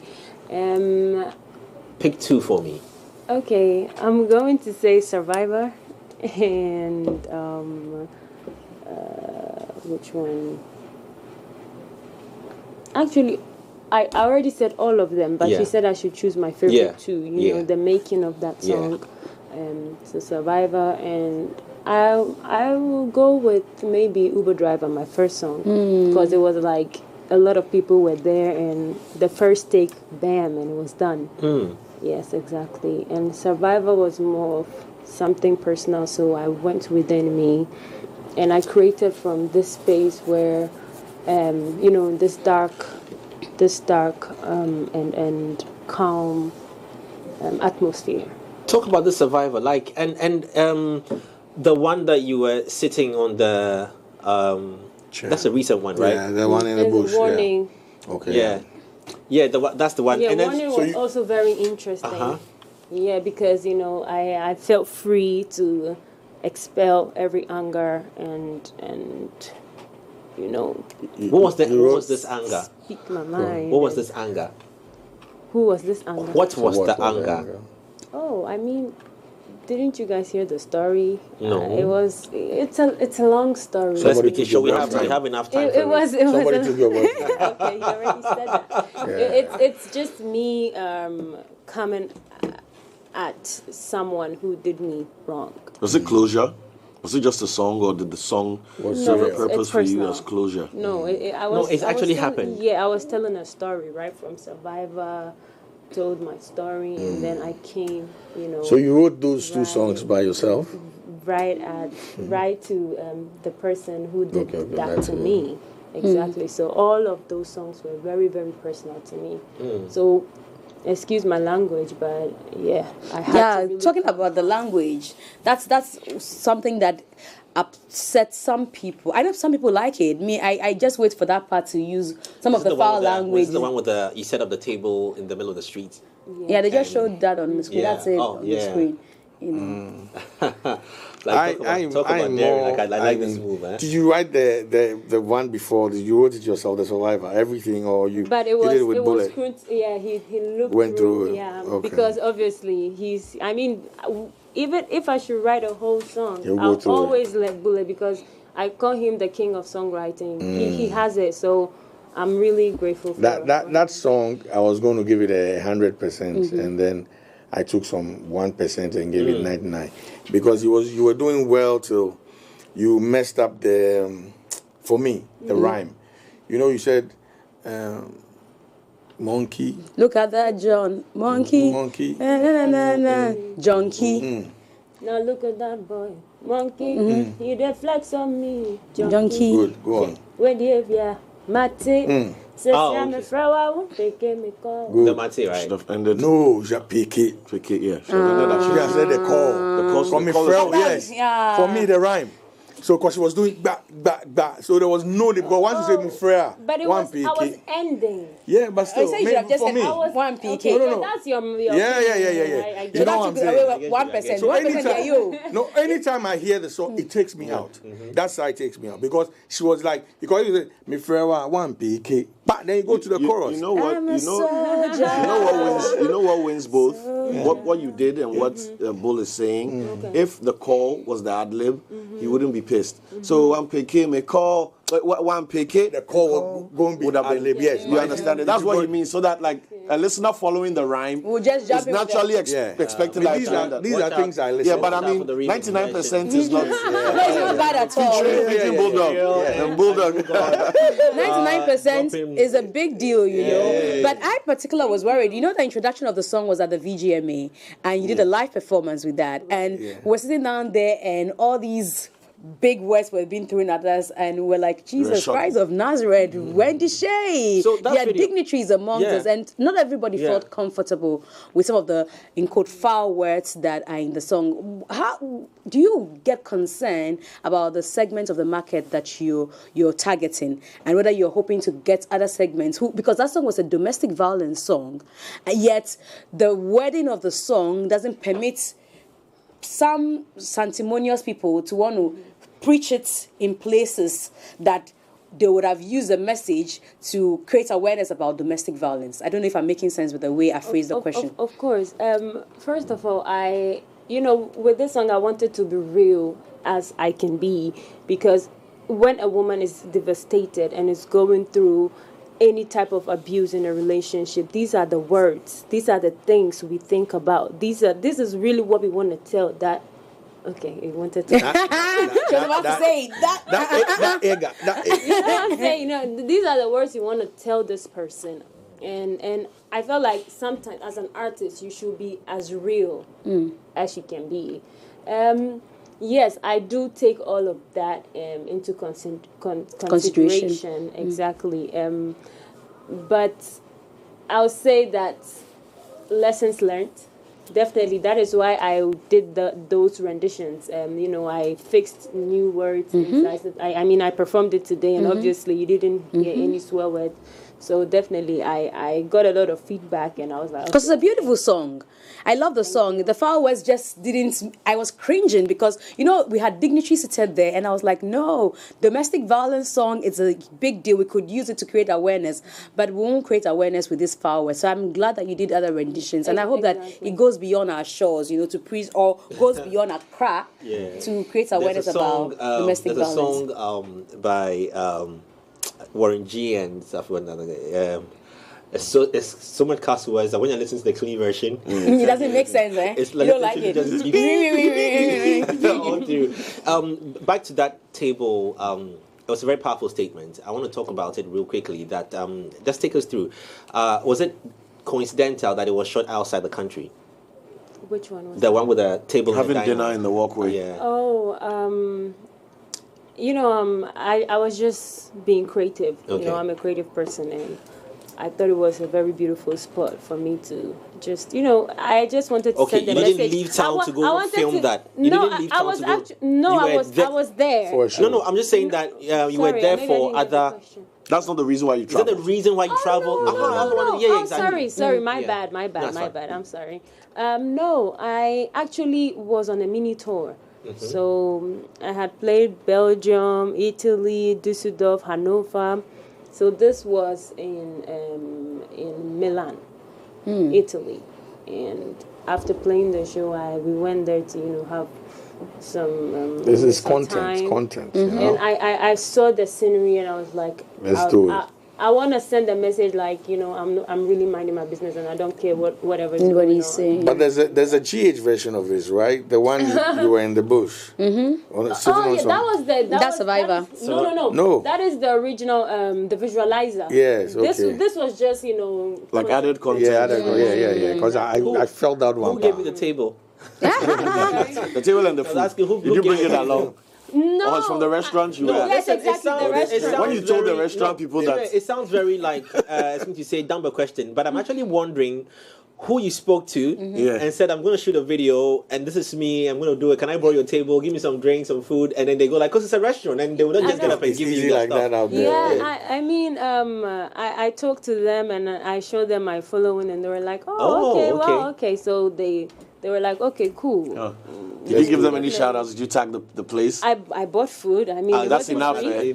Pick two for me. Okay, I'm going to say Survivor, and which one? Actually, I already said all of them, but she said I should choose my favorite two. You know, the making of that song. So Survivor, and I will go with maybe Uber Driver, my first song, because it was like a lot of people were there, and the first take, bam, and it was done. Yes, exactly. And Survivor was more of something personal, so I went within me, and I created from this space where, this dark and calm atmosphere. Talk about the Survivor, and the one that you were sitting on the. That's a recent one, right? Yeah, the one in the bush. Warning. Yeah. Okay. Yeah, that's the one. Yeah, and Warning was also very interesting. Yeah, because I felt free to expel every anger and What was this anger? Speak my mind. What was this anger? Who was this anger? What was the anger? Oh, I mean, didn't you guys hear the story? No. It's a long story. So let's make it sure we have enough time. Somebody took your word. Okay, you already said that. It's just me coming at someone who did me wrong. Was it closure? Was it just a song, or did the song serve a purpose for you as closure? No, happened. Yeah, I was telling a story, right, from Survivor. Told my story, and then I came, So you wrote those two songs by yourself? Right to the person who did that to me. Exactly. So all of those songs were very, very personal to me. So, excuse my language, but yeah, I had to really talking about the language, that's something that upset some people. I know some people like it. Me, I just wait for that part to use some of the foul language. This is the one with you set up the table in the middle of the street. Yeah, they just showed that on the screen. That's it on the screen. I like this move. Did you write the one before? Did you wrote it yourself, the Survivor, everything, or you But it was, did it with Bullet? He looked Went through it. Yeah, Okay. because obviously even if I should write a whole song, I'll always let Bullet, because I call him the king of songwriting. He has it, so I'm really grateful for that song. I was going to give it 100%, and then I took some 1% and gave it 99, because you were doing well till you messed up the rhyme. You said monkey. Look at that, John. Monkey. Junkie. Now look at that boy. Monkey. He reflects on me. Junkie. Good. Go on. When you Mate. The Mate, right? Should have ended. No, you pick it, yeah. She has said the call. The call. For me, yes. For me, the rhyme. So, because she was doing back. So there was no need. Because once you say Mufrea, But it one was, PK. I was ending. Yeah, but still, you should have just for said, me. I was 1 PK. Okay, No. that's your Yeah. I You know what I'm saying? 1%. So 1% yeah, you. No, anytime I hear the song, it takes me out. That's how it takes me out. Because she was like, because you say, Mufrea, 1 PK. But then you go to the chorus. You know what? I'm a You know what wins both? What you did and what Bull is saying. If the call was the ad lib, he wouldn't be pissed. So 1 PK may call. 1 PK, the call would have been lib. Yes, you understand it. That's what he means. So that like a listener following the rhyme We'll just jump is naturally expecting that. These are things I listen. Yeah, but I mean, 99% is not. No, it's not bad at all. Featuring Bulldog. 99% is a big deal, you know. But I particularly was worried. You know, the introduction of the song was at the VGMA, and you did a live performance with that. And we're sitting down there, and all these big words were being thrown at us, and we're like, Jesus Christ of Nazareth, Wendy Shay. So there are dignitaries among us, and not everybody felt comfortable with some of the, in quote, foul words that are in the song. How do you get concerned about the segment of the market that you're targeting, and whether you're hoping to get other segments because that song was a domestic violence song, and yet the wording of the song doesn't permit some sanctimonious people to want to preach it in places that they would have used the message to create awareness about domestic violence. I don't know if I'm making sense with the way I phrased the question. Of course. First of all, with this song, I wanted to be real as I can be, because when a woman is devastated and is going through any type of abuse in a relationship, these are the words, these are the things we think about. This is really what we want to tell that. Okay, you wanted to. She was about to say that. You know what I'm saying? These are the words you want to tell this person, and I felt like sometimes as an artist you should be as real as you can be. Yes, I do take all of that into consideration. Exactly. But I'll say that lessons learned. Definitely, that is why I did those renditions. I fixed new words. I performed it today, and obviously you didn't hear any swear words. So definitely, I got a lot of feedback, and I was like, because it's a beautiful song. I love the song. The foul words just didn't. I was cringing because we had dignitaries seated there, and I was like, no, domestic violence song. It's a big deal. We could use it to create awareness, but we won't create awareness with this foul words. So I'm glad that you did other renditions, and I hope that it goes beyond our shores, to preach, or goes beyond Accra to create awareness about domestic violence. There's a song by Warren G and stuff. It's so much cuss words that when you listen to the clean version, it doesn't make sense, eh? It's like you don't like it. All through. Back to that table. It was a very powerful statement. I want to talk about it real quickly. That just take us through. Was it coincidental that it was shot outside the country? Which one was the one with the table having dinner in the walkway? Yeah. Oh, I was just being creative. Okay. I'm a creative person, and I thought it was a very beautiful spot for me to just, I just wanted to send a message. Okay, you didn't leave town to go film that. I was there. For sure. No, I'm just saying that you were there for other. That's not the reason why you traveled. Is that the reason why you traveled? No. Yeah, exactly. Sorry. My bad. I'm sorry. No, I actually was on a mini tour. So I had played Belgium, Italy, Düsseldorf, Hanover. So this was in Milan, Italy, and after playing the show, we went there to have some. This is some content. And I saw the scenery, and I was like, let's do it. I want to send a message like, I'm really minding my business and I don't care whatever anybody's saying. But there's a GH version of this, right? The one you were in the bush. That was that's Survivor. No. That is the original, the visualizer. Yes, okay. This was just, like added content. Yeah. Because I felt that one. Who gave you the table? The table and the food. Did you bring it along? No. Oh, it's from the restaurant you were. Yes, exactly. The restaurant. When you told the restaurant people that. It sounds very like, I think you say dumb question, but I'm actually wondering, who you spoke to and said, I'm going to shoot a video and this is me, I'm going to do it. Can I borrow your table? Give me some drinks, some food. And then they go like, because it's a restaurant, and they will not just get up and give you like stuff. that out there. Yeah, I mean, I talked to them and I showed them my following, and they were like, okay. So they were like, okay, cool. Did you give them any shout outs? Did you tag the place? I bought food. I mean, it that's wasn't enough. free.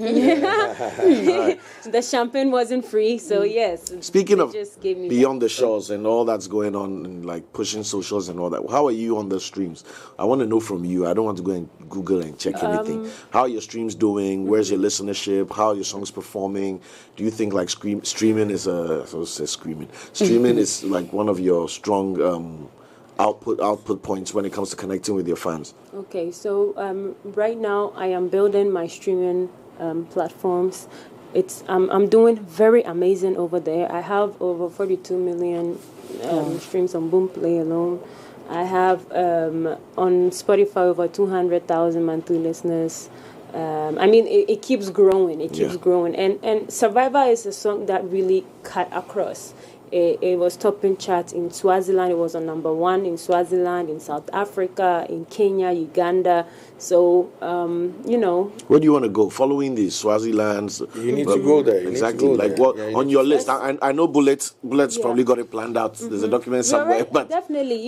The champagne wasn't free, so yes. Speaking of just gave me beyond the shores and all that's going on and like pushing socials and all that, how are you on the streams? I want to know from you. I don't want to go and Google and check anything. How are your streams doing? Where's your listenership? How are your songs performing? Do you think like streaming is streaming is like one of your strong output points when it comes to connecting with your fans? Okay, so right now I am building my streaming platforms. I'm doing very amazing over there. I have over 42 million streams on Boomplay alone. I have on Spotify over 200,000 monthly listeners. I mean, it keeps growing. It keeps growing. And Survivor is a song that really cut across. It was topping charts in Swaziland. It was on number 1 in Swaziland, in South Africa, in Kenya, Uganda. So, Where do you want to go? Following the Swazilands? You need to go there. Exactly. Like what on your list? I know Bullets probably got it planned out. There's a document somewhere. Right. But definitely,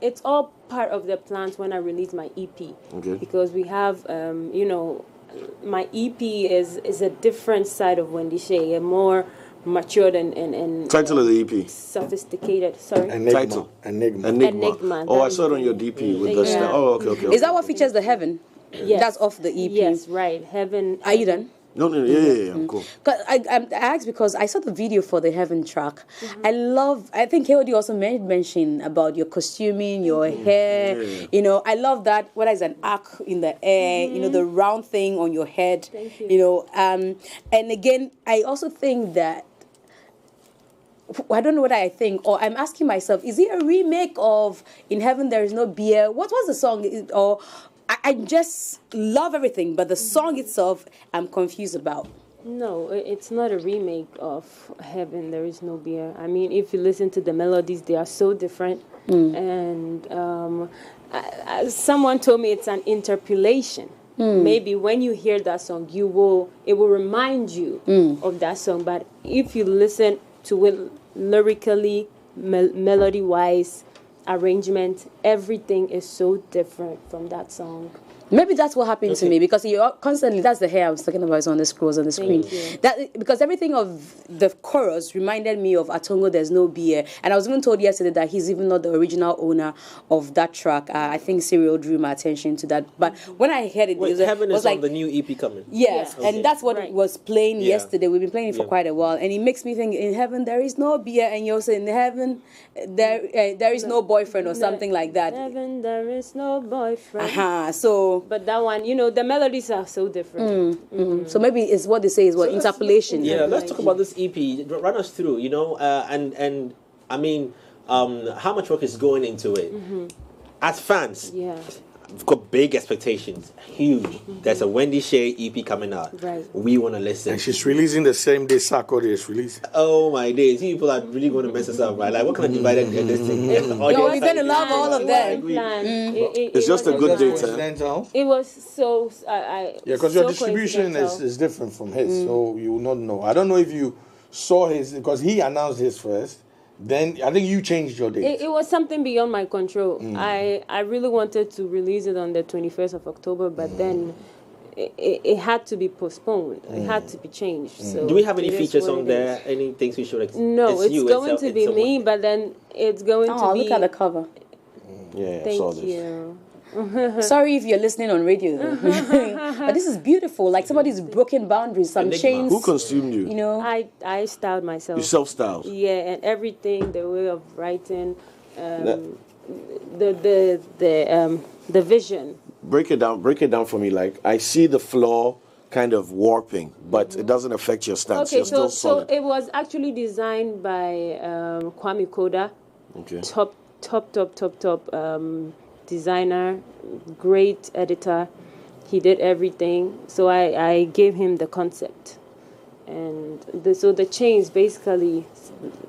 it's all part of the plans when I release my EP. Okay. Because we have, my EP is a different side of Wendy Shea, a more matured and title of the EP? Sophisticated. Sorry. Enigma. Oh, I saw it on your DP with the star. Oh, okay. Is that what features the Heaven? Yes. That's off the EP. Yes, right. Heaven. Are you done? No, yeah, cool. Cause I asked because I saw the video for the Heaven track. I think KOD also mentioned about your costuming, your hair. Yeah. I love that. Whether it's an arc in the air, the round thing on your head. Thank you. And again, I also think that, I don't know what I think, or I'm asking myself, is it a remake of In Heaven There Is No Beer? What was the song? Or I just love everything, but the song itself, I'm confused about. No, it's not a remake of Heaven There Is No Beer. I mean, if you listen to the melodies, they are so different. And someone told me it's an interpolation. Maybe when you hear that song, it will remind you of that song. But if you listen to it lyrically, melody-wise, arrangement, everything is so different from that song. Maybe that's what happened to me, because you constantly, that's the hair I was talking about, on the scrolls on the screen. Because everything of the chorus reminded me of Atongo There's No Beer. And I was even told yesterday that he's even not the original owner of that track. I think Cyril drew my attention to that. But when I heard it, Heaven is like, on the new EP coming. Yes, Okay. and that's what was playing yesterday. We've been playing it for quite a while. And it makes me think, in heaven there is no beer, and you're saying in heaven there is no boyfriend or something like that. Heaven there is no boyfriend. So... But that one, the melodies are so different. So maybe it's what they say is what interpolation. Yeah, let's talk about this EP. Run us through, and I mean, how much work is going into it? As fans, we've got big expectations, huge. There's a Wendy Shea EP coming out. Right. We want to listen. And she's releasing the same day Sarkodie is releasing. Oh my days, you people are really going to mess us up, right? Like, what kind of divided this thing? You're going to love all of them. It's just a good data. It was so... because your distribution is different from his, so you will not know. I don't know if you saw his, because he announced his first. Then I think you changed your date. It was something beyond my control. I really wanted to release it on the 21st of October, but then it had to be postponed. It had to be changed. So do we have any features on there? Any things we should expect? No, it's going to be me, but then it's going to be... Oh, look at the cover. Yeah, Thank I saw this. you. Sorry if you're listening on radio, but this is beautiful. Like somebody's broken boundaries, some chains. Who costumed you? I styled myself. You self-styled? Yeah, and everything, the way of writing, the vision. Break it down for me. Like, I see the floor kind of warping, but it doesn't affect your stance. Okay, You're still solid. So it was actually designed by Kwame Koda. Okay. Top designer, great editor. He did everything. So I gave him the concept. And so the chains basically,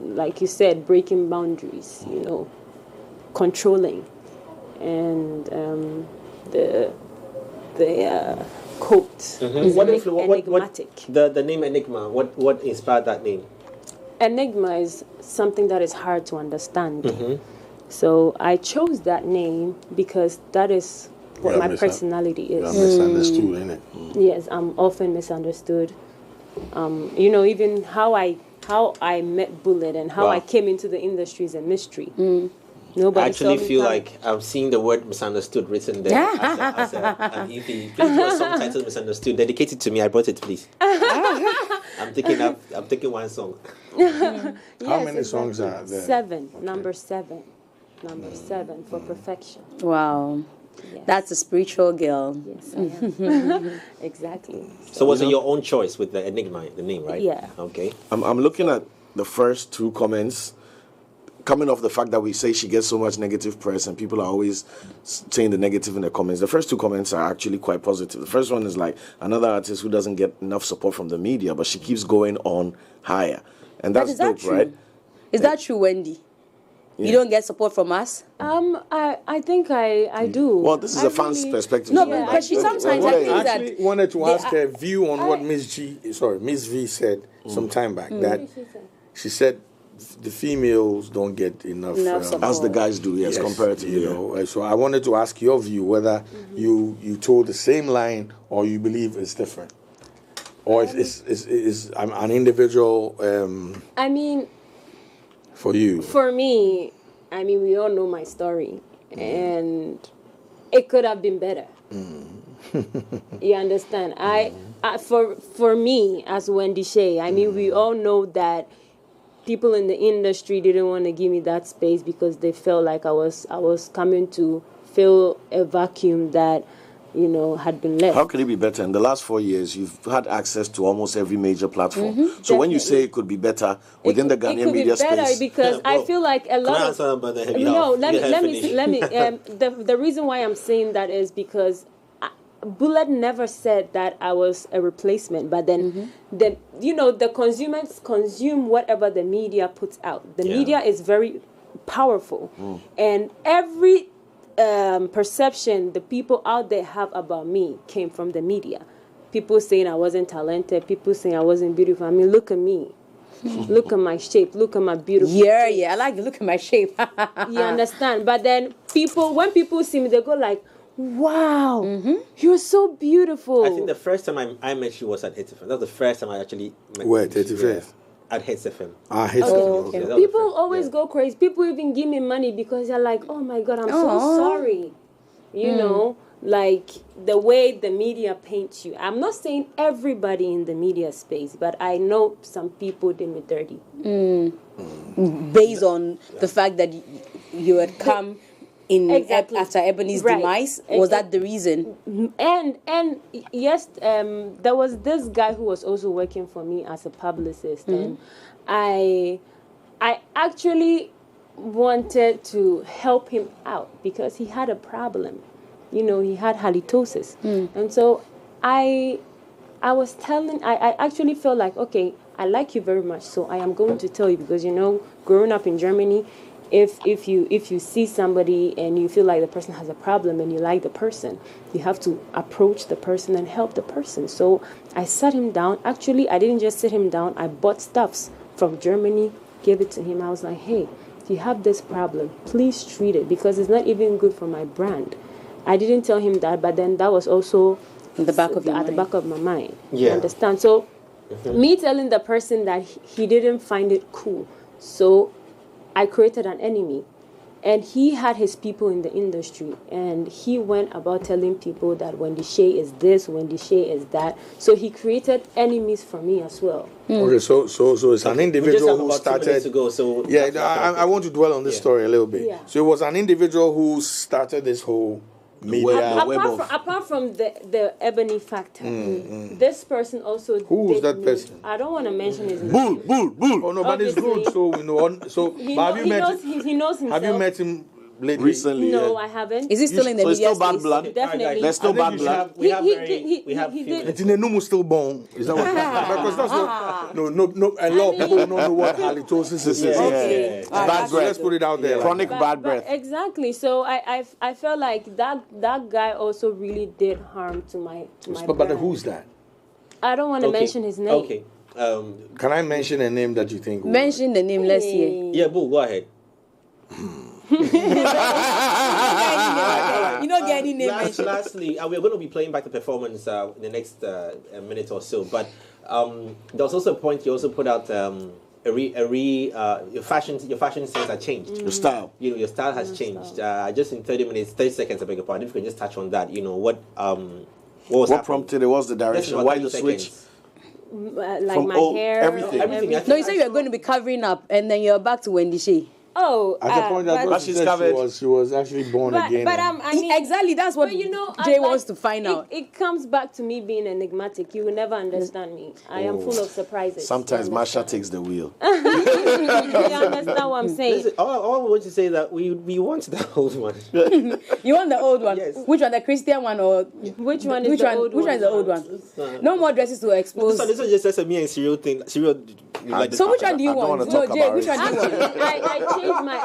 like you said, breaking boundaries, you know, controlling, and the quote is enigmatic. The name Enigma, what inspired that name? Enigma is something that is hard to understand. So I chose that name because that is what my personality is. You're misunderstood, isn't it? Yes, I'm often misunderstood. You know, even how I met Bullet and how I came into the industry is a mystery. Nobody I actually saw me feel come. like I'm seeing the word misunderstood written there as an EP. Please do some title misunderstood. Dedicate it to me. I brought it, please. I'm taking one song. How many songs are there? 7. Number 7 for perfection. Wow. Yes. That's a spiritual girl. Yes, I am. Exactly. So was it your own choice with the Enigma, the name, right? Yeah. Okay. I'm looking at the first 2 comments, coming off the fact that we say she gets so much negative press and people are always saying the negative in the comments. The first 2 comments are actually quite positive. The first one is like another artist who doesn't get enough support from the media, but she keeps going on higher. And that's dope, true? right? Is that true, Wendy? Yeah. You don't get support from us? I think I do. Well, this is a fan's perspective. No, but she sometimes I think I that actually wanted to ask her view on what Miss V said some time back. That she said the females don't get enough as the guys do, yes, comparatively. You know, so I wanted to ask your view whether you told the same line or you believe it's different, or it's an individual. I mean, for you, for me, I mean, we all know my story, and it could have been better. You understand? For me as Wendy Shay, I mean, we all know that people in the industry didn't want to give me that space because they felt like I was coming to fill a vacuum that, you know, had been left. How could it be better? In the last 4 years, you've had access to almost every major platform. So when you say it could be better within the Ghanaian media space, it could be better because I feel like a lot of let me the reason why I'm saying that is because Bullet never said that I was a replacement, but then the consumers consume whatever the media puts out. The media is very powerful, and every perception the people out there have about me came from the media. People saying I wasn't talented, people saying I wasn't beautiful. I mean, look at me. Look at my shape. Look at my beautiful shape. I like to look at my shape. You understand? But then when people see me, they go like, wow, you're so beautiful. I think the first time I met you was at Hits FM. That was the first time I actually met you. Where at Hits FM? At Hits FM. Hits FM. Okay. People always go crazy. People even give me money because they're like, oh my God, I'm so sorry. You know, like the way the media paints you. I'm not saying everybody in the media space, but I know some people did me dirty. Based on the fact that you had come after Ebony's demise, was that the reason? And yes, there was this guy who was also working for me as a publicist, and I actually wanted to help him out because he had a problem. You know, he had halitosis, and so I actually felt like, okay, I like you very much, so I am going to tell you because, you know, growing up in Germany, if you see somebody and you feel like the person has a problem and you like the person, you have to approach the person and help the person. So I sat him down. Actually, I didn't just sit him down. I bought stuffs from Germany, gave it to him. I was like, hey, you have this problem. Please treat it because it's not even good for my brand. I didn't tell him that, but then that was also at the back of my mind. Yeah. You understand? So me telling the person that he didn't find it cool. So I created an enemy. And he had his people in the industry. And he went about telling people that Wendy Shay is this, Wendy Shay is that. So he created enemies for me as well. Okay, so it's an individual who started. To go, so I want to dwell on this story a little bit. Yeah. So it was an individual who started this whole media. Apart from the Ebony factor, this person also. Who was that person? I don't want to mention his name. Bull. Oh no, but it's good. So we know. So He have you met knows himself. Have you met him lately? Recently, No, yeah. I haven't. Is he still in the So it's media still bad space? blood? Definitely. There's still I think bad you should blood. have- we have he few did. It's in the Numu stillborn. Is that what? Because that's not. No. A lot of people don't know what halitosis is. Yeah. Okay. Bad So let's breath. put it out there. like Chronic that. bad breath. Exactly. So I felt like that guy also really did harm to my But brand. who's that? I don't want to mention his name. Okay. Can I mention a name that you think? Mention the name, let's hear. Yeah, Boo, go ahead. You don't get any name mentioned. Lastly, we're going to be playing back the performance in the next minute or so. But there was also a point you also put out. Your fashion sense has changed. Your style. Your style has changed. Just in 30 seconds, I beg your pardon. If you can just touch on that, what was What prompted it? What's the direction? Why the switch? Like From my all- hair, everything. No, you said you were going to be covering up, and then you're back to Wendy Shea. Oh, At the point that But she's covered. she was actually born again. But I mean, Exactly, that's what but you know, Jay wants to find out. It comes back to me being enigmatic. You will never understand me. I am full of surprises. Sometimes Masha takes the wheel. You understand what I'm saying? Listen, all I want to say is that we want the old one. You want the old one? Yes. Which one, the Christian one or Which one is the old Which one is the old one? No more dresses to expose. This one is just a me and Cyril thing. Cyril, you like So which one do you I don't want? wanna No, talk Jay, about which it. one do you want? I changed my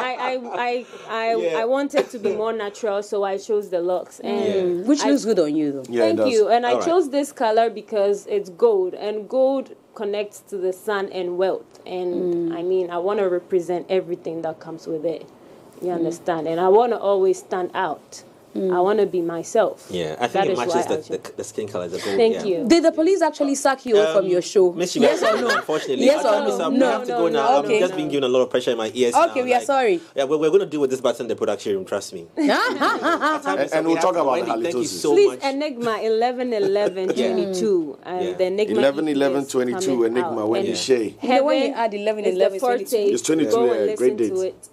I wanted to be more natural, so I chose the looks. And Which looks good on you though. Yeah, it thank does. you. And I All right. chose this color because it's gold, and gold connects to the sun and wealth. And I mean, I want to represent everything that comes with it. You understand? And I want to always stand out. I want to be myself. Yeah, I That think it is why I matches chose- the skin color, the gold. Thank yeah. you. Did the police actually sack you off from your show? Miss, Yes or no? Unfortunately. Yes or Miss, no? we have to go now. Okay. I'm just being given a lot of pressure in my ears. Okay, now, we are sorry. Yeah, we're going to deal with this button in the production room, trust me. And we'll talk about Wendy, thank you halitosis. so Please, much. Enigma 11/11/22. And Yeah. the Enigma 11/11/22, Enigma, Wendy Shea. The one you Heaven add 11, is 11, the forte. It's 22, Go yeah, and great listen to date. it,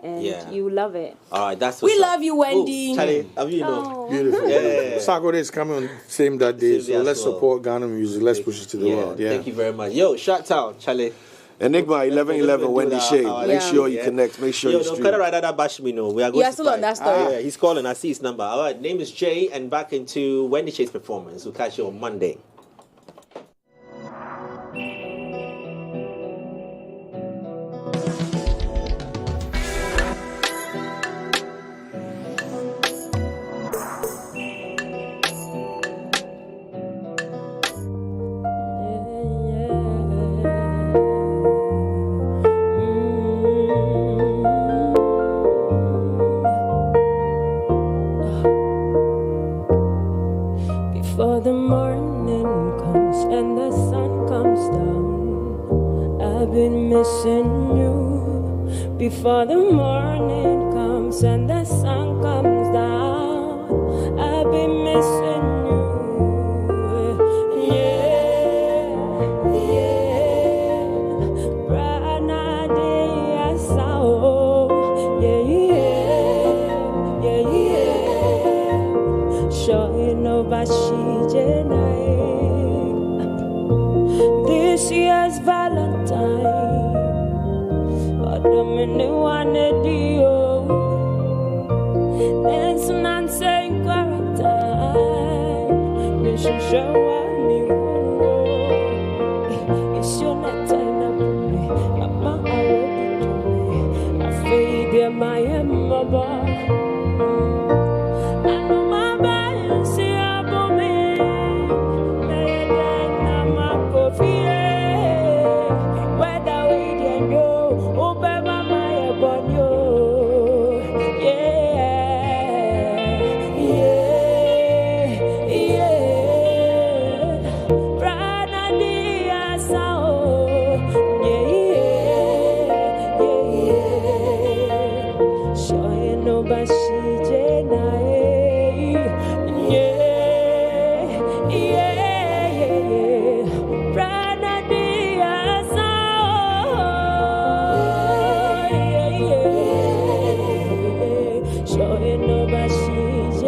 and Yeah. you love it. All right, that's We what's up. love you, Wendy. Oh, Charlie, have you know? Beautiful. Yeah. Sakode is coming on same that day, Same day so as let's well. support Ghana music. Let's push it to the world. Yeah. Thank you very much. Yo, shout out, Charlie. Enigma 11/11, Wendy Shea. Make sure you Yeah. connect. Make sure Yo, you no, stream. Radada bash me, no. We are going You are to still on fight. that story? Yeah, he's calling. I see his number. All right, name is Jay, and back into Wendy Shea's performance. We'll catch you on Monday. Before the morning comes and the sun comes down, I've been missing you. Before the morning comes and the sun comes down, I've been missing you. Yeah, yeah. Brana de asao. Yeah, yeah, yeah. Sure you know this year's Valentine, but I'm in the one deal. There's an answer in quarantine. Mission show